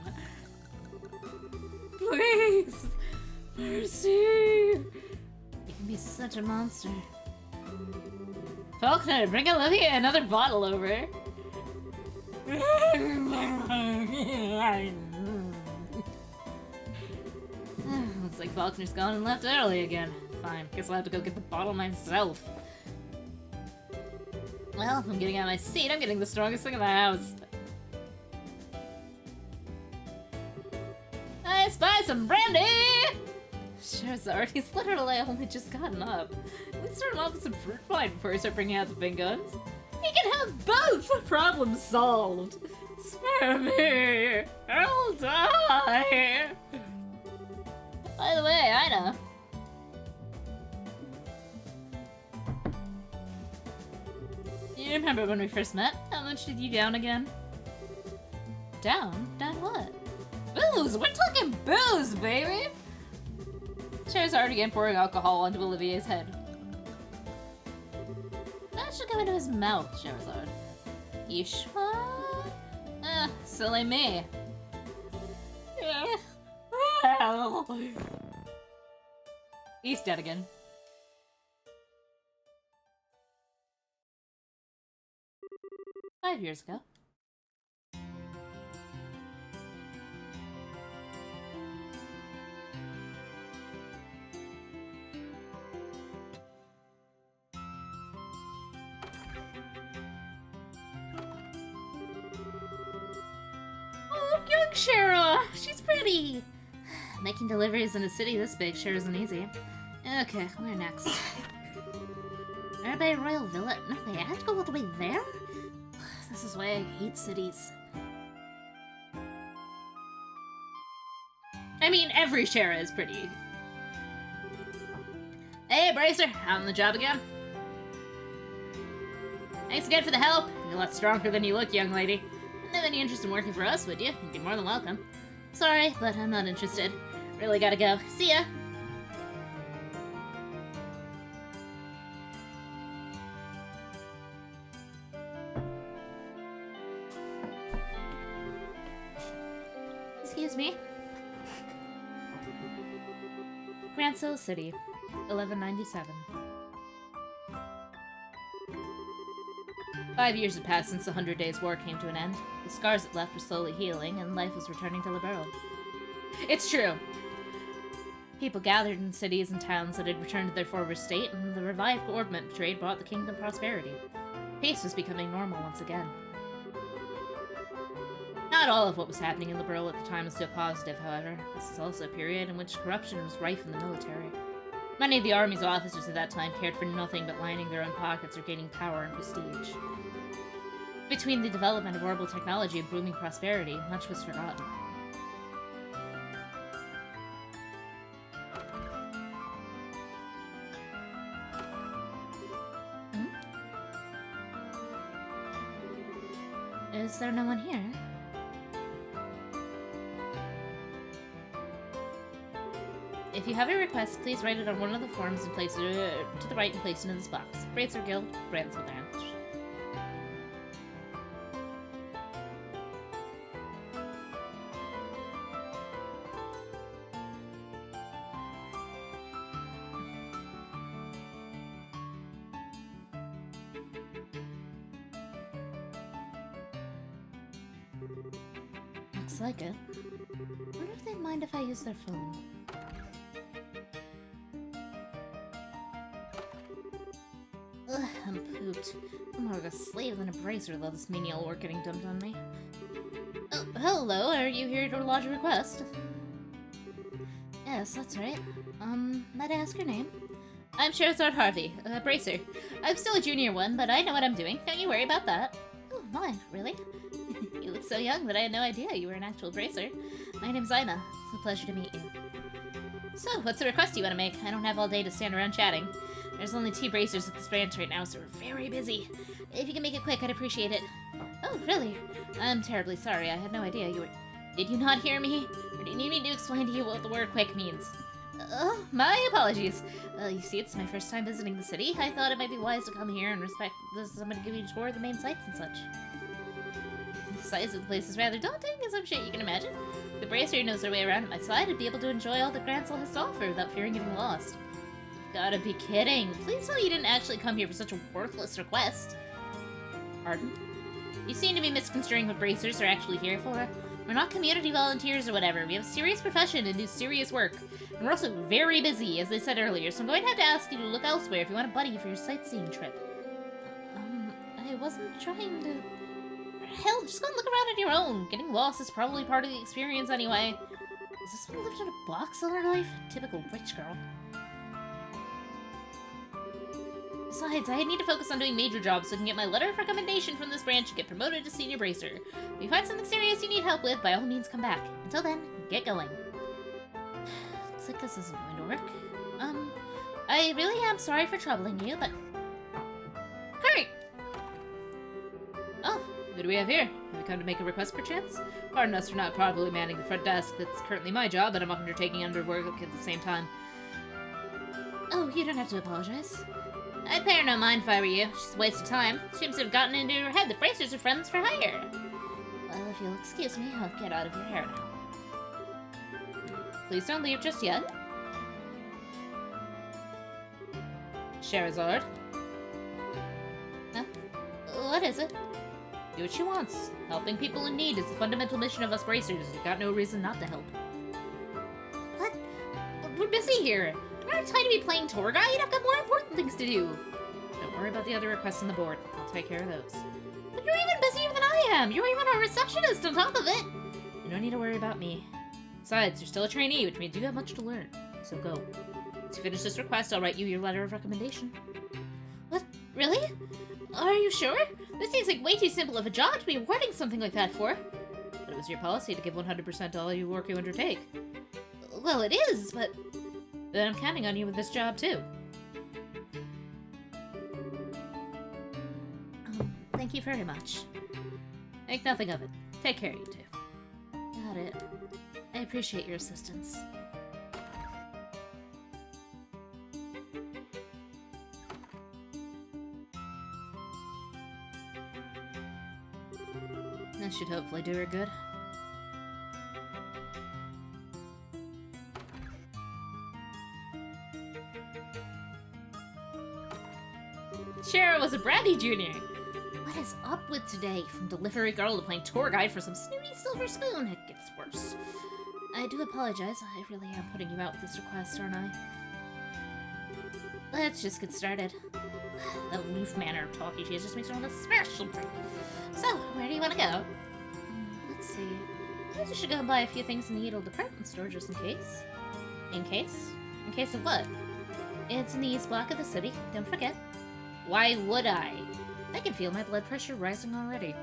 Please! Mercy! You can be such a monster. Faulkner, bring Olivia another bottle over. Looks like Faulkner's gone and left early again. Fine, guess I'll have to go get the bottle myself. Well, I'm getting out of my seat. I'm getting the strongest thing in the house. I spy some brandy! Charizard, he's literally only just gotten up. Let's start him off with some fruit wine before we start bringing out the big guns. He can have both! Problem solved! Spare me! I'll die! By the way, I know. You remember when we first met? How much did you down again? Down? Down what? Booze! We're talking booze, baby! Charizard began pouring alcohol onto Olivier's head. That should go into his mouth, Charizard. You sure? Silly me. He's dead again. "5 years ago. Oh, young Shara! She's pretty! Making deliveries in a city this big sure isn't easy. Okay, where next? Arabe Royal Villa? No, wait, I have to go all the way there? This is why I hate cities. I mean, every Shara is pretty. Hey, Bracer! Out on the job again? Thanks again for the help. You're a lot stronger than you look, young lady. Wouldn't have any interest in working for us, would you? You'd be more than welcome. Sorry, but I'm not interested. Really gotta go. See ya! excuse me. Grand Soul City, 1197. 5 years had passed since the 100 Days' War came to an end. The scars it left were slowly healing, and life was returning to Liberl. It's true! People gathered in cities and towns that had returned to their former state, and the revived ornament trade brought the kingdom prosperity. Peace was becoming normal once again. Not all of what was happening in Liberl at the time was still positive, however. This is also a period in which corruption was rife in the military. Many of the army's officers at that time cared for nothing but lining their own pockets or gaining power and prestige. Between the development of orbital technology and booming prosperity, much was forgotten. Is there no one here? If you have a request, please write it on one of the forms and place it to the right and place it in this box. Bracer Guild, Bransel Branch. Looks like it. Wonder if they'd mind if I use their phone. Ugh, I'm pooped. I'm more of a slave than a bracer, though this menial work getting dumped on me. Oh, hello, are you here to lodge a request? Yes, that's right. Might I ask your name? I'm Sherazard Harvey, a bracer. I'm still a junior one, but I know what I'm doing. Don't you worry about that. Oh my, really? You look so young that I had no idea you were an actual bracer. My name's Ina. It's a pleasure to meet you. So, what's the request you want to make? I don't have all day to stand around chatting. There's only 2 bracers at this branch right now, so we're very busy. If you can make it quick, I'd appreciate it. Oh, really? I'm terribly sorry. I had no idea you were... Did you not hear me? Or do you need me to explain to you what the word quick means? Oh, my apologies. You see, it's my first time visiting the city. I thought it might be wise to come here and respect somebody give you a tour of the main sites and such. The size of the place is rather daunting, as I'm sure you can imagine. The bracer knows their way around at my side and be able to enjoy all that Grand Soul has to offer without fearing getting lost. Gotta be kidding. Please tell me you didn't actually come here for such a worthless request. Pardon? You seem to be misconstruing what bracers are actually here for. We're not community volunteers or whatever. We have a serious profession and do serious work. And we're also very busy, as I said earlier, so I'm going to have to ask you to look elsewhere if you want a buddy for your sightseeing trip. I wasn't trying to... Hell, just go and look around on your own. Getting lost is probably part of the experience anyway. Has this one lived in a box all her life? Typical rich girl. Besides, I need to focus on doing major jobs so I can get my letter of recommendation from this branch and get promoted to senior bracer. If you find something serious you need help with, by all means come back. Until then, get going. Looks like this isn't going to work. I really am sorry for troubling you, but... Kurt! Oh, who do we have here? Have you come to make a request, perchance? Pardon us for not properly manning the front desk. That's currently my job, but I'm undertaking under work at the same time. Oh, you don't have to apologize. I'd pay her no mind if I were you. She's a waste of time. Seems to have gotten into her head that bracers are friends for hire. Well, if you'll excuse me, I'll get out of your hair now. Please don't leave just yet. Sherazard. Huh? What is it? Do what she wants. Helping people in need is the fundamental mission of us bracers. You've got no reason not to help. What? We're busy here. I don't have time to be playing tour guide. I've got more important things to do. Don't worry about the other requests on the board. I'll take care of those. But you're even busier than I am. You're even a receptionist on top of it. You don't need to worry about me. Besides, you're still a trainee, which means you have much to learn. So go. Once you finish this request, I'll write you your letter of recommendation. What? Really? Are you sure? This seems like way too simple of a job to be awarding something like that for. But it was your policy to give 100% to all your work you undertake. Well, it is, but... Then I'm counting on you with this job, too. Thank you very much. Make nothing of it. Take care, you two. Got it. I appreciate your assistance. That should hopefully do her good. Sure, it was a Brandy Jr. What is up with today? From delivery girl to playing tour guide for some snooty silver spoon, it gets worse. I do apologize. I really am putting you out with this request, aren't I? Let's just get started. The aloof manner of talking she just makes her want to smash something. So, where do you want to go? Let's see. I guess I should go and buy a few things in the Eagle department store just in case. In case? In case of what? It's in the east block of the city, don't forget. Why would I? I can feel my blood pressure rising already.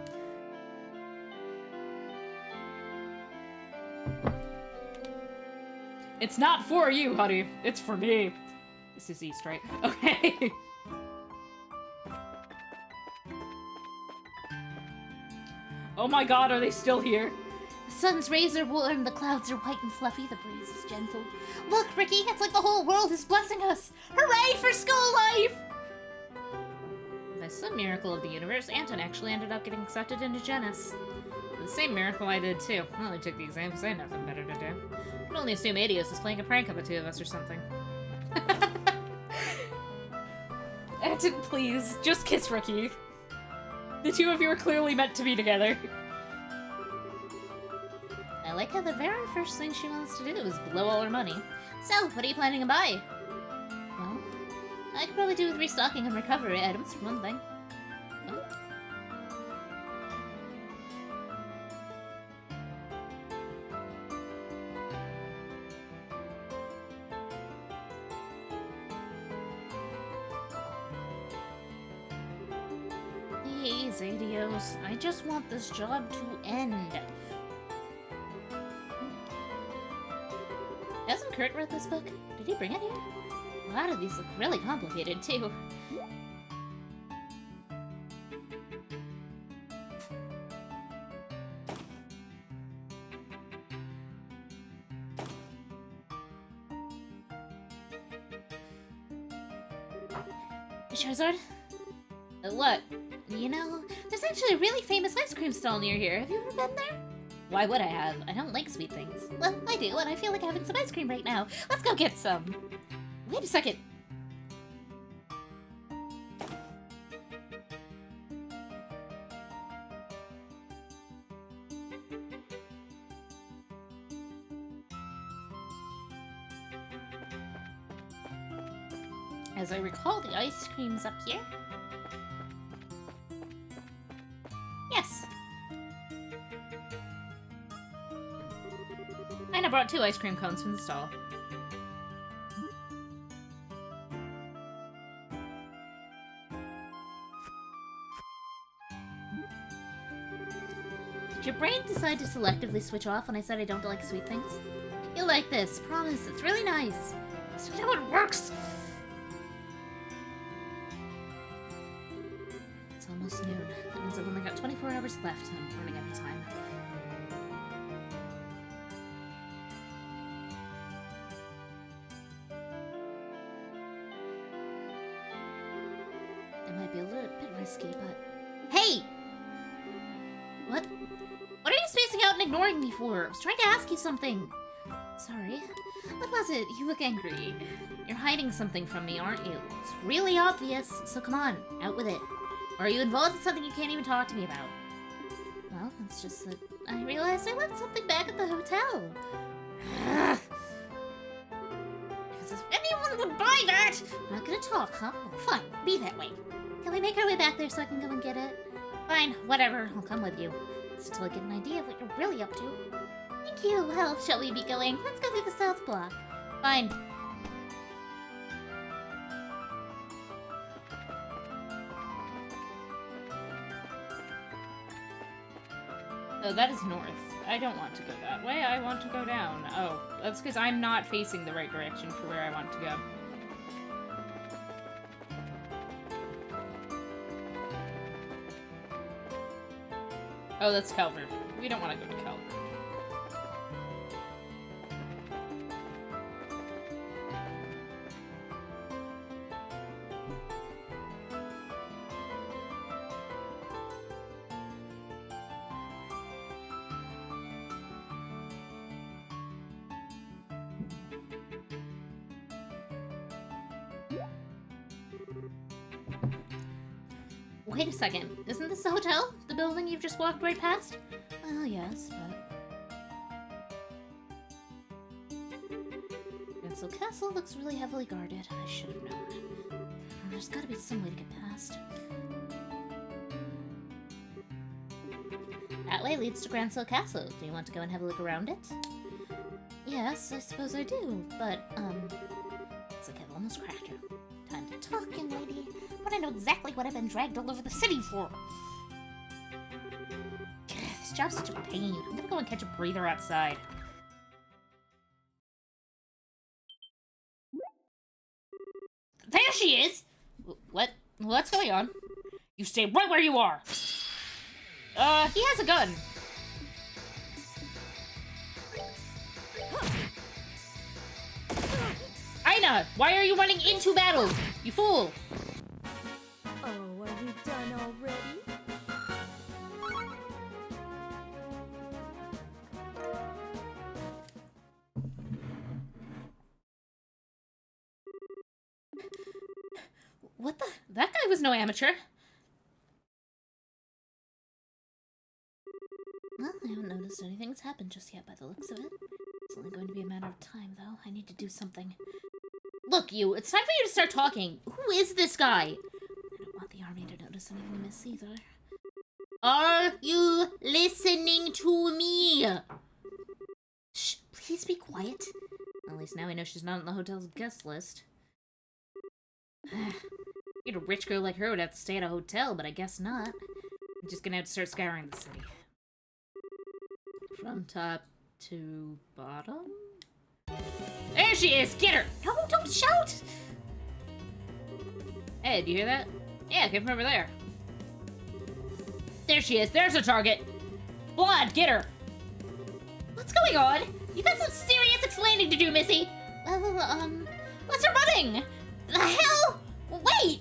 It's not for you, honey. It's for me. This is east, right? Okay. Oh my god, are they still here? The sun's rays are warm, the clouds are white and fluffy, the breeze is gentle. Look, Ricky, it's like the whole world is blessing us! Hooray for school life! By some miracle of the universe, Anton actually ended up getting accepted into Genis. The same miracle I did too. I only took the exam because I had nothing better to do. I can only assume Adios is playing a prank on the two of us or something. Anton, please, just kiss Ricky. The two of you are clearly meant to be together. I like how the very first thing she wants to do is blow all her money. So, what are you planning to buy? Well, I could probably do with restocking and recovery items, for one thing. Oh. Please, Adios. I just want this job to end. Hasn't Kurt read this book? Did he bring it here? A lot of these look really complicated, too. Charizard? What? You know, there's actually a really famous ice cream stall near here. Have you ever been there? Why would I have? I don't like sweet things. Well, I do, and I feel like having some ice cream right now. Let's go get some. Wait a second. As I recall, the ice cream's up here. Yes. And I brought 2 ice cream cones from the stall. Did your brain decide to selectively switch off when I said I don't like sweet things? You'll like this, promise, it's really nice. It's how it works! It's almost noon. That means I've only got 24 hours left and I'm running out of time. It might be a little bit risky, but... Hey! What? What are you spacing out and ignoring me for? I was trying to ask you something. Sorry. What was it? You look angry. You're hiding something from me, aren't you? It's really obvious, so come on, out with it. Or are you involved in something you can't even talk to me about? Well, it's just that I realized I left something back at the hotel. Because if anyone would buy that! I'm not gonna talk, huh? Well, fine, be that way. Can we make our way back there so I can go and get it? Fine, whatever, I'll come with you. Just until I get an idea of what you're really up to. Thank you. Well, shall we be going? Let's go through the south block. Fine. Oh, that is north. I don't want to go that way. I want to go down. Oh, that's because I'm not facing the right direction for where I want to go. Oh, that's Calvert. We don't want to go to Calvert. Wait a second. Isn't this the hotel? The building you've just walked right past? Well, yes, but... Grancel Castle looks really heavily guarded. I should have known. There's gotta be some way to get past. That way leads to Grancel Castle. Do you want to go and have a look around it? Yes, I suppose I do, but, it's like I've almost cracked her. Time to talk, young lady. But I know exactly what I've been dragged all over the city for. This job's such a pain. I'm gonna go and catch a breather outside. There she is! What's going on? You stay right where you are! He has a gun. Aina, why are you running into battle? You fool! Oh, are we done already? What the? That guy was no amateur. Well, I haven't noticed anything's happened just yet by the looks of it. It's only going to be a matter of time, though. I need to do something. Look, you, it's time for you to start talking. Who is this guy? I don't want the army to notice anything amiss either. Are you listening to me? Shh, please be quiet. At least now I know she's not on the hotel's guest list. A rich girl like her would have to stay at a hotel, but I guess not. I'm just gonna have to start scouring the city. From top to bottom? There she is! Get her! No, don't shout! Hey, do you hear that? Yeah, came from over there. There she is. There's a target. Blonde, get her! What's going on? You got some serious explaining to do, Missy. Well, what's her running? The hell? Wait!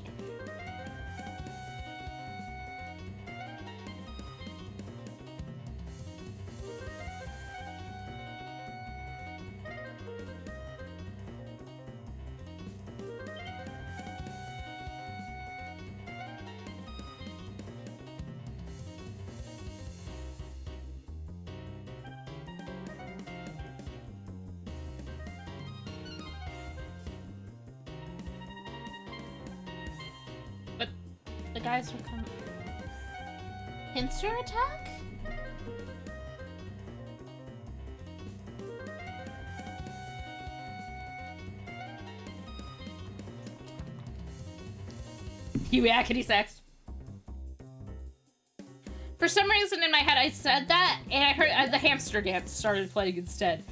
The guys will come. Pincer attack? You yakety sax. For some reason in my head I said that, and I heard the hamster dance started playing instead.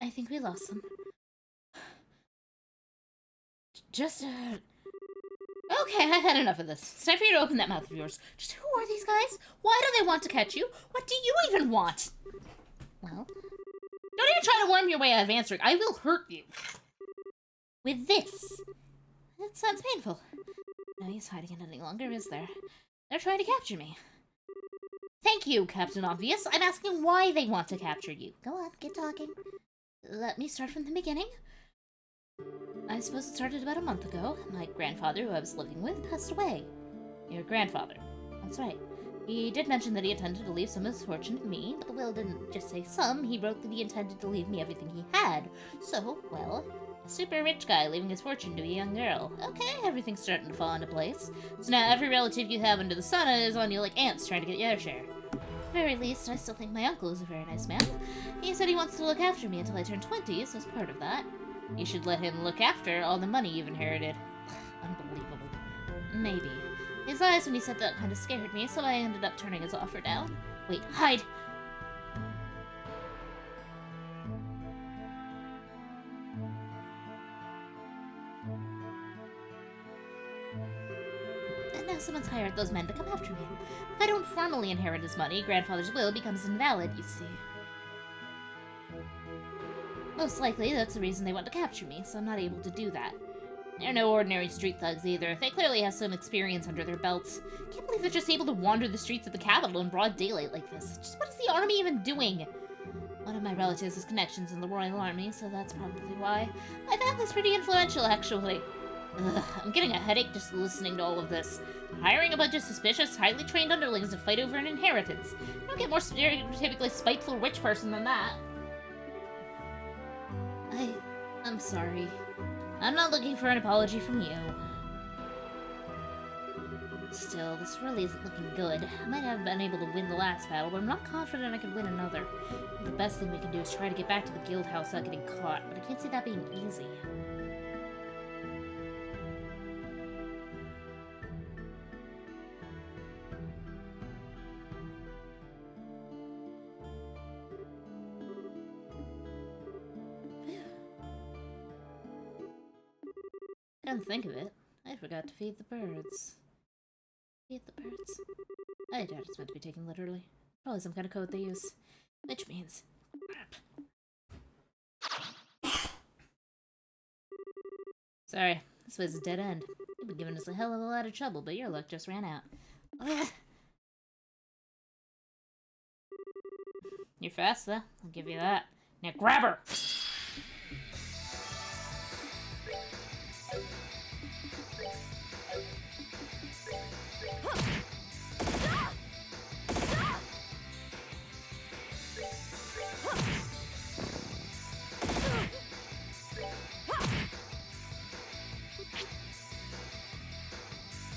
I think we lost them. Okay, I've had enough of this. It's time for you to open that mouth of yours. Just who are these guys? Why do they want to catch you? What do you even want? Well, don't even try to worm your way out of answering. I will hurt you. With this. That sounds painful. No use hiding it any longer, is there? They're trying to capture me. Thank you, Captain Obvious. I'm asking why they want to capture you. Go on, get talking. Let me start from the beginning. I suppose it started about a month ago. My grandfather, who I was living with, passed away. Your grandfather. That's right. He did mention that he intended to leave some of his fortune to me, but the will didn't just say some. He wrote that he intended to leave me everything he had. So, well, a super rich guy leaving his fortune to a young girl. Okay, everything's starting to fall into place. So now every relative you have under the sun is on you like ants trying to get your share. At the very least, I still think my uncle is a very nice man. He said he wants to look after me until I turn 20, so as part of that, you should let him look after all the money you've inherited. Unbelievable. Maybe. His eyes when he said that kind of scared me, so I ended up turning his offer down. Wait, hide! And now someone's hired those men to come after me. If I don't formally inherit his money, grandfather's will becomes invalid, you see. Most likely, that's the reason they want to capture me, so I'm not able to do that. They're no ordinary street thugs either. They clearly have some experience under their belts. Can't believe they're just able to wander the streets of the capital in broad daylight like this. Just what is the army even doing? One of my relatives has connections in the Royal Army, so that's probably why. My family's pretty influential, actually. Ugh, I'm getting a headache just listening to all of this. Hiring a bunch of suspicious, highly trained underlings to fight over an inheritance. I don't get more stereotypically spiteful rich person than that. I'm sorry. I'm not looking for an apology from you. Still, this really isn't looking good. I might have been able to win the last battle, but I'm not confident I could win another. The best thing we can do is try to get back to the guild house without getting caught, but I can't see that being easy. Come to think of it, I forgot to feed the birds. Feed the birds? I doubt it's meant to be taken literally. Probably some kind of code they use. Which means... Sorry, this was a dead end. You've been giving us a hell of a lot of trouble, but your luck just ran out. Ugh. You're fast, though. I'll give you that. Now grab her!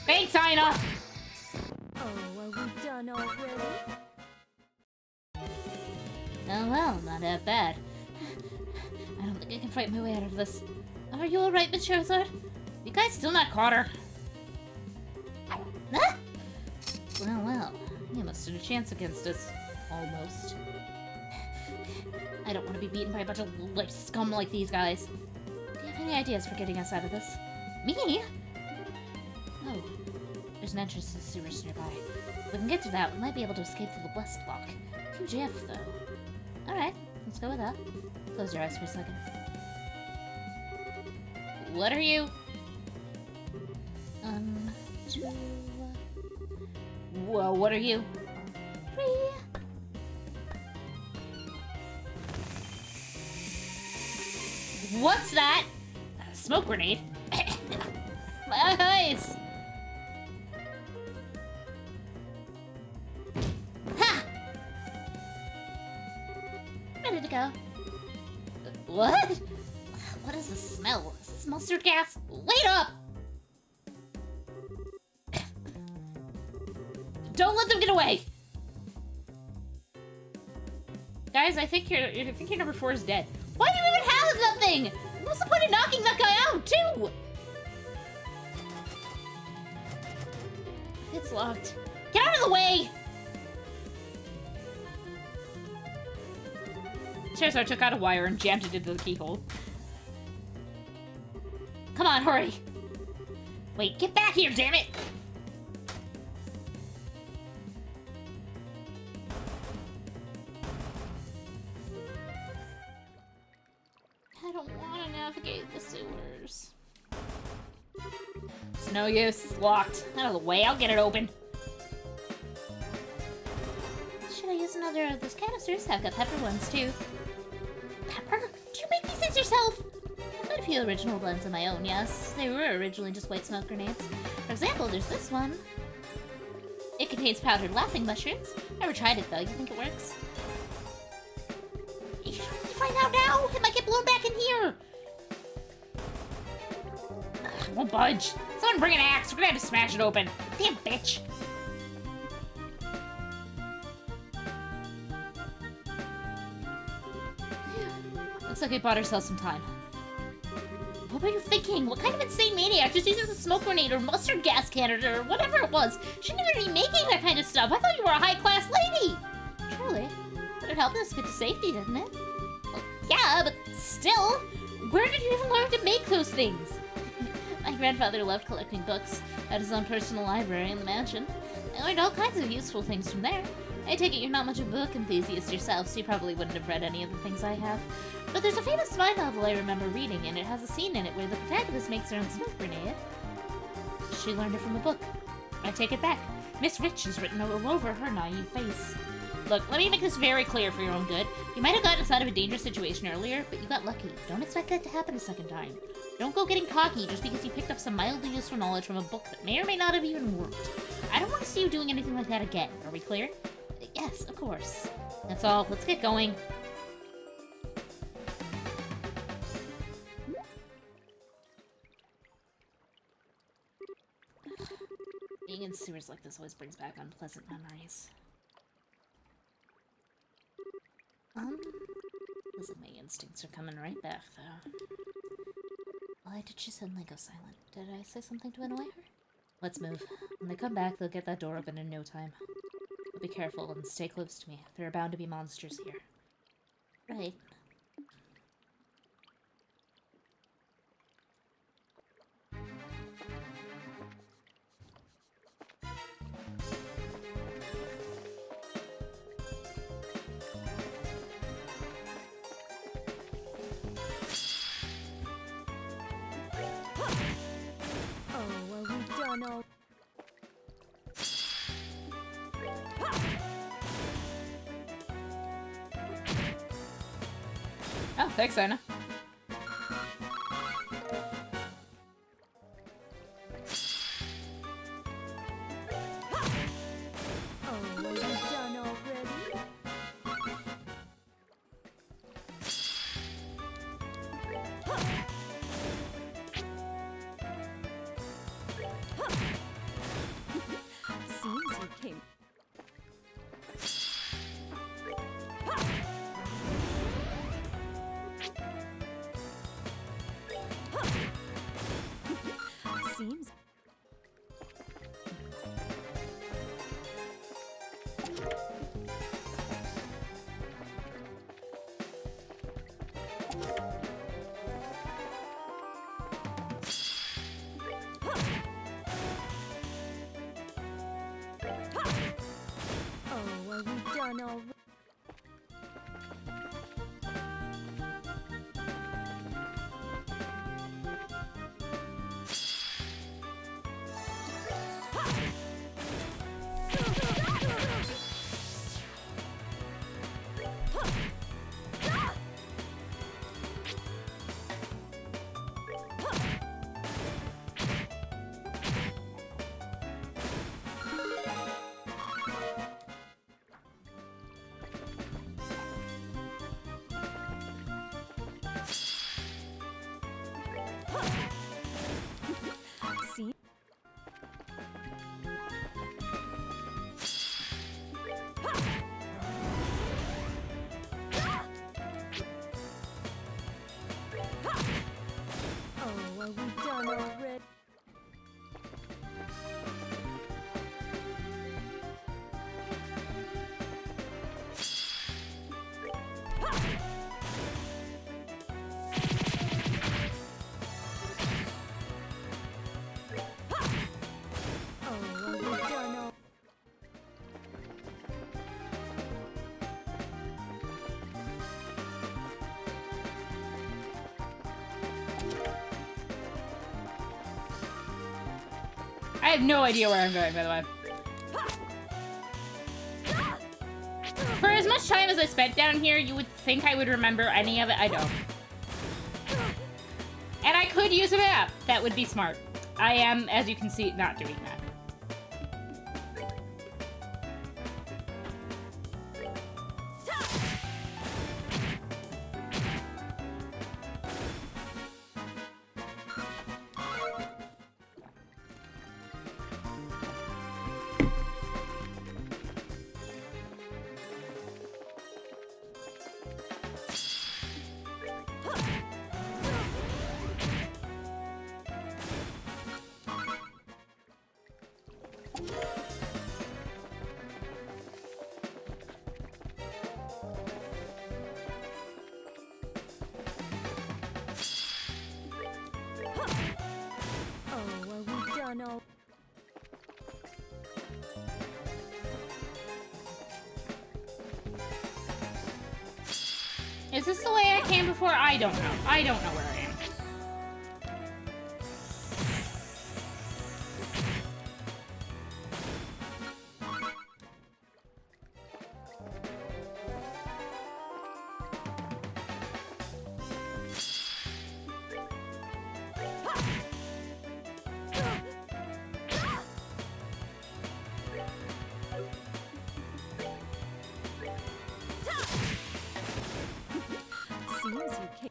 Thanks, Aina! Oh, are we done already? Oh well, not that bad. I don't think I can fight my way out of this. Are you alright, Miss Charizard? You guys still not caught her? Ah! Well, you must have a chance against us. Almost. I don't want to be beaten by a bunch of like scum like these guys. Do you have any ideas for getting us out of this? Me? Oh, there's an entrance to the sewers nearby. If we can get to that, we might be able to escape through the blessed block. Too jiff, though. Alright, let's go with that. Close your eyes for a second. What are you? Whoa, what are you? What's that? A smoke grenade? My eyes! Ha! Ready to go. What? What is the smell? Is this mustard gas? Wait up! Don't let them get away! Guys, I think your number 4 is dead. Why do you even have that thing? What's the point of knocking that guy out, too? It's locked. Get out of the way! Charizard took out a wire and jammed it into the keyhole. Come on, hurry! Wait, get back here, damn it! I don't want to navigate the sewers. It's no use, it's locked. Out of the way, I'll get it open. Should I use another of those canisters? I've got pepper ones too. Pepper? Did you make these things yourself? I've got a few original blends of my own, yes. They were originally just white smoke grenades. For example, there's this one. It contains powdered laughing mushrooms. Never tried it though, you think it works? You should really find out now! It might get blown back in here! Ugh, won't budge. Someone bring an axe, we're gonna have to smash it open. Damn bitch! Looks like we bought ourselves some time. What were you thinking? What kind of insane maniac just uses a smoke grenade or mustard gas cannon or whatever it was? Shouldn't even be making that kind of stuff. I thought you were a high-class lady. Truly. But it helped us get to safety, didn't it? Well, yeah, but still. Where did you even learn to make those things? My grandfather loved collecting books. Had his own personal library in the mansion. I learned all kinds of useful things from there. I take it you're not much of a book enthusiast yourself, so you probably wouldn't have read any of the things I have. But there's a famous spy novel I remember reading, and it has a scene in it where the protagonist makes her own smoke grenade. She learned it from a book. I take it back. Miss Rich is written all over her naive face. Look, let me make this very clear for your own good. You might have gotten us out of a dangerous situation earlier, but you got lucky. Don't expect that to happen a second time. Don't go getting cocky just because you picked up some mildly useful knowledge from a book that may or may not have even worked. I don't want to see you doing anything like that again. Are we clear? Yes, of course. That's all. Let's get going. Being in sewers like this always brings back unpleasant memories. Looks like my instincts are coming right back, though. Why did she suddenly go silent? Did I say something to annoy her? Let's move. When they come back, they'll get that door open in no time. But be careful and stay close to me. There are bound to be monsters here. Right. Oh, thanks, Anna. I have no idea where I'm going, by the way. For as much time as I spent down here, you would think I would remember any of it. I don't. And I could use a map. That would be smart. I am, as you can see, not doing that. Is this the way I came before? I don't know. I don't know where I am. Seems you came.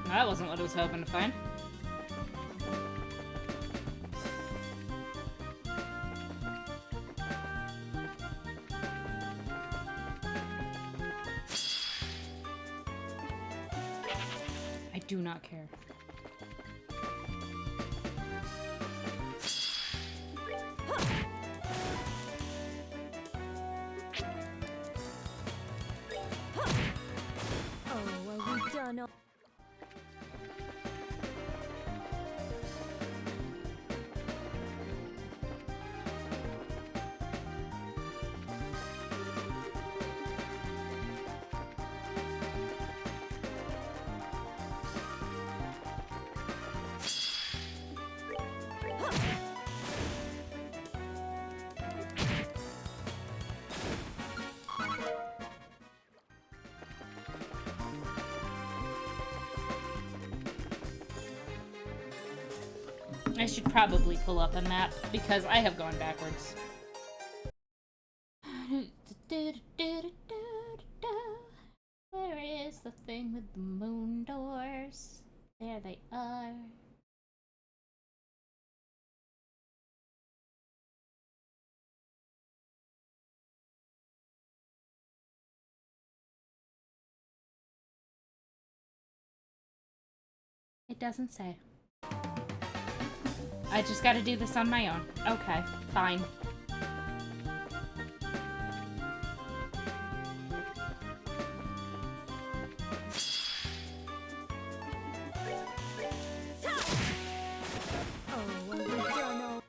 That wasn't what I was hoping to find. I do not care. Oh, are we done? I should probably pull up a map because I have gone backwards. Where is the thing with the moon doors? There they are. It doesn't say. I just gotta do this on my own. Okay, fine. Oh, are we done?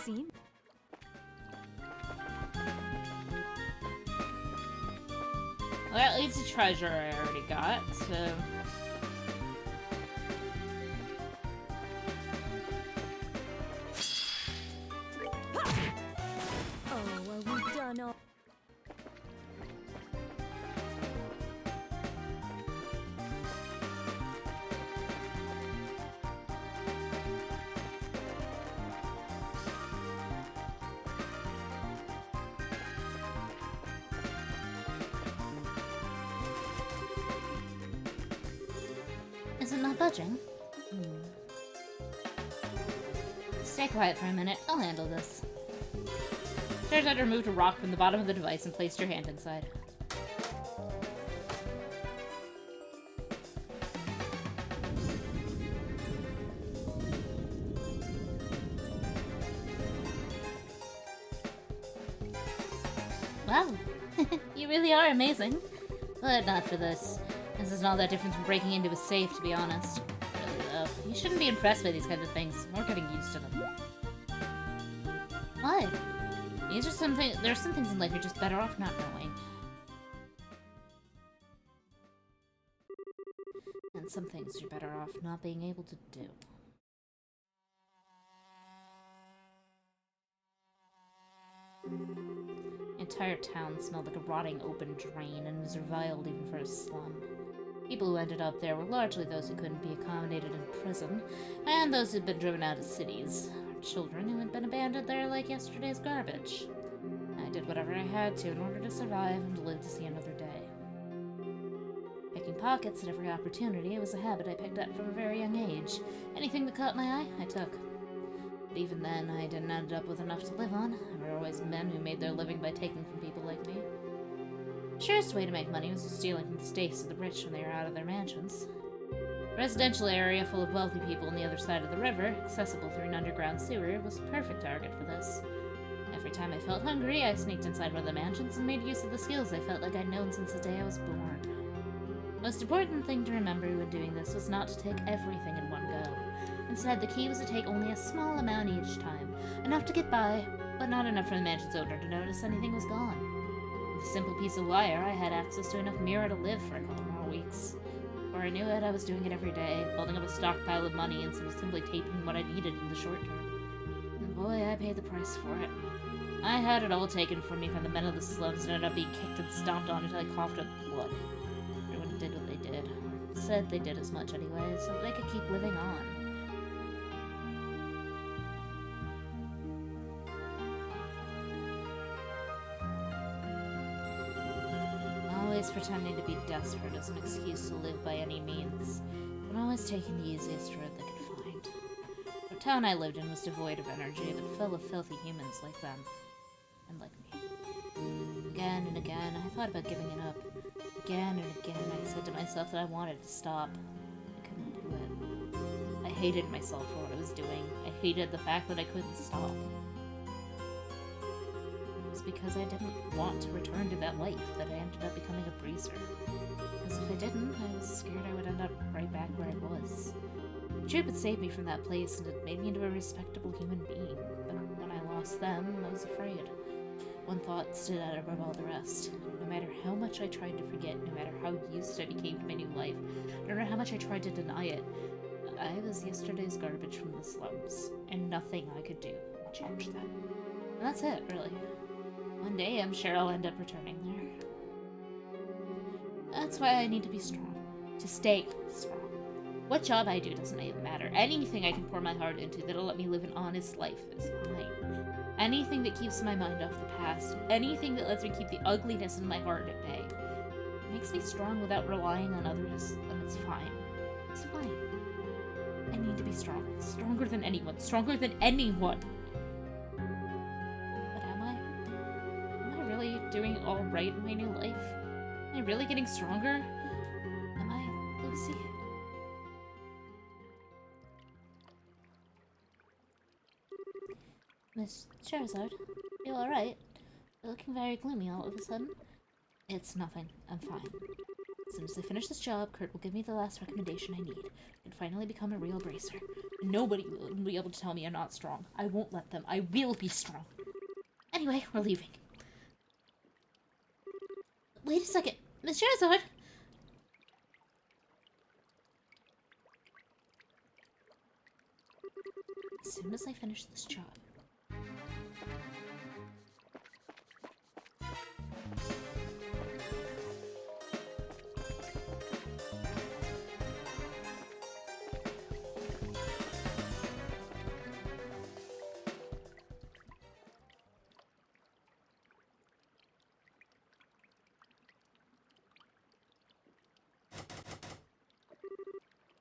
Seem. Well, that leads to treasure I already got, so... Oh, are we done? Is it not budging? Stay quiet for a minute. I'll handle this. Charizard removed a rock from the bottom of the device and placed your hand inside. Wow, you really are amazing. But not for this. This isn't all that different from breaking into a safe, to be honest. Really, though. You shouldn't be impressed by these kinds of things. We're getting used to them. What? These are there's some things in life you're just better off not knowing. And some things you're better off not being able to do. The entire town smelled like a rotting open drain and was reviled even for a slum. People who ended up there were largely those who couldn't be accommodated in prison, and those who'd been driven out of cities, or children who had been abandoned there like yesterday's garbage. I did whatever I had to in order to survive and to live to see another day. Picking pockets at every opportunity was a habit I picked up from a very young age. Anything that caught my eye, I took. But even then, I didn't end up with enough to live on. There were always men who made their living by taking from people like me. The surest way to make money was stealing from the safes of the rich when they were out of their mansions. A residential area full of wealthy people on the other side of the river, accessible through an underground sewer, was a perfect target for this. Every time I felt hungry, I sneaked inside one of the mansions and made use of the skills I felt like I'd known since the day I was born. Most important thing to remember when doing this was not to take everything in one go. Instead, the key was to take only a small amount each time, enough to get by, but not enough for the mansion's owner to notice anything was gone. With a simple piece of wire, I had access to enough mirror to live for a couple more weeks. Before I knew it, I was doing it every day, building up a stockpile of money and simply taping what I needed in the short term. And boy, I paid the price for it. I had it all taken from me from the men of the slums and ended up being kicked and stomped on until I coughed up blood. Everyone did what they did, or said they did as much anyway, so that they could keep living on. Always pretending to be desperate as an excuse to live by any means, but always taking the easiest road they could find. The town I lived in was devoid of energy, but full of filthy humans like them. And like me. Again and again, I thought about giving it up. Again and again, I said to myself that I wanted to stop. I couldn't do it. I hated myself for what I was doing. I hated the fact that I couldn't stop. It was because I didn't want to return to that life that I ended up becoming a bracer. Because if I didn't, I was scared I would end up right back where I was. The trip had saved me from that place, and it made me into a respectable human being. But when I lost them, I was afraid. One thought stood out above all the rest. No matter how much I tried to forget, no matter how used I became to my new life, no matter how much I tried to deny it, I was yesterday's garbage from the slums, and nothing I could do would change that. And that's it, really. One day, I'm sure I'll end up returning there. That's why I need to be strong. To stay strong. What job I do doesn't even matter. Anything I can pour my heart into that'll let me live an honest life is fine. Anything that keeps my mind off the past, anything that lets me keep the ugliness in my heart at bay, makes me strong without relying on others, and it's fine. It's fine. I need to be strong. Stronger than anyone. Stronger than anyone! But am I? Am I really doing all right in my new life? Am I really getting stronger? Am I, Lucy? Miss Charizard, you alright? You're looking very gloomy all of a sudden. It's nothing. I'm fine. As soon as I finish this job, Kurt will give me the last recommendation I need. I can finally become a real bracer. Nobody will be able to tell me I'm not strong. I won't let them. I will be strong. Anyway, we're leaving. Wait a second. Miss Charizard! As soon as I finish this job,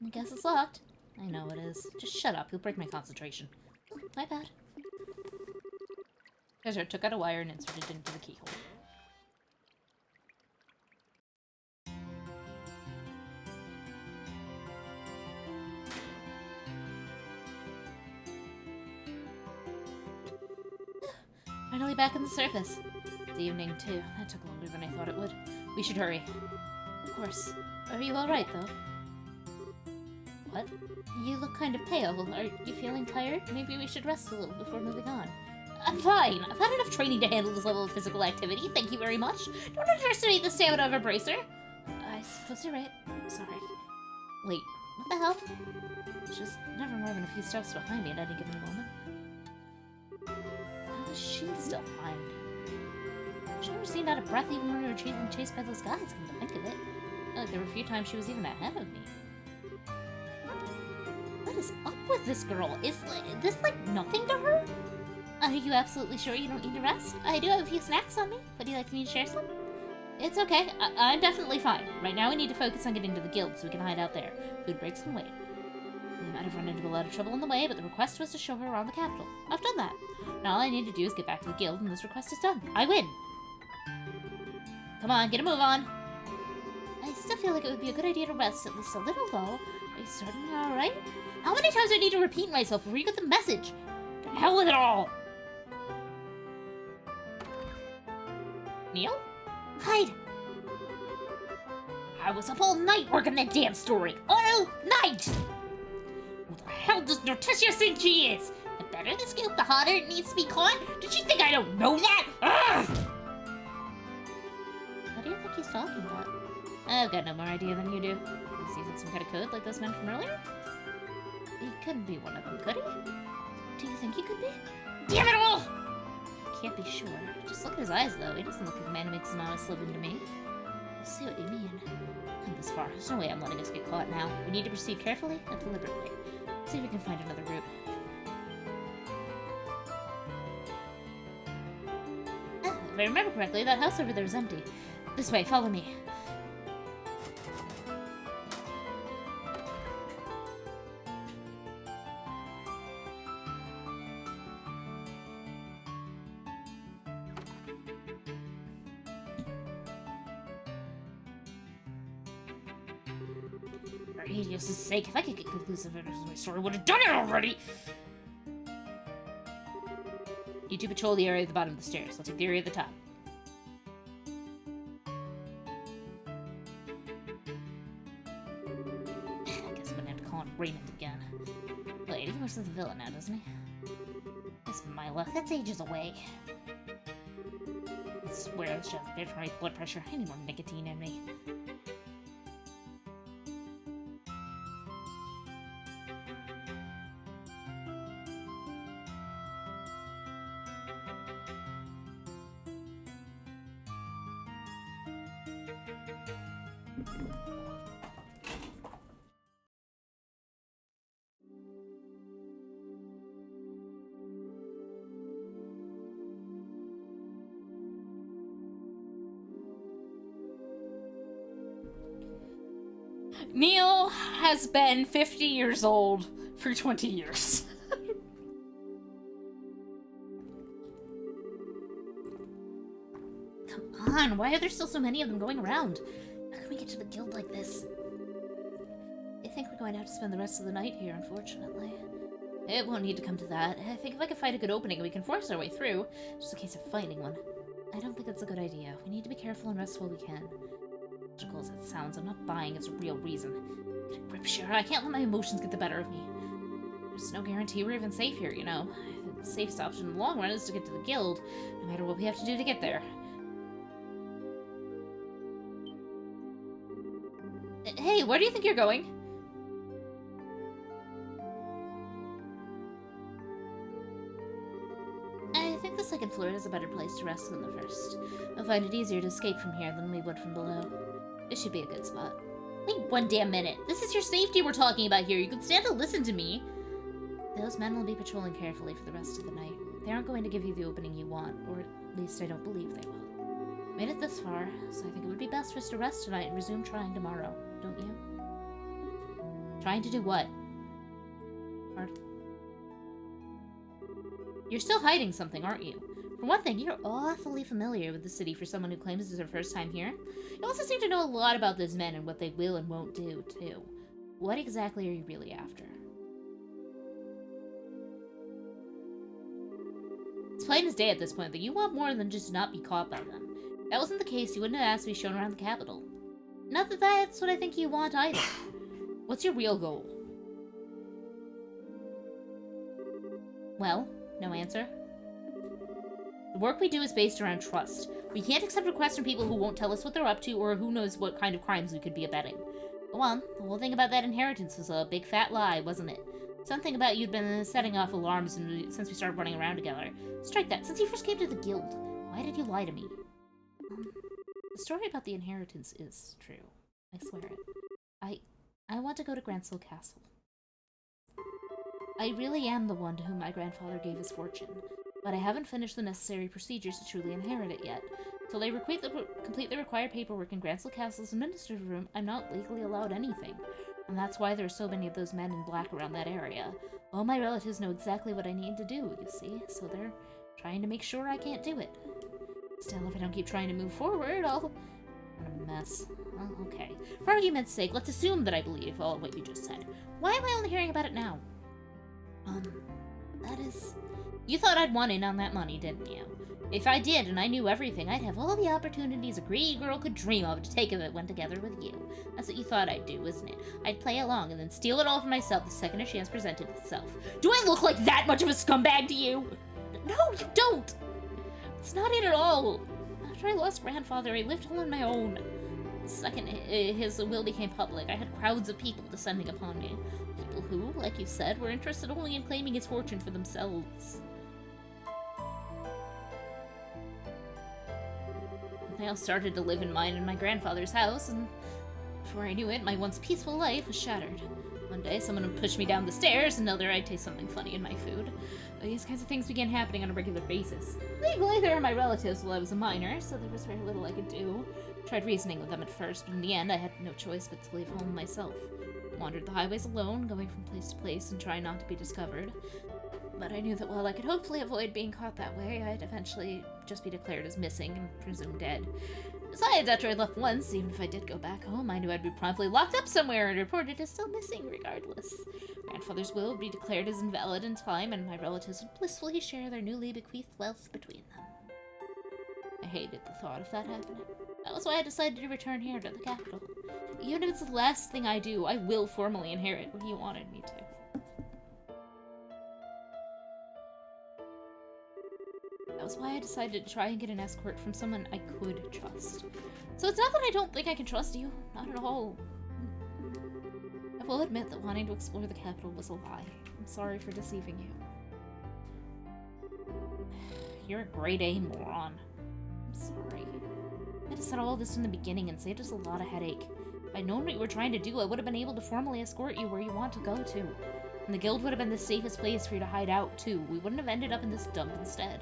I guess it's locked. I know it is. Just shut up. You'll break my concentration. Oh, my bad. Treasure took out a wire and inserted it into the keyhole. Finally back on the surface. It's evening, too. That took longer than I thought it would. We should hurry. Of course. Are you alright, though? What? You look kind of pale. Are you feeling tired? Maybe we should rest a little before moving on. I'm fine. I've had enough training to handle this level of physical activity. Thank you very much. Don't underestimate the stamina of a bracer. I suppose you're right. Sorry. Wait, what the hell? She's never more than a few steps behind me at any given moment. How is she still fine? She never seemed out of breath even when we were being chased by those guys, come to think of it. I feel like there were a few times she was even ahead of me. What is up with this girl? Is this like nothing to her? Are you absolutely sure you don't need to rest? I do have a few snacks on me. Would you like me to share some? It's okay. I'm definitely fine. Right now we need to focus on getting to the guild so we can hide out there. Food breaks can wait. We might have run into a lot of trouble on the way, but the request was to show her around the capital. I've done that. Now all I need to do is get back to the guild and this request is done. I win! Come on, get a move on! I still feel like it would be a good idea to rest at least a little though. Are you certain you're alright? How many times do I need to repeat myself before you get the message? To hell with it all! Neil? Hide! I was up all night working that damn story. All night! Who the hell does Norticia think she is? The better the scoop, the hotter it needs to be caught? Did she think I don't know that? Ugh! What do you think he's talking about? I've got no more idea than you do. Is he using some kind of code like those men from earlier? He couldn't be one of them, could he? Do you think he could be? Damn it all! Can't be sure. Just look at his eyes, though. He doesn't look like a man who makes an honest living to me. I see what you mean. Come this far. There's no way I'm letting us get caught now. We need to proceed carefully and deliberately. See if we can find another route. If I remember correctly, that house over there is empty. This way, follow me. For Helios' sake, if I could get conclusive evidence of my story, I would have done it already! You two patrol the area at the bottom of the stairs. I'll take the area at the top. I guess I'm gonna have to call him Raymond again. Wait, he works at the villa now, doesn't he? This Mila, that's ages away. I swear it's just bad for my blood pressure. I need more nicotine in me. Neil has been 50 years old for 20 years. Come on, why are there still so many of them going around? How can we get to the guild like this? I think we're going to have to spend the rest of the night here, unfortunately. It won't need to come to that. I think if I can find a good opening, we can force our way through. Just a case of finding one. I don't think that's a good idea. We need to be careful and rest while we can. Logical as it sounds, I'm not buying its a real reason. Get a grip, Shara. I can't let my emotions get the better of me. There's no guarantee we're even safe here, you know. I think the safest option in the long run is to get to the guild, no matter what we have to do to get there. Hey, where do you think you're going? I think the second floor is a better place to rest than the first. I'll find it easier to escape from here than we would from below. It should be a good spot. Wait one damn minute. This is your safety we're talking about here. You can stand to listen to me. Those men will be patrolling carefully for the rest of the night. They aren't going to give you the opening you want, or at least I don't believe they will. Made it this far, so I think it would be best for us to rest tonight and resume trying tomorrow, don't you? Trying to do what? Pardon? You're still hiding something, aren't you? For one thing, you're Awfully familiar with the city for someone who claims it's their first time here. You also seem to know a lot about those men and what they will and won't do, too. What exactly are you really after? It's plain as day at this point that you want more than just not be caught by them. If that wasn't the case, you wouldn't have asked to be shown around the capital. Not that that's what I think you want either. What's your real goal? Well, no answer. The work we do is based around trust. We can't accept requests from people who won't tell us what they're up to or who knows what kind of crimes we could be abetting. Go on, the whole thing about that inheritance was a big fat lie, wasn't it? Something about you'd been setting off alarms since we started running around together. Strike that. Since you first came to the guild, why did you lie to me? The story about the inheritance is true. I swear it. I want to go to Gransel Castle. I really am the one to whom my grandfather gave his fortune, but I haven't finished the necessary procedures to truly inherit it yet. Till I complete the required paperwork in Gransel Castle's administrative room, I'm not legally allowed anything. And that's why there are so many of those men in black around that area. All my relatives know exactly what I need to do, you see, so they're trying to make sure I can't do it. Still, if I don't keep trying to move forward, I'll... What a mess. Well, okay. For argument's sake, let's assume that I believe all of what you just said. Why am I only hearing about it now? That is... You thought I'd want in on that money, didn't you? If I did and I knew everything, I'd have all the opportunities a greedy girl could dream of to take if it went together with you. That's what you thought I'd do, isn't it? I'd play along and then steal it all for myself the second a chance presented itself. Do I look like that much of a scumbag to you? No, you don't! It's not it at all. After I lost grandfather, I lived all on my own. The second his will became public, I had crowds of people descending upon me. People who, like you said, were interested only in claiming his fortune for themselves. I all started to live in mine in my grandfather's house, and before I knew it, my once peaceful life was shattered. One day, someone would push me down the stairs, and another I'd taste something funny in my food. These kinds of things began happening on a regular basis. Legally, they were my relatives while I was a minor, so there was very little I could do. I tried reasoning with them at first, but in the end, I had no choice but to leave home myself. I wandered the highways alone, going from place to place, and trying not to be discovered. But I knew that while I could hopefully avoid being caught that way, I'd eventually just be declared as missing and presumed dead. Besides, after I left once, even if I did go back home, I knew I'd be promptly locked up somewhere and reported as still missing regardless. Grandfather's will would be declared as invalid in time, and my relatives would blissfully share their newly bequeathed wealth between them. I hated the thought of that happening. That was why I decided to return here to the capital. Even if it's the last thing I do, I will formally inherit what he wanted me to. That was why I decided to try and get an escort from someone I could trust. So it's not that I don't think I can trust you. Not at all. I will admit that wanting to explore the capital was a lie. I'm sorry for deceiving you. You're a grade A moron. I'm sorry. I just said all this in the beginning and saved us a lot of headache. If I'd known what you were trying to do, I would have been able to formally escort you where you want to go to. And the guild would have been the safest place for you to hide out, too. We wouldn't have ended up in this dump instead.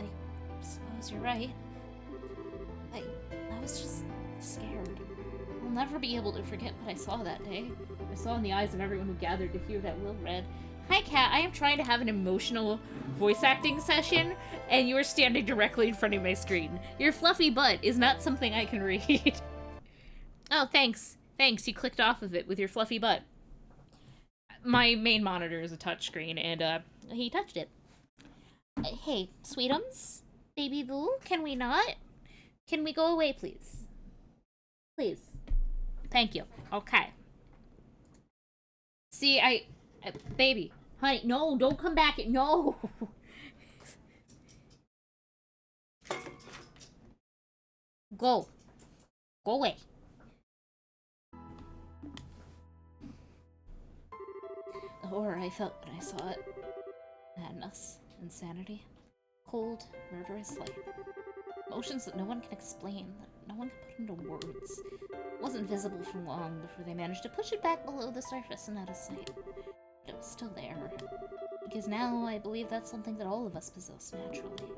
I suppose you're right. I was just scared. I'll never be able to forget what I saw that day. I saw in the eyes of everyone who gathered to hear that will read. Hi, Kat. I am trying to have an emotional voice acting session, and you are standing directly in front of my screen. Your fluffy butt is not something I can read. Oh, thanks. Thanks, you clicked off of it with your fluffy butt. My main monitor is a touchscreen, and, he touched it. Hey, sweetums? Baby boo, can we not? Can we go away, please? Please. Thank you. Okay. See, baby. Honey, no, don't come back. No. Go. Go away. The horror I felt when I saw it. Madness. Insanity. Cold, murderous light. Emotions that no one can explain, that no one can put into words. It wasn't visible for long before they managed to push it back below the surface and out of sight. But it was still there. Because now I believe that's something that all of us possess naturally.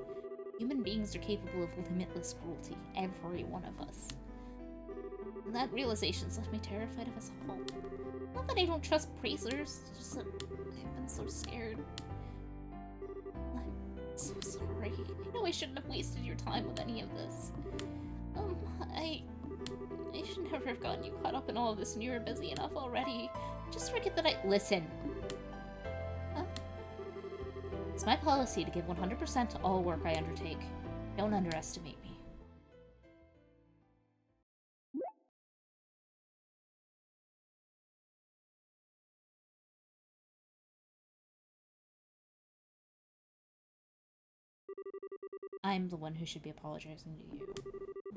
Human beings are capable of limitless cruelty, every one of us. And that realization's left me terrified of us all. Not that I don't trust praisers, it's just that I've been so scared. I'm so sorry. I know I shouldn't have wasted your time with any of this. I should never have gotten you caught up in all of this, and you were busy enough already. Just forget that Listen. Huh? It's my policy to give 100% to all work I undertake. Don't underestimate me. I'm the one who should be apologizing to you.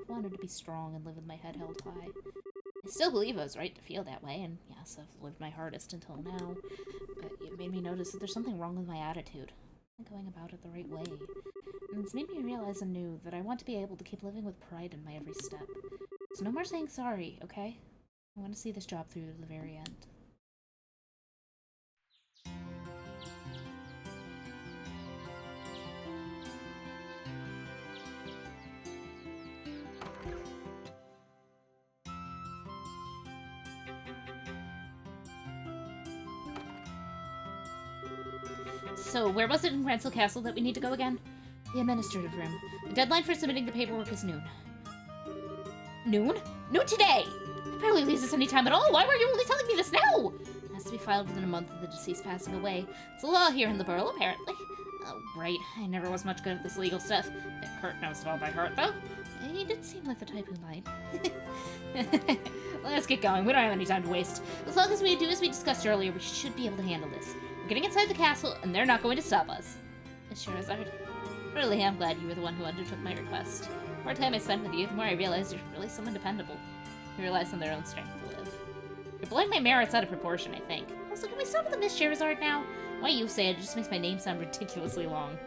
I wanted to be strong and live with my head held high. I still believe I was right to feel that way, and yes, I've lived my hardest until now, but it made me notice that there's something wrong with my attitude. I'm not going about it the right way. And it's made me realize anew that I want to be able to keep living with pride in my every step. So no more saying sorry, okay? I want to see this job through to the very end. So, where was it in Ransel Castle that we need to go again? The administrative room. The deadline for submitting the paperwork is noon. Noon? Noon today! It barely leaves us any time at all! Why were you only telling me this now? It has to be filed within a month of the deceased passing away. It's a law here in the borough, apparently. great. I never was much good at this legal stuff. That Kurt knows it all by heart, though. He did seem like the type who might. Let's get going. We don't have any time to waste. As long as we do as we discussed earlier, we should be able to handle this. We're getting inside the castle, and they're not going to stop us. Charizard, really am glad you were the one who undertook my request. The more time I spend with you, the more I realize you're really someone dependable. Who relies on their own strength to live. You're blowing my merits out of proportion, I think. Also, can we stop with the Miss Charizard now? Why you say it, it just makes my name sound ridiculously long.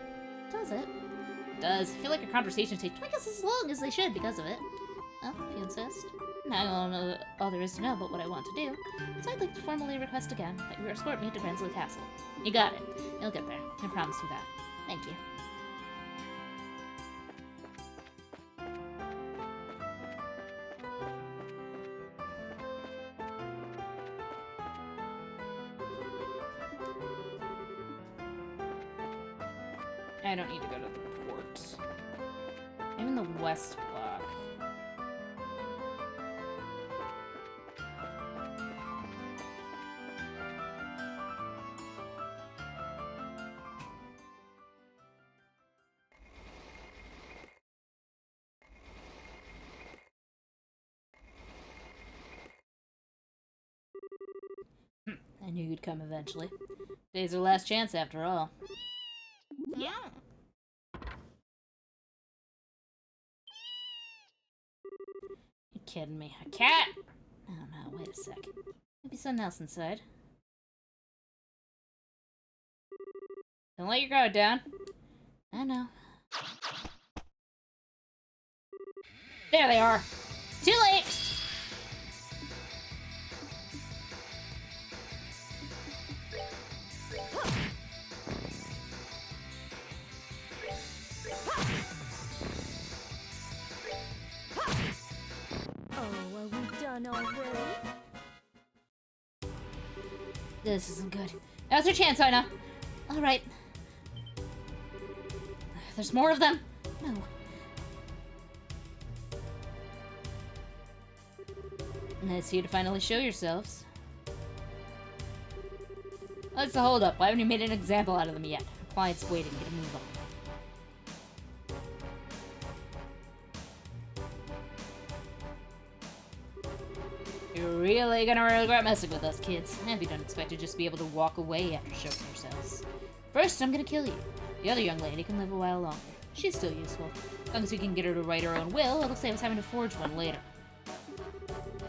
Does it? It does. I feel like our conversations take twice as long as they should because of it. Well, if you insist. Now I don't know all there is to know about what I want to do, so I'd like to formally request again that you escort me to Gransley Castle. You got it. You'll get there. I promise you that. Thank you. I don't need to go to the port. I'm in the West Block. I knew you'd come eventually. Today's our last chance after all. Yeah. You're kidding me. A cat? Oh no, wait a sec. Maybe something else inside. Don't let your guard down. I know. There they are. Too late! Already? This isn't good. Now's your chance, Ina. Alright. There's more of them. No. Nice of you to finally show yourselves. What's the holdup? Why haven't you made an example out of them yet? Our client's waiting. Get a move on. You're really gonna regret messing with us, kids. And you don't expect to just be able to walk away after showing yourselves. First, I'm gonna kill you. The other young lady can live a while longer. She's still useful. As long as we can get her to write her own will, it'll save us having to forge one later.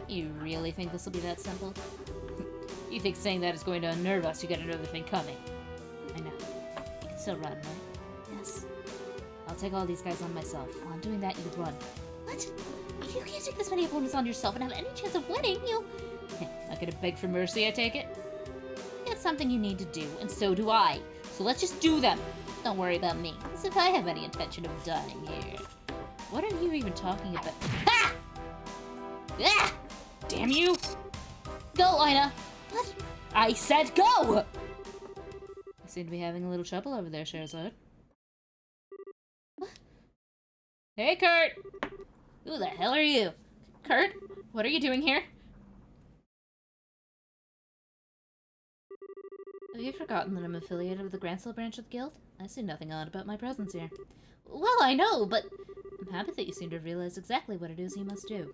You really think this will be that simple? You think saying that is going to unnerve us, you got another thing coming. I know. You can still run, right? Yes. I'll take all these guys on myself. While I'm doing that, you run. What? If you can't take this many opponents on yourself and have any chance of winning, you... Not gonna beg for mercy, I take it? It's something you need to do, and so do I. So let's just do them. Don't worry about me, as if I have any intention of dying here. What are you even talking about? Ha! Ah! Damn you! Go, Ina! What? I said go! You seem to be having a little trouble over there, Charizard. Hey, Kurt! Who the hell are you? Kurt? What are you doing here? Have you forgotten that I'm affiliated with the Gransley branch of the guild? I see nothing odd about my presence here. Well, I know, but I'm happy that you seem to have realized exactly what it is you must do.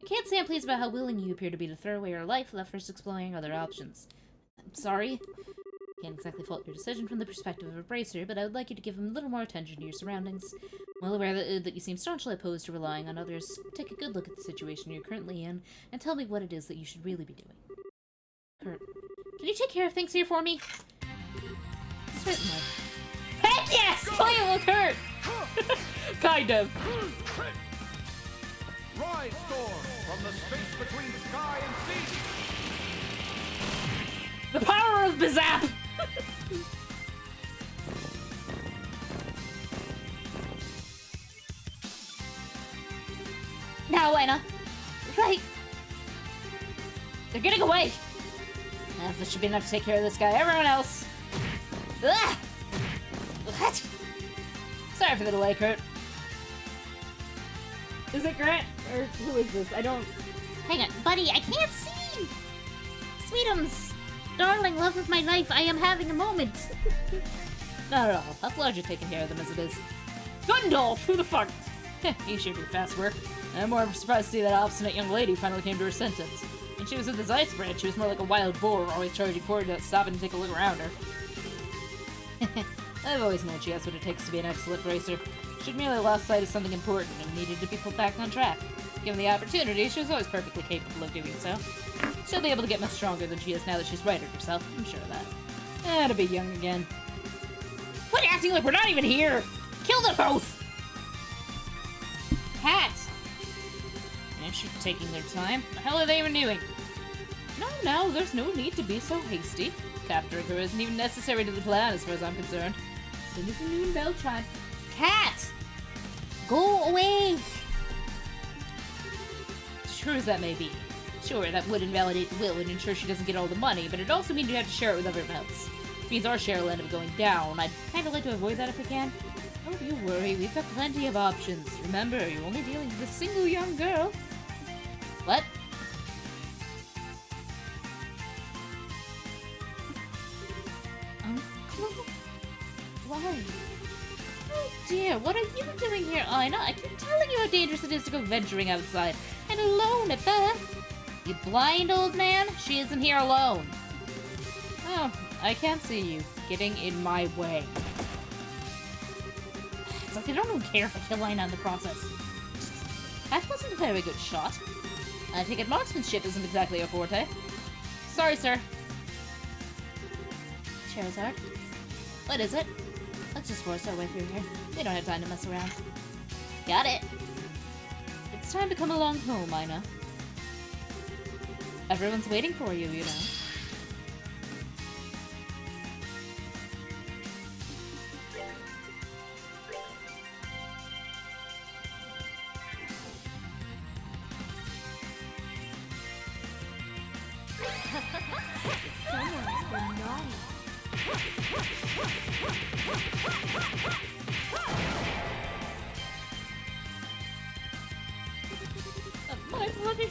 I can't say I'm pleased about how willing you appear to be to throw away your life without first exploring other options. I'm sorry. Can't exactly fault your decision from the perspective of a bracer, but I would like you to give a little more attention to your surroundings. Well aware that you seem staunchly opposed to relying on others, take a good look at the situation you're currently in, and tell me what it is that you should really be doing. Kurt, can you take care of things here for me? Certainly. Heck yes! Play it with Kurt! Kind of. Rise, Storm, from the space between sky and sea. The power of Bizap! Now, Ina. Right. They're getting away. That should be enough to take care of this guy. Everyone else. Ugh! What? Sorry for the delay, Kurt. Is it Grant? Or who is this? I don't... Hang on. Buddy, I can't see! Sweetums! Darling, love of my life, I am having a moment. Not at all. I've largely taken care of them as it is. Gundolf! Who the fuck? He sure do fast work. I'm more surprised to see that obstinate young lady finally came to her sentence. When she was in the ice branch, she was more like a wild boar, always charging forward without stopping to take a look around her. I've always known she has what it takes to be an excellent racer. She'd merely lost sight of something important and needed to be put back on track. Given the opportunity, she was always perfectly capable of doing so. She'll be able to get much stronger than she is now that she's righted herself, I'm sure of that. To be young again. Quit acting like we're not even here! Kill them both! Cat! And she's taking their time. What the hell are they even doing? No, there's no need to be so hasty. Capturing her isn't even necessary to the plan as far as I'm concerned. As soon as the noon bell chimes. Cat! Go away! True as that may be. Sure, that would invalidate the will and ensure she doesn't get all the money, but it also means you have to share it with everyone else. It means our share will end up going down. I'd kind of like to avoid that if we can. Don't you worry, we've got plenty of options. Remember, you're only dealing with a single young girl. What? Uncle? Why? Oh dear, what are you doing here, Ina? I keep telling you how dangerous it is to go venturing outside. And alone at that. You blind old man? She isn't here alone. Oh, I can't see you getting in my way. It's like I don't even care if I kill Ina in the process. That wasn't a very good shot. I take it marksmanship isn't exactly your forte. Sorry, sir. Charizard? What is it? Let's just force our way through here. We don't have time to mess around. Got it. It's time to come along home, Ina. Everyone's waiting for you, you know. Someone's been naughty. My money.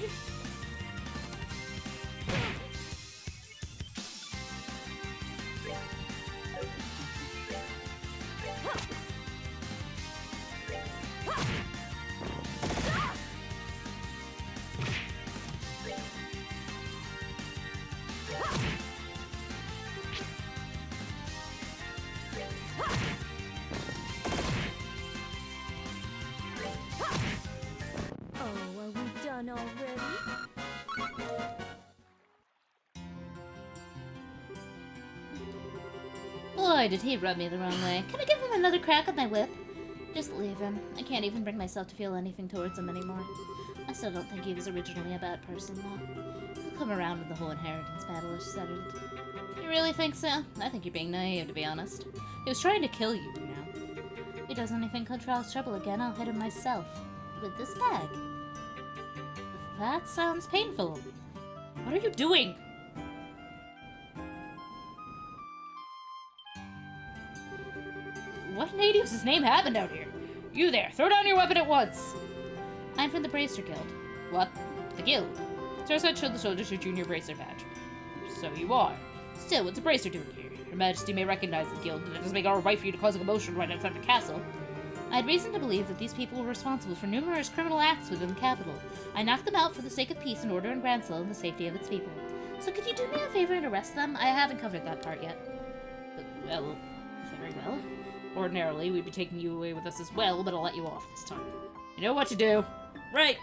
Oh, are we done already? Boy, did he rub me the wrong way. Can I give him another crack with my whip? Just leave him. I can't even bring myself to feel anything towards him anymore. I still don't think he was originally a bad person, though. He'll come around when the whole inheritance battle is settled. You really think so? I think you're being naive, to be honest. He was trying to kill you, you know. If he does anything cause trouble again, I'll hit him myself. With this bag. That sounds painful. What are you doing? What in Hades' name happened out here? You there, throw down your weapon at once! I'm from the Bracer Guild. What? The guild? Charizard showed the soldiers your junior bracer badge. So you are. Still, what's a bracer doing here? Your Majesty may recognize the guild, but it doesn't make it alright for you to cause a commotion right outside the castle. I had reason to believe that these people were responsible for numerous criminal acts within the capital. I knocked them out for the sake of peace and order in Gransel and the safety of its people. So could you do me a favor and arrest them? I haven't covered that part yet. Well, very well. Ordinarily, we'd be taking you away with us as well, but I'll let you off this time. You know what to do. Right!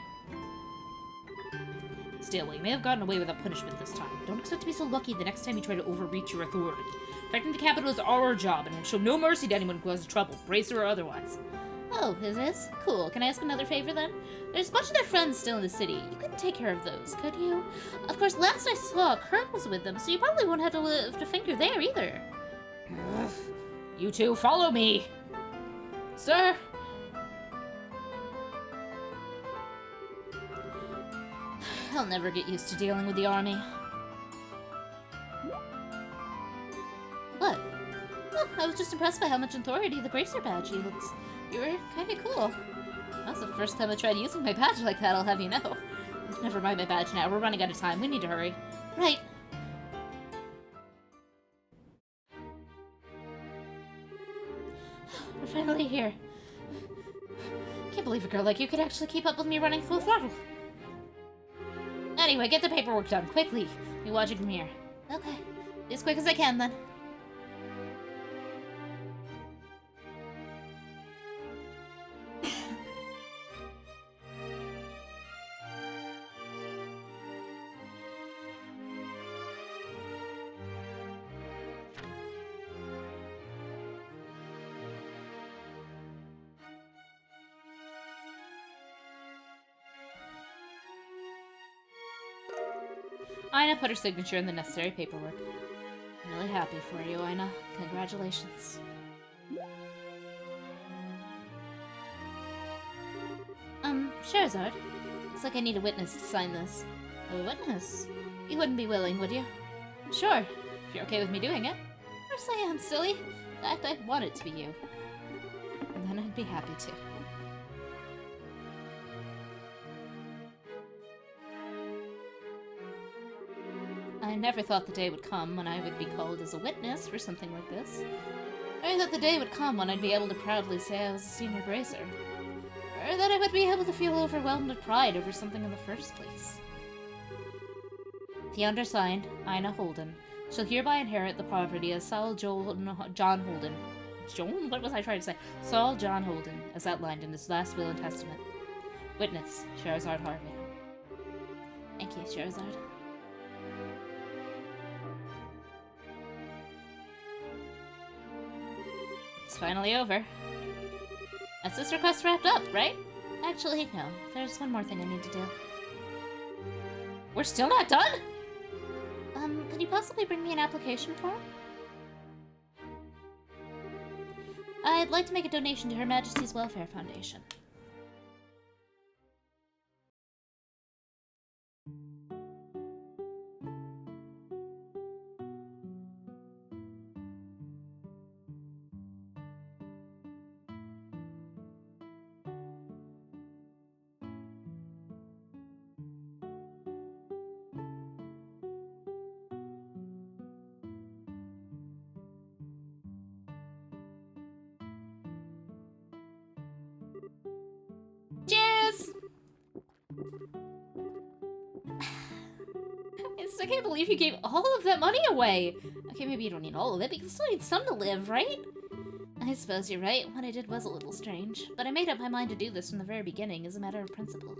Still, you may have gotten away without punishment this time. Don't expect to be so lucky the next time you try to overreach your authority. Protecting the capital is our job, and we'll show no mercy to anyone who causes trouble, bracer or otherwise. Oh, is this? Cool. Can I ask another favor then? There's a bunch of their friends still in the city. You couldn't take care of those, could you? Of course, last I saw, Kurt was with them, so you probably won't have to lift a finger there either. Ugh. You two, follow me! Sir! I'll never get used to dealing with the army. What? Oh, I was just impressed by how much authority the Bracer badge yields. You were kinda cool. That's the first time I tried using my badge like that, I'll have you know. Never mind my badge now, we're running out of time, we need to hurry. Right. here. Can't believe a girl like you could actually keep up with me running full throttle. Anyway, get the paperwork done, quickly. Be watching from here. Okay. Be as quick as I can, then. Ina put her signature in the necessary paperwork. I'm really happy for you, Ina. Congratulations. Sherazard. Looks like I need a witness to sign this. A witness? You wouldn't be willing, would you? Sure, if you're okay with me doing it. Of course I am, silly. In fact, I want it to be you. And then I'd be happy to. I never thought the day would come when I would be called as a witness for something like this. I thought the day would come when I'd be able to proudly say I was a senior bracer. Or that I would be able to feel overwhelmed with pride over something in the first place. The undersigned, Ina Holden, shall hereby inherit the property of Saul John Holden. John? What was I trying to say? Saul John Holden, as outlined in his last will and testament. Witness, Sherazard Harvey. Thank you, Sherazard. It's finally over. That's this request wrapped up, right? Actually, no. There's one more thing I need to do. We're still not done? Could you possibly bring me an application form? I'd like to make a donation to Her Majesty's Welfare Foundation. Cheers! I can't believe you gave all of that money away! Okay, maybe you don't need all of it, but you still need some to live, right? I suppose you're right. What I did was a little strange. But I made up my mind to do this from the very beginning as a matter of principle.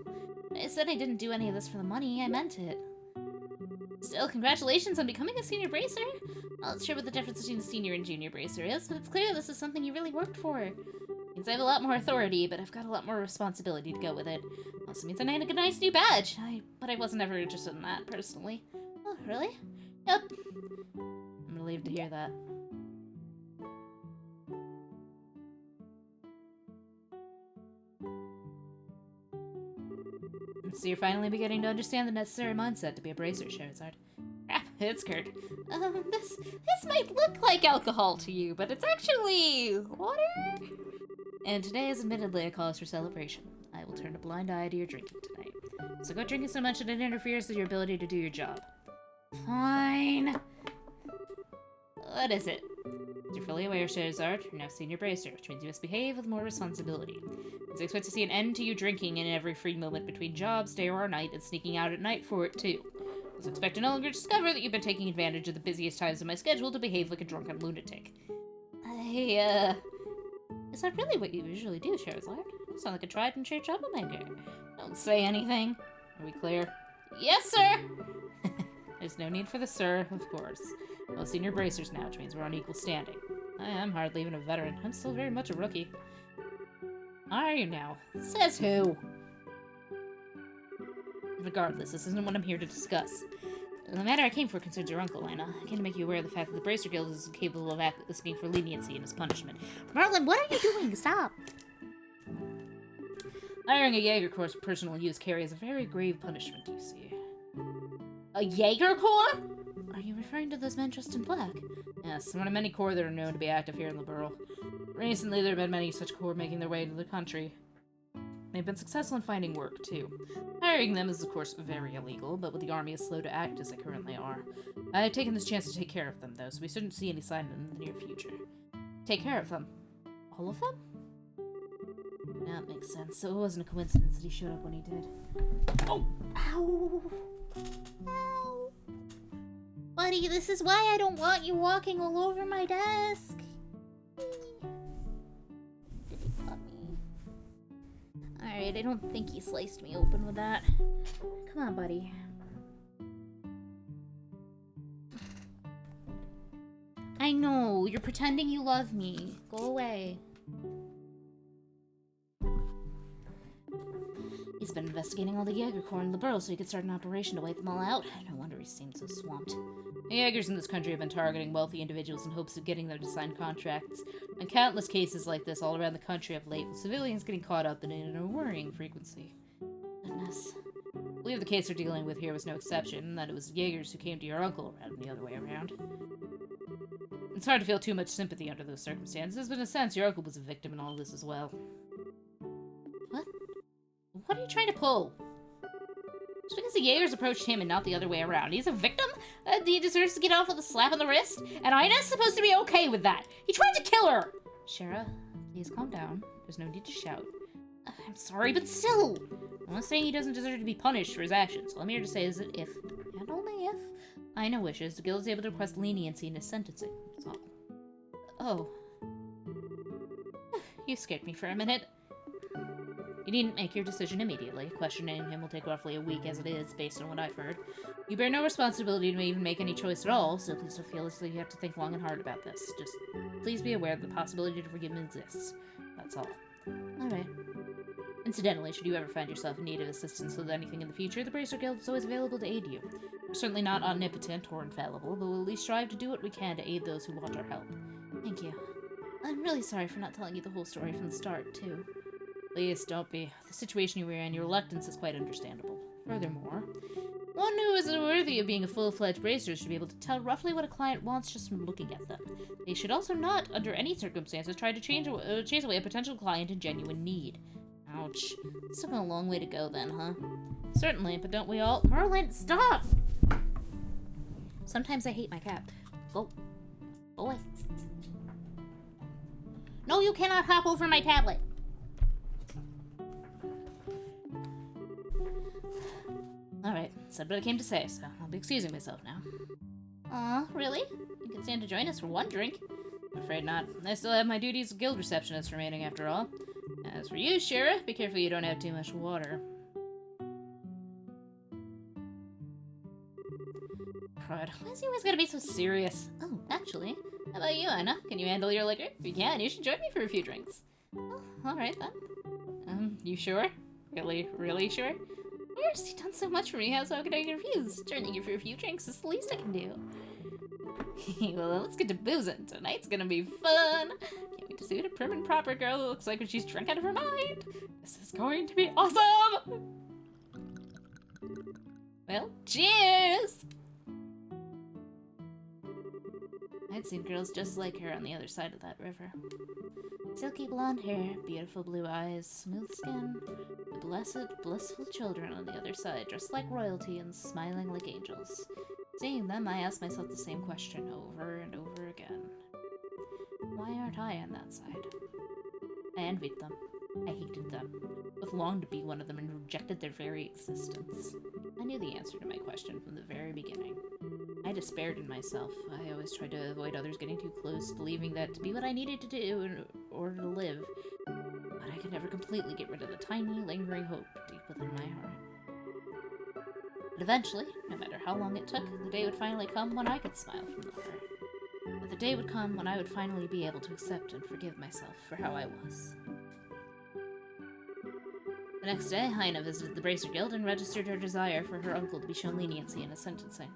I said I didn't do any of this for the money, I meant it. Still, congratulations on becoming a senior bracer! I'm not sure what the difference between a senior and junior bracer is, but it's clear this is something you really worked for. Means I have a lot more authority, but I've got a lot more responsibility to go with it. Also means I need a nice new badge. But I wasn't ever interested in that, personally. Oh, really? Yep. I'm relieved to hear that. So you're finally beginning to understand the necessary mindset to be a bracer, Sherazard. Crap, it's Kurt. This might look like alcohol to you, but it's actually water? And today is admittedly a cause for celebration. I will turn a blind eye to your drinking tonight. So go drinking so much that it interferes with your ability to do your job. Fine. What is it? As you're fully aware, Sherazard, you're now senior bracer, which means you must behave with more responsibility. I expect to see an end to you drinking in every free moment between jobs, day or night, and sneaking out at night for it too. I expect to no longer discover that you've been taking advantage of the busiest times of my schedule to behave like a drunken lunatic. Is that really what you usually do, Sherazard? You sound like a tried and true troublemaker. Don't say anything. Are we clear? Yes, sir! There's no need for the sir, of course. Well, senior bracers now, which means we're on equal standing. I am hardly even a veteran. I'm still very much a rookie. Are you now? Says who? Regardless, this isn't what I'm here to discuss. The matter I came for concerns your uncle, Ina. I came to make you aware of the fact that the Bracer Guild is capable of asking for leniency in his punishment. Marlon, what are you doing? Stop! Hiring a Jaeger Corps for personal use carries a very grave punishment, you see. A Jaeger Corps? Are you referring to those men dressed in black? Yes, one of many corps that are known to be active here in the borough. Recently, there have been many such corps making their way into the country. They've been successful in finding work, too. Hiring them is, of course, very illegal, but with the army as slow to act as they currently are, I had taken this chance to take care of them, though, so we shouldn't see any sign in the near future. Take care of them? All of them? That makes sense. So it wasn't a coincidence that he showed up when he did. Oh! Ow! Ow! Buddy, this is why I don't want you walking all over my desk. Did he cut me? Alright, I don't think he sliced me open with that. Come on, buddy. I know, you're pretending you love me. Go away. He's been investigating all the Jaeger Corps in the borough so he could start an operation to wipe them all out. No wonder he seemed so swamped. The Jaegers in this country have been targeting wealthy individuals in hopes of getting them to sign contracts. And countless cases like this all around the country of late, with civilians getting caught up in it at a worrying frequency. Goodness. I believe the case we're dealing with here was no exception, and that it was Jaegers who came to your uncle rather than the other way around. It's hard to feel too much sympathy under those circumstances, but in a sense, your uncle was a victim in all this as well. What? What are you trying to pull? Just because the Jaegers approached him and not the other way around, he's a victim? He deserves to get off with a slap on the wrist? And Ina's supposed to be okay with that! He tried to kill her! Shara, please calm down. There's no need to shout. I'm sorry, but still! I'm not saying he doesn't deserve to be punished for his actions. All I'm here to say is that if, and only if, Ina wishes, the guild is able to request leniency in his sentencing. That's all. Oh. You scared me for a minute. You needn't make your decision immediately. Questioning him will take roughly a week as it is, based on what I've heard. You bear no responsibility to even make any choice at all, so please don't feel as though you have to think long and hard about this. Just please be aware that the possibility to forgive him exists. That's all. Alright. Incidentally, should you ever find yourself in need of assistance with anything in the future, the Bracer Guild is always available to aid you. We're certainly not omnipotent or infallible, but we'll at least strive to do what we can to aid those who want our help. Thank you. I'm really sorry for not telling you the whole story from the start, too. Please, don't be. The situation you were in, your reluctance is quite understandable. Furthermore, one who is worthy of being a full-fledged bracer should be able to tell roughly what a client wants just from looking at them. They should also not, under any circumstances, try to chase away a potential client in genuine need. Ouch. Still got a long way to go then, huh? Certainly, but don't we all— Merlin, stop! Sometimes I hate my cat. Go. Go away. No, you cannot hop over my tablet. Alright, said what I came to say, so I'll be excusing myself now. Aw, really? You can stand to join us for one drink. I'm afraid not. I still have my duties as guild receptionist remaining after all. As for you, Shara, be careful you don't have too much water. Crud, why is he always gotta be so serious? Oh, actually. How about you, Ina? Can you handle your liquor? If you can, you should join me for a few drinks. Oh, alright then. You sure? Really sure? Of course, you've done so much for me, how can I refuse? Joining you for a few drinks is the least I can do. Well, let's get to boozing. Tonight's gonna be fun. Can't wait to see what a prim and proper girl looks like when she's drunk out of her mind. This is going to be awesome! Well, cheers! I'd seen girls just like her on the other side of that river. Silky blonde hair, beautiful blue eyes, smooth skin, the blessed, blissful children on the other side, dressed like royalty and smiling like angels. Seeing them, I asked myself the same question over and over again. Why aren't I on that side? I envied them. I hated them. Both longed to be one of them and rejected their very existence. I knew the answer to my question from the very beginning. I despaired in myself. I always tried to avoid others getting too close, believing that to be what I needed to do in order to live. But I could never completely get rid of the tiny, lingering hope deep within my heart. But eventually, no matter how long it took, the day would finally come when I could smile from the heart. But the day would come when I would finally be able to accept and forgive myself for how I was. The next day, Ina visited the Bracer Guild and registered her desire for her uncle to be shown leniency in his sentencing.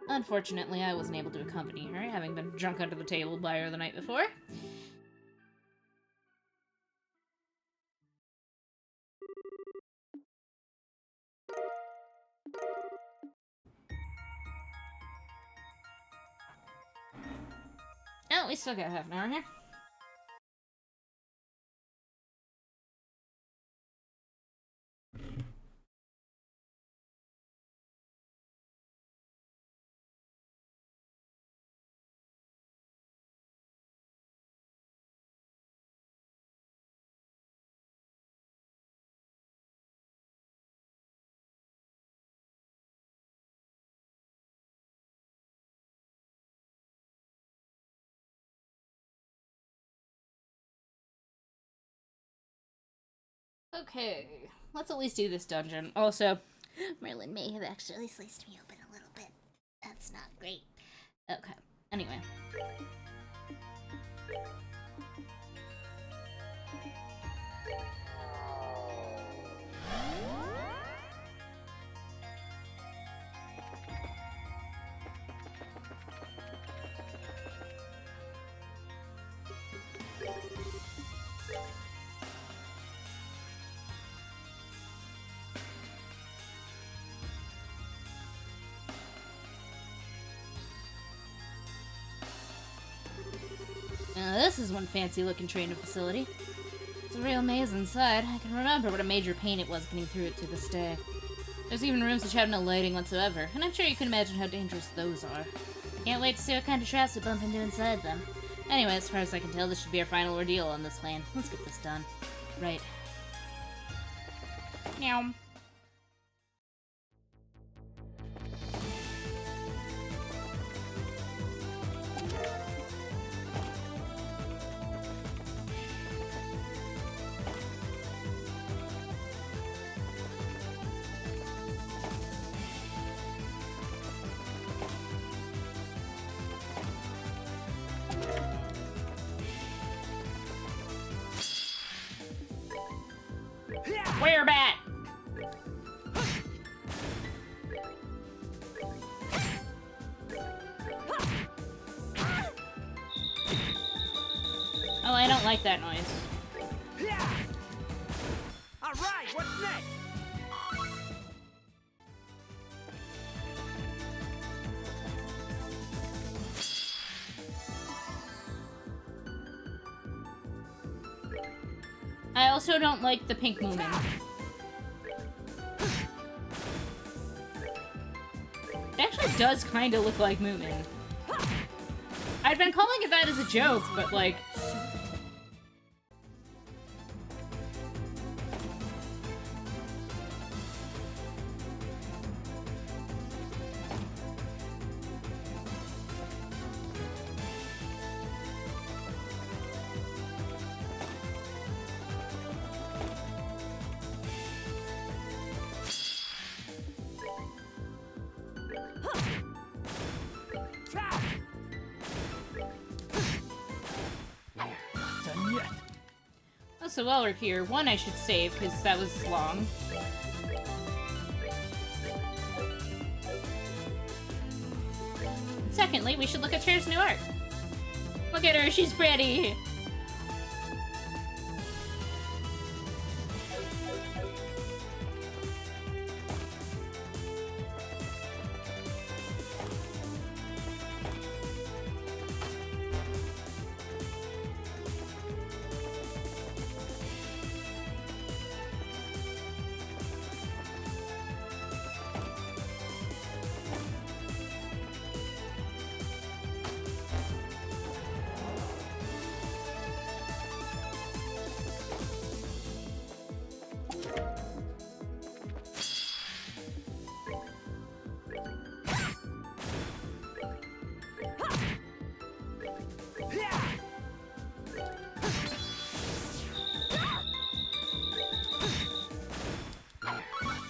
Unfortunately, I wasn't able to accompany her, having been drunk under the table by her the night before. Oh, we still got half an hour here. Okay, let's at least do this dungeon. Also, Merlin may have actually sliced me open a little bit. That's not great. okay. Anyway. Now this is one fancy-looking training facility. It's a real maze inside. I can remember what a major pain it was getting through it to this day. There's even rooms which have no lighting whatsoever, and I'm sure you can imagine how dangerous those are. Can't wait to see what kind of traps we bump into inside them. Anyway, as far as I can tell, this should be our final ordeal on this plane. Let's get this done. Right. Meow. Where bat? Oh, I don't like that noise. All right, what's next? I also don't like the pink Moomin. It actually does kind of look like Moomin. I've been calling it that as a joke, but like... Done yet. Oh, so while we're here, one I should save, because that was long. Secondly, we should look at Cher's new art. Look at her, she's pretty!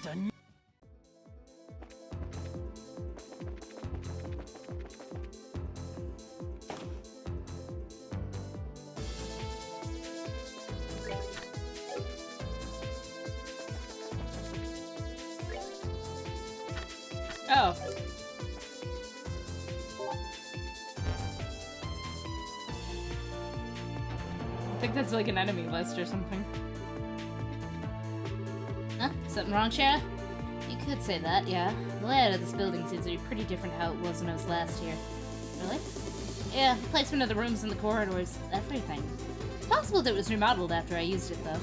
Done. Oh. I think that's like an enemy list or something. Huh? Something wrong, Cher? You could say that, yeah. The layout of this building seems to be pretty different how it was when I was last here. Really? Yeah, the placement of the rooms and the corridors, everything. It's possible that it was remodeled after I used it, though.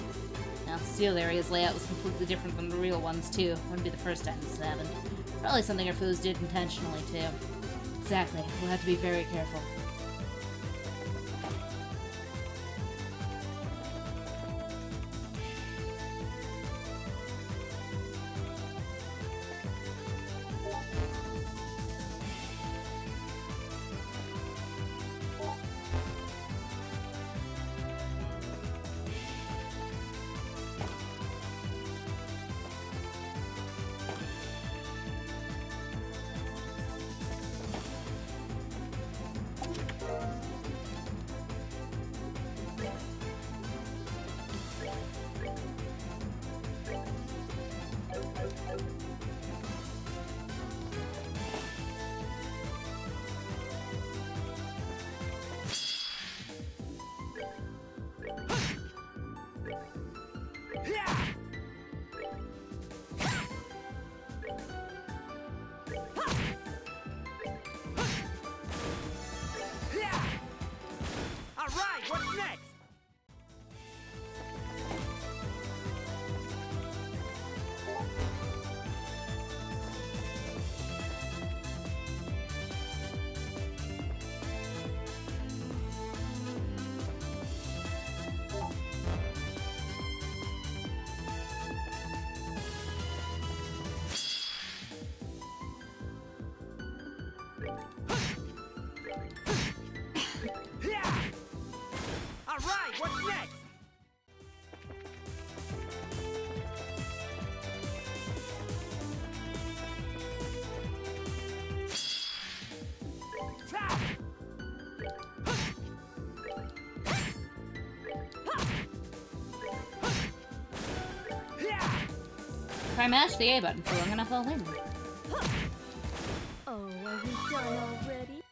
Now, the sealed area's layout was completely different from the real ones, too. Wouldn't be the first time this happened. Probably something our foes did intentionally, too. Exactly. We'll have to be very careful. I mash the A button for long enough, I'll win. Oh, are we done already?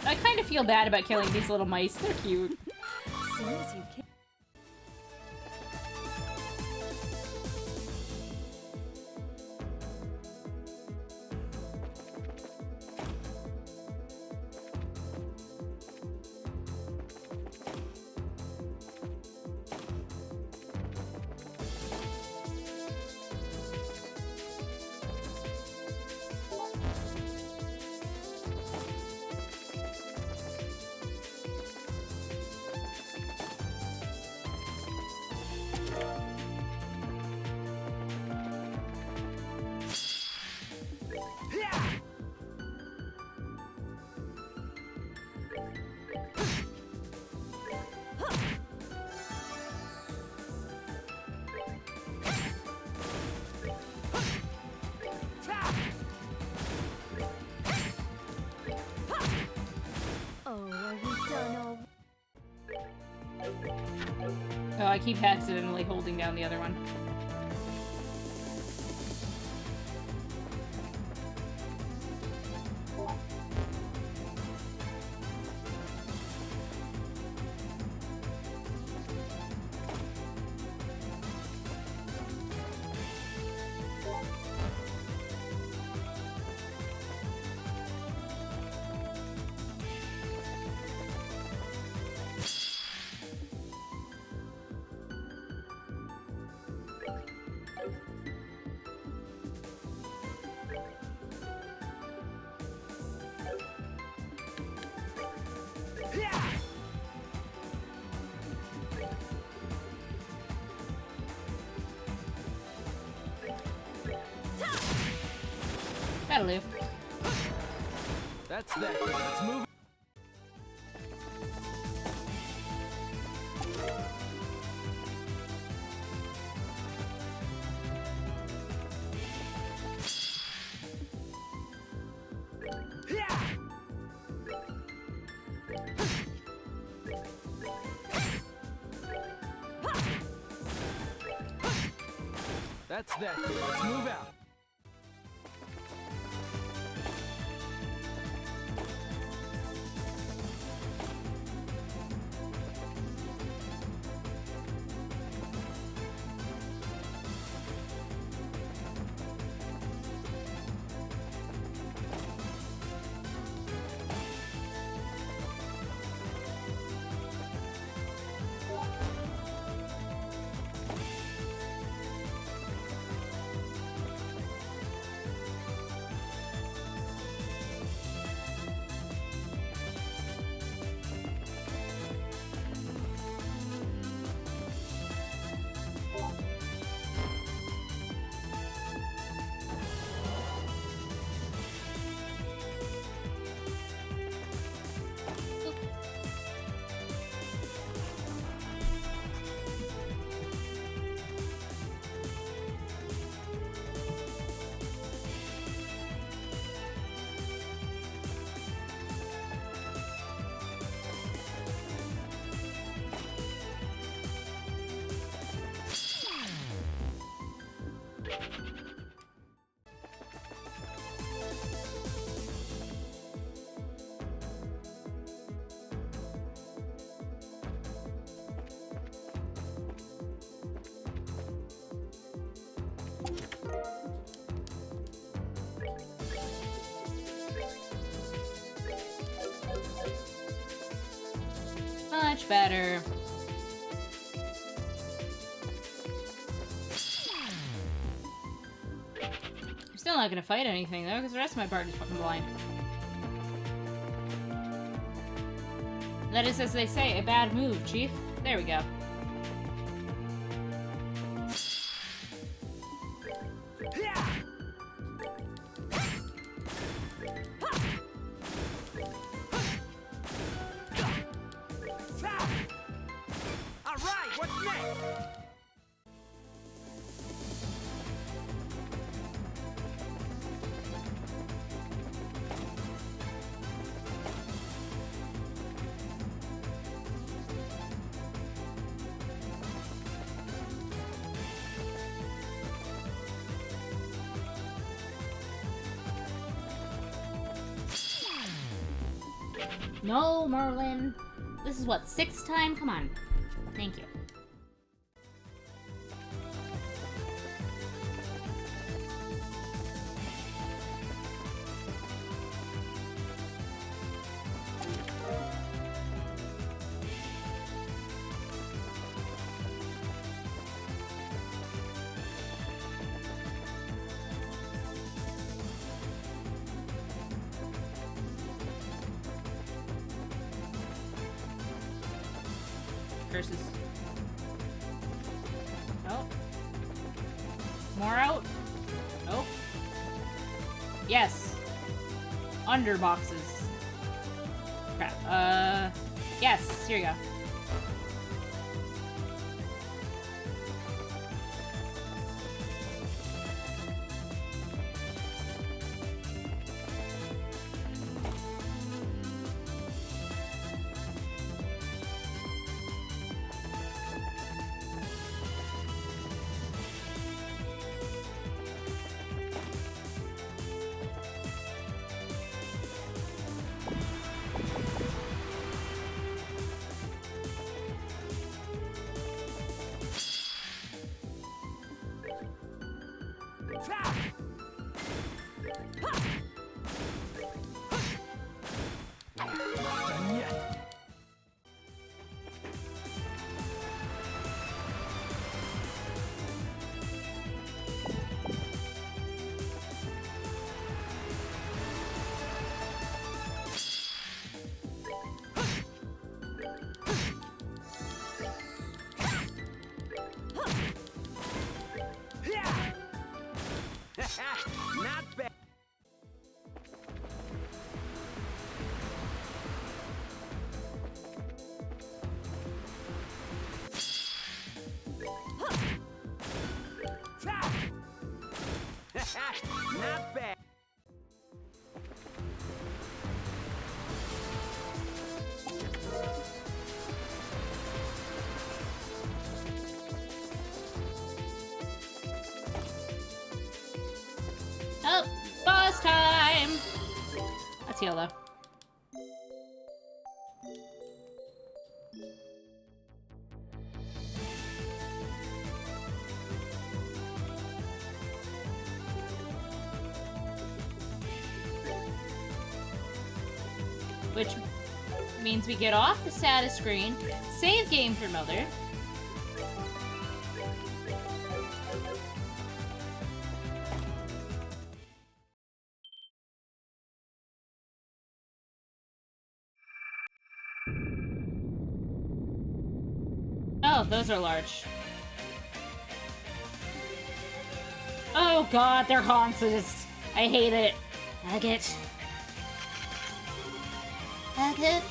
I kind of feel bad about killing these little mice. They're cute. As soon as you can. Oh, are we done already? Oh, I keep accidentally holding down the other one. That'll do. That's that. Let's move. That's that. Let's move out. Much better. I'm still not gonna fight anything though, because the rest of my party's fucking blind. That is, as they say, a bad move, Chief. There we go. No, Merlin. This is what, 6th time? Come on. Thank you. Curses. Oh. More out? Oh. Yes. Under boxes. Crap. Yes. Here you go. Not bad. Not bad. Oh, boss time! Let's heal though. Which means we get off the status screen, save game for Mother. Oh, those are large. Oh god, they're haunches. I hate it. Agate. Agate?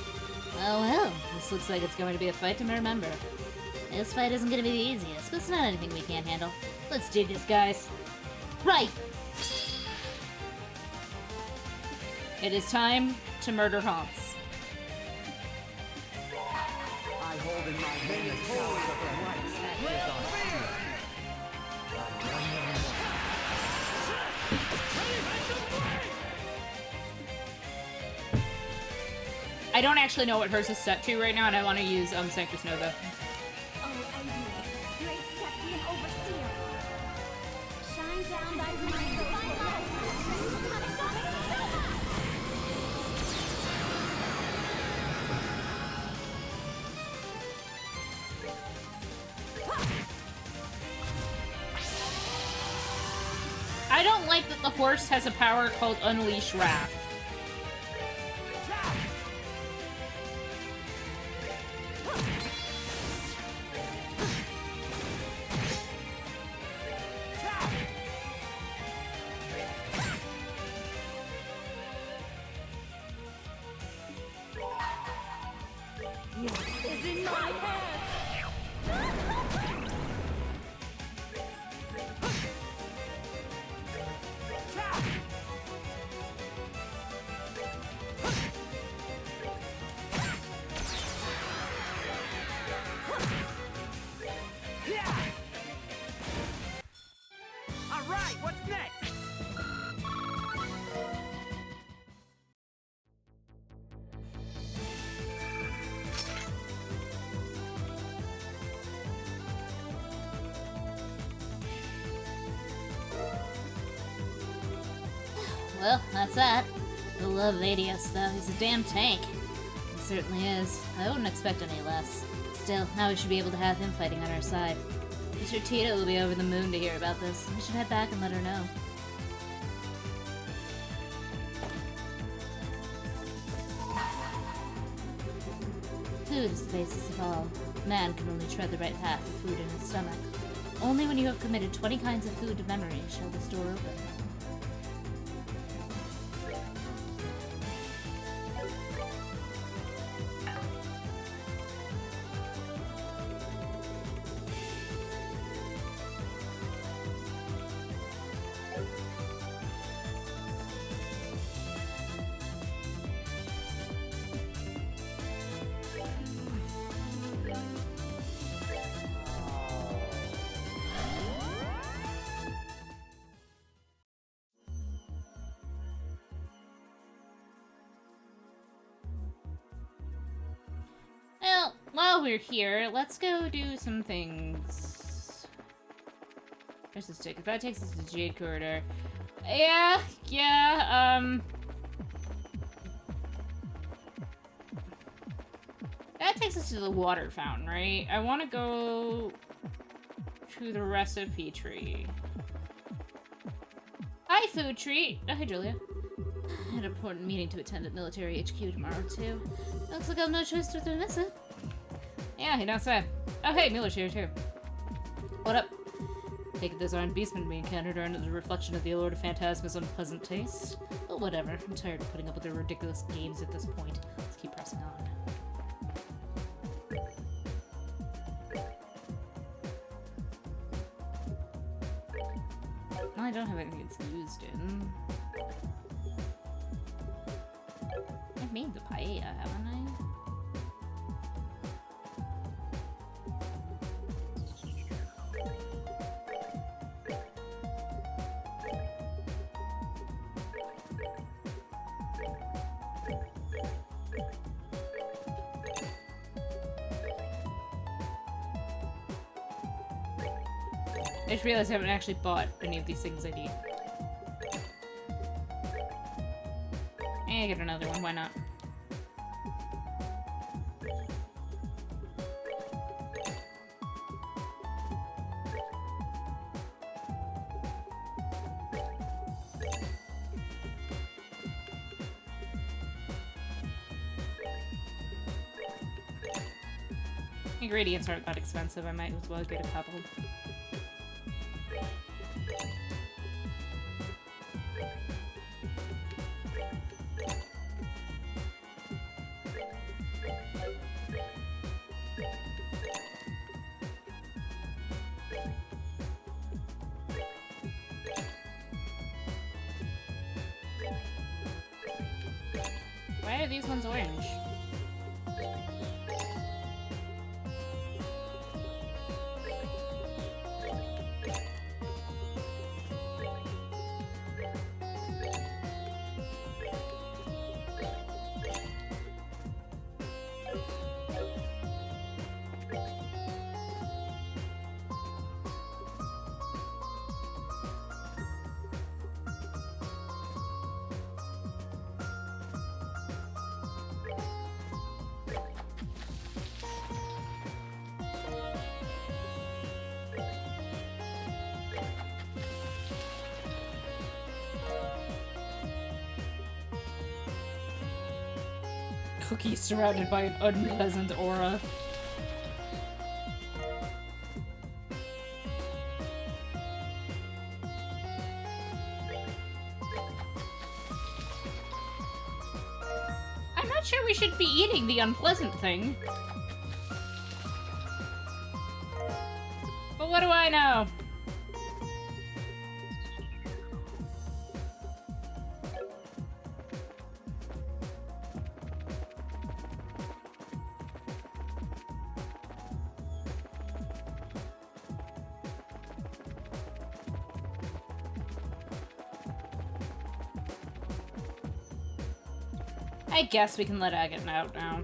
Oh well, this looks like it's going to be a fight to remember. This fight isn't going to be the easiest, but it's not anything we can't handle. Let's do this, guys. Right! It is time to murder Haunts. I hold in my hand the powers of the lights actors on fear. I don't actually know what hers is set to right now, and I want to use Sanctus Nova. Oh, Ideus, great Septian Overseer. Shine down thy light, divine light. I don't like that the horse has a power called Unleash Wrath. Is in my hands. Well, that's that. I love Ladius, though. He's a damn tank. He certainly is. I wouldn't expect any less. Still, now we should be able to have him fighting on our side. I'm sure Tita will be over the moon to hear about this. We should head back and let her know. Food is the basis of all. Man can only tread the right path with food in his stomach. Only when you have committed 20 kinds of food to memory shall this door open. Well, while we're here, let's go do some things. Where's this ticket? That takes us to Jade Corridor. Yeah. That takes us to the water fountain, right? I want to go to the recipe tree. Hi, food tree. Oh, hey, Julia. I had an important meeting to attend at Military HQ tomorrow, too. Looks like I'll have no choice but to miss it. Yeah, he don't say. Oh, hey, Miller's here, too. What up? Take it those aren't beastmen we encountered aren't a reflection of the Lord of Phantasma's unpleasant taste. But whatever, I'm tired of putting up with their ridiculous games at this point. Let's keep pressing on. I don't have anything it's used in. I've made the paella, haven't I? I just realized I haven't actually bought any of these things I need. Get another one, why not? Ingredients aren't that expensive, I might as well get a couple. Why are these ones orange? Cookie surrounded by an unpleasant aura. I'm not sure we should be eating the unpleasant thing. But what do I know? I guess we can let Agate out now.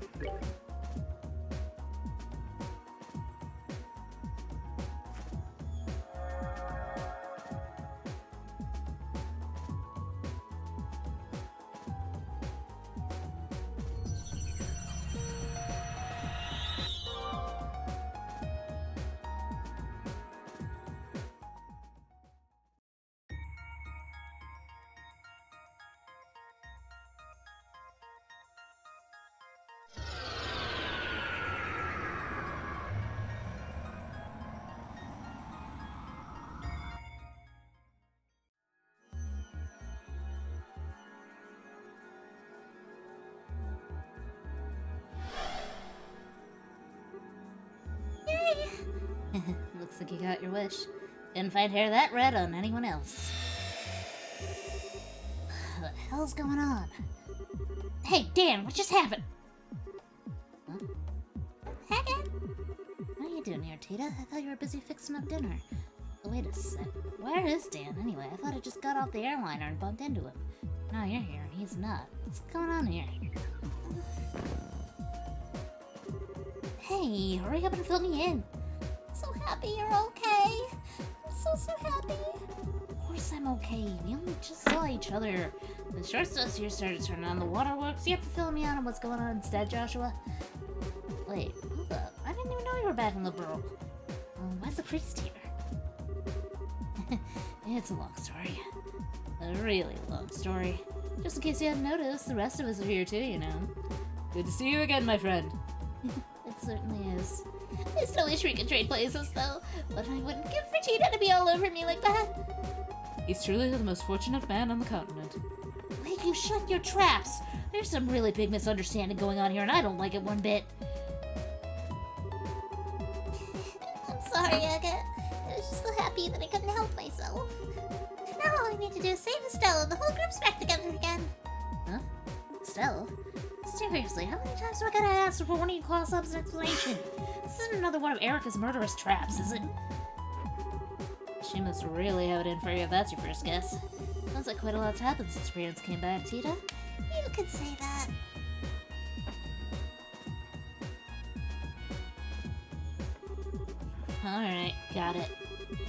Looks like you got your wish. Didn't find hair that red on anyone else. What the hell's going on? Hey, Dan, what just happened? Huh? Hey, what are you doing here, Tita? I thought you were busy fixing up dinner. Oh, wait a sec. Where is Dan, anyway? I thought I just got off the airliner and bumped into him. Now you're here and he's not. What's going on here? Hey, hurry up and fill me in. So happy you're okay. I'm so happy. Of course I'm okay. We only just saw each other. The short stuff here started turning on the waterworks. You have to fill me in on what's going on instead, Joshua. Wait, hold up. I didn't even know you were back in the world. Why's the priest here? It's a long story. A really long story. Just in case you hadn't noticed, the rest of us are here too, you know. Good to see you again, my friend. It certainly is. I still wish we could trade places, though. But I wouldn't give for Tita to be all over me like that. He's truly the most fortunate man on the continent. Will you shut your traps? There's some really big misunderstanding going on here, and I don't like it one bit. I'm sorry, Aga. I was just so happy that I couldn't help myself. Now all I need to do is save Estelle, and the whole group's back together again. Huh? Estelle? Seriously, how many times do I gotta ask before one of you calls up an explanation? This isn't another one of Erica's murderous traps, is it? She must really have it in for you if that's your first guess. Sounds like quite a lot's happened since parents came back, Tita. You could say that. Alright, got it.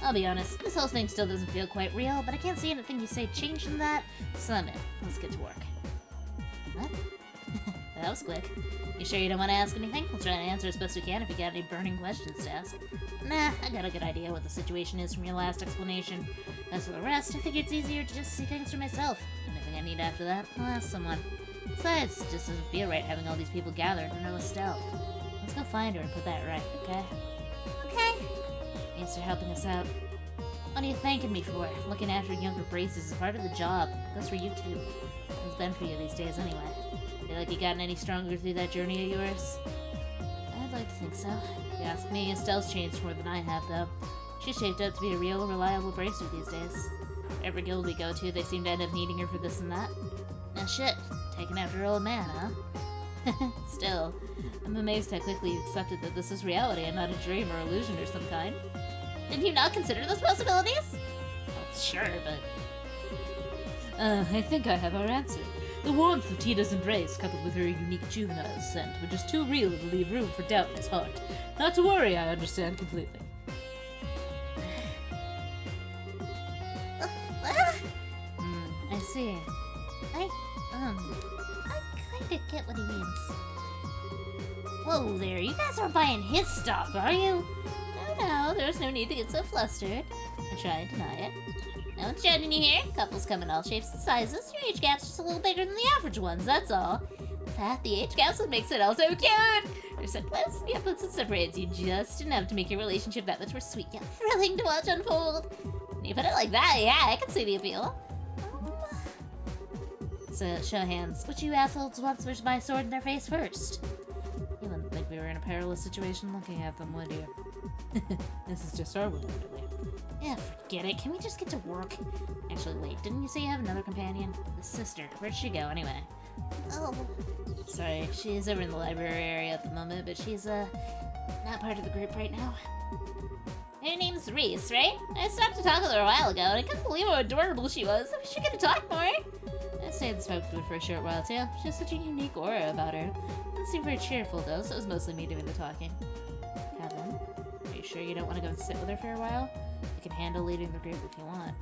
I'll be honest, this whole thing still doesn't feel quite real, but I can't see anything you say changing that, so I'm in. Let's get to work. What? That was quick. You sure you don't want to ask anything? We'll try to answer as best we can if you got any burning questions to ask. Nah, I got a good idea what the situation is from your last explanation. As for the rest, I figured it's easier to just see things for myself. Anything I need after that, I'll ask someone. Besides, it just doesn't feel right having all these people gathered and no Estelle. Let's go find her and put that right, okay? Okay. Thanks for helping us out. What are you thanking me for? Looking after younger braces is part of the job. Goes for you too. It's been for you these days anyway. Feel like you gotten any stronger through that journey of yours? I'd like to think so. If you ask me, Estelle's changed more than I have, though. She's shaped up to be a real, reliable bracer these days. Every guild we go to, they seem to end up needing her for this and that. Now shit, taking after her old man, huh? Still, I'm amazed how quickly you accepted that this is reality and not a dream or illusion or some kind. Did you not consider those possibilities? Well, sure, but... I think I have our answer. The warmth of Tita's embrace, coupled with her unique juvenile scent, were just too real to leave room for doubt in his heart. Not to worry, I understand completely. I see. I kinda get what he means. Whoa there, you guys aren't buying his stuff, are you? No, there's no need to get so flustered. I try and deny it. No one's judging you here. Couples come in all shapes and sizes. Your age gap's just a little bigger than the average ones, that's all. In fact, the age gap's what makes it all so cute. There's some close nipples that separates you just enough to make your relationship that much more sweet yet thrilling to watch unfold. When you put it like that, yeah, I can see the appeal. So, show of hands. Which you assholes wants to my sword in their face first? You wouldn't think we were in a perilous situation looking at them, would you? This is just our window, really. Yeah, forget it. Can we just get to work? Actually, wait, didn't you say you have another companion? The sister. Where'd she go, anyway? Oh. Sorry, she's over in the library area at the moment, but she's, not part of the group right now. Her name's Reese, right? I stopped to talk with her a while ago, and I couldn't believe how adorable she was. I wish we could talk more. I stayed and spoke to her for a short while, too. She has such a unique aura about her. Didn't seem very cheerful, though, so it was mostly me doing the talking. Kevin, are you sure you don't want to go and sit with her for a while? You can handle leading the group if you want.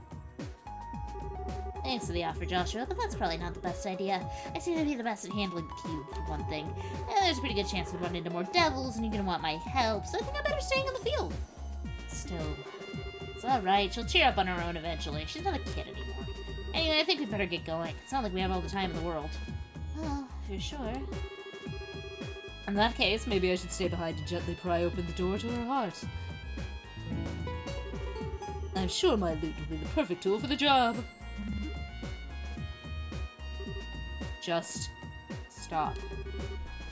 Thanks for the offer, Joshua, but that's probably not the best idea. I seem to be the best at handling the cube, for one thing. And there's a pretty good chance we'd run into more devils, and you're gonna want my help, so I think I'm better staying on the field. Still, it's alright, she'll cheer up on her own eventually. She's not a kid anymore. Anyway, I think we better get going. It's not like we have all the time in the world. Well, if you're sure. In that case, maybe I should stay behind and gently pry open the door to her heart. I'm sure my loot will be the perfect tool for the job. Just stop.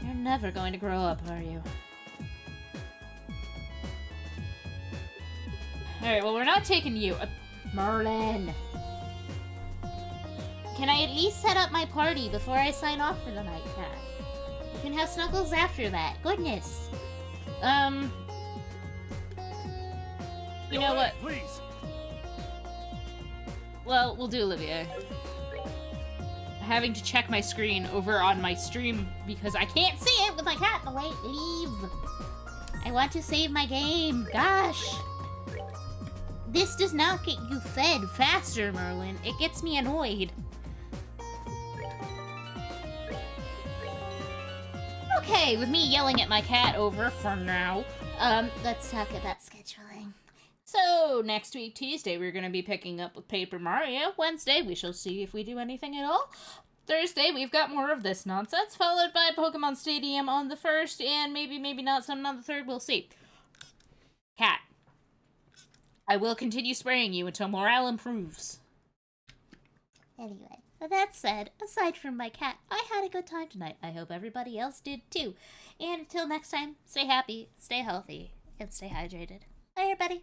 You're never going to grow up, are you? Alright, well, we're not taking you. Merlin. Can I at least set up my party before I sign off for the night, Cat? You can have Snuggles after that. Goodness. You know what? Please. Well, we'll do Olivia. Having to check my screen over on my stream because I can't see it with my cat in the way. Leave. I want to save my game. Gosh. This does not get you fed faster, Merlin. It gets me annoyed. Okay, with me yelling at my cat over for now, let's talk about scheduling. So, next week, Tuesday, we're going to be picking up with Paper Mario. Wednesday, we shall see if we do anything at all. Thursday, we've got more of this nonsense, followed by Pokemon Stadium on the 1st, and maybe not something on the 3rd, we'll see. Cat. I will continue spraying you until morale improves. Anyway, with that said, aside from my cat, I had a good time tonight. I hope everybody else did too. And until next time, stay happy, stay healthy, and stay hydrated. Bye, everybody.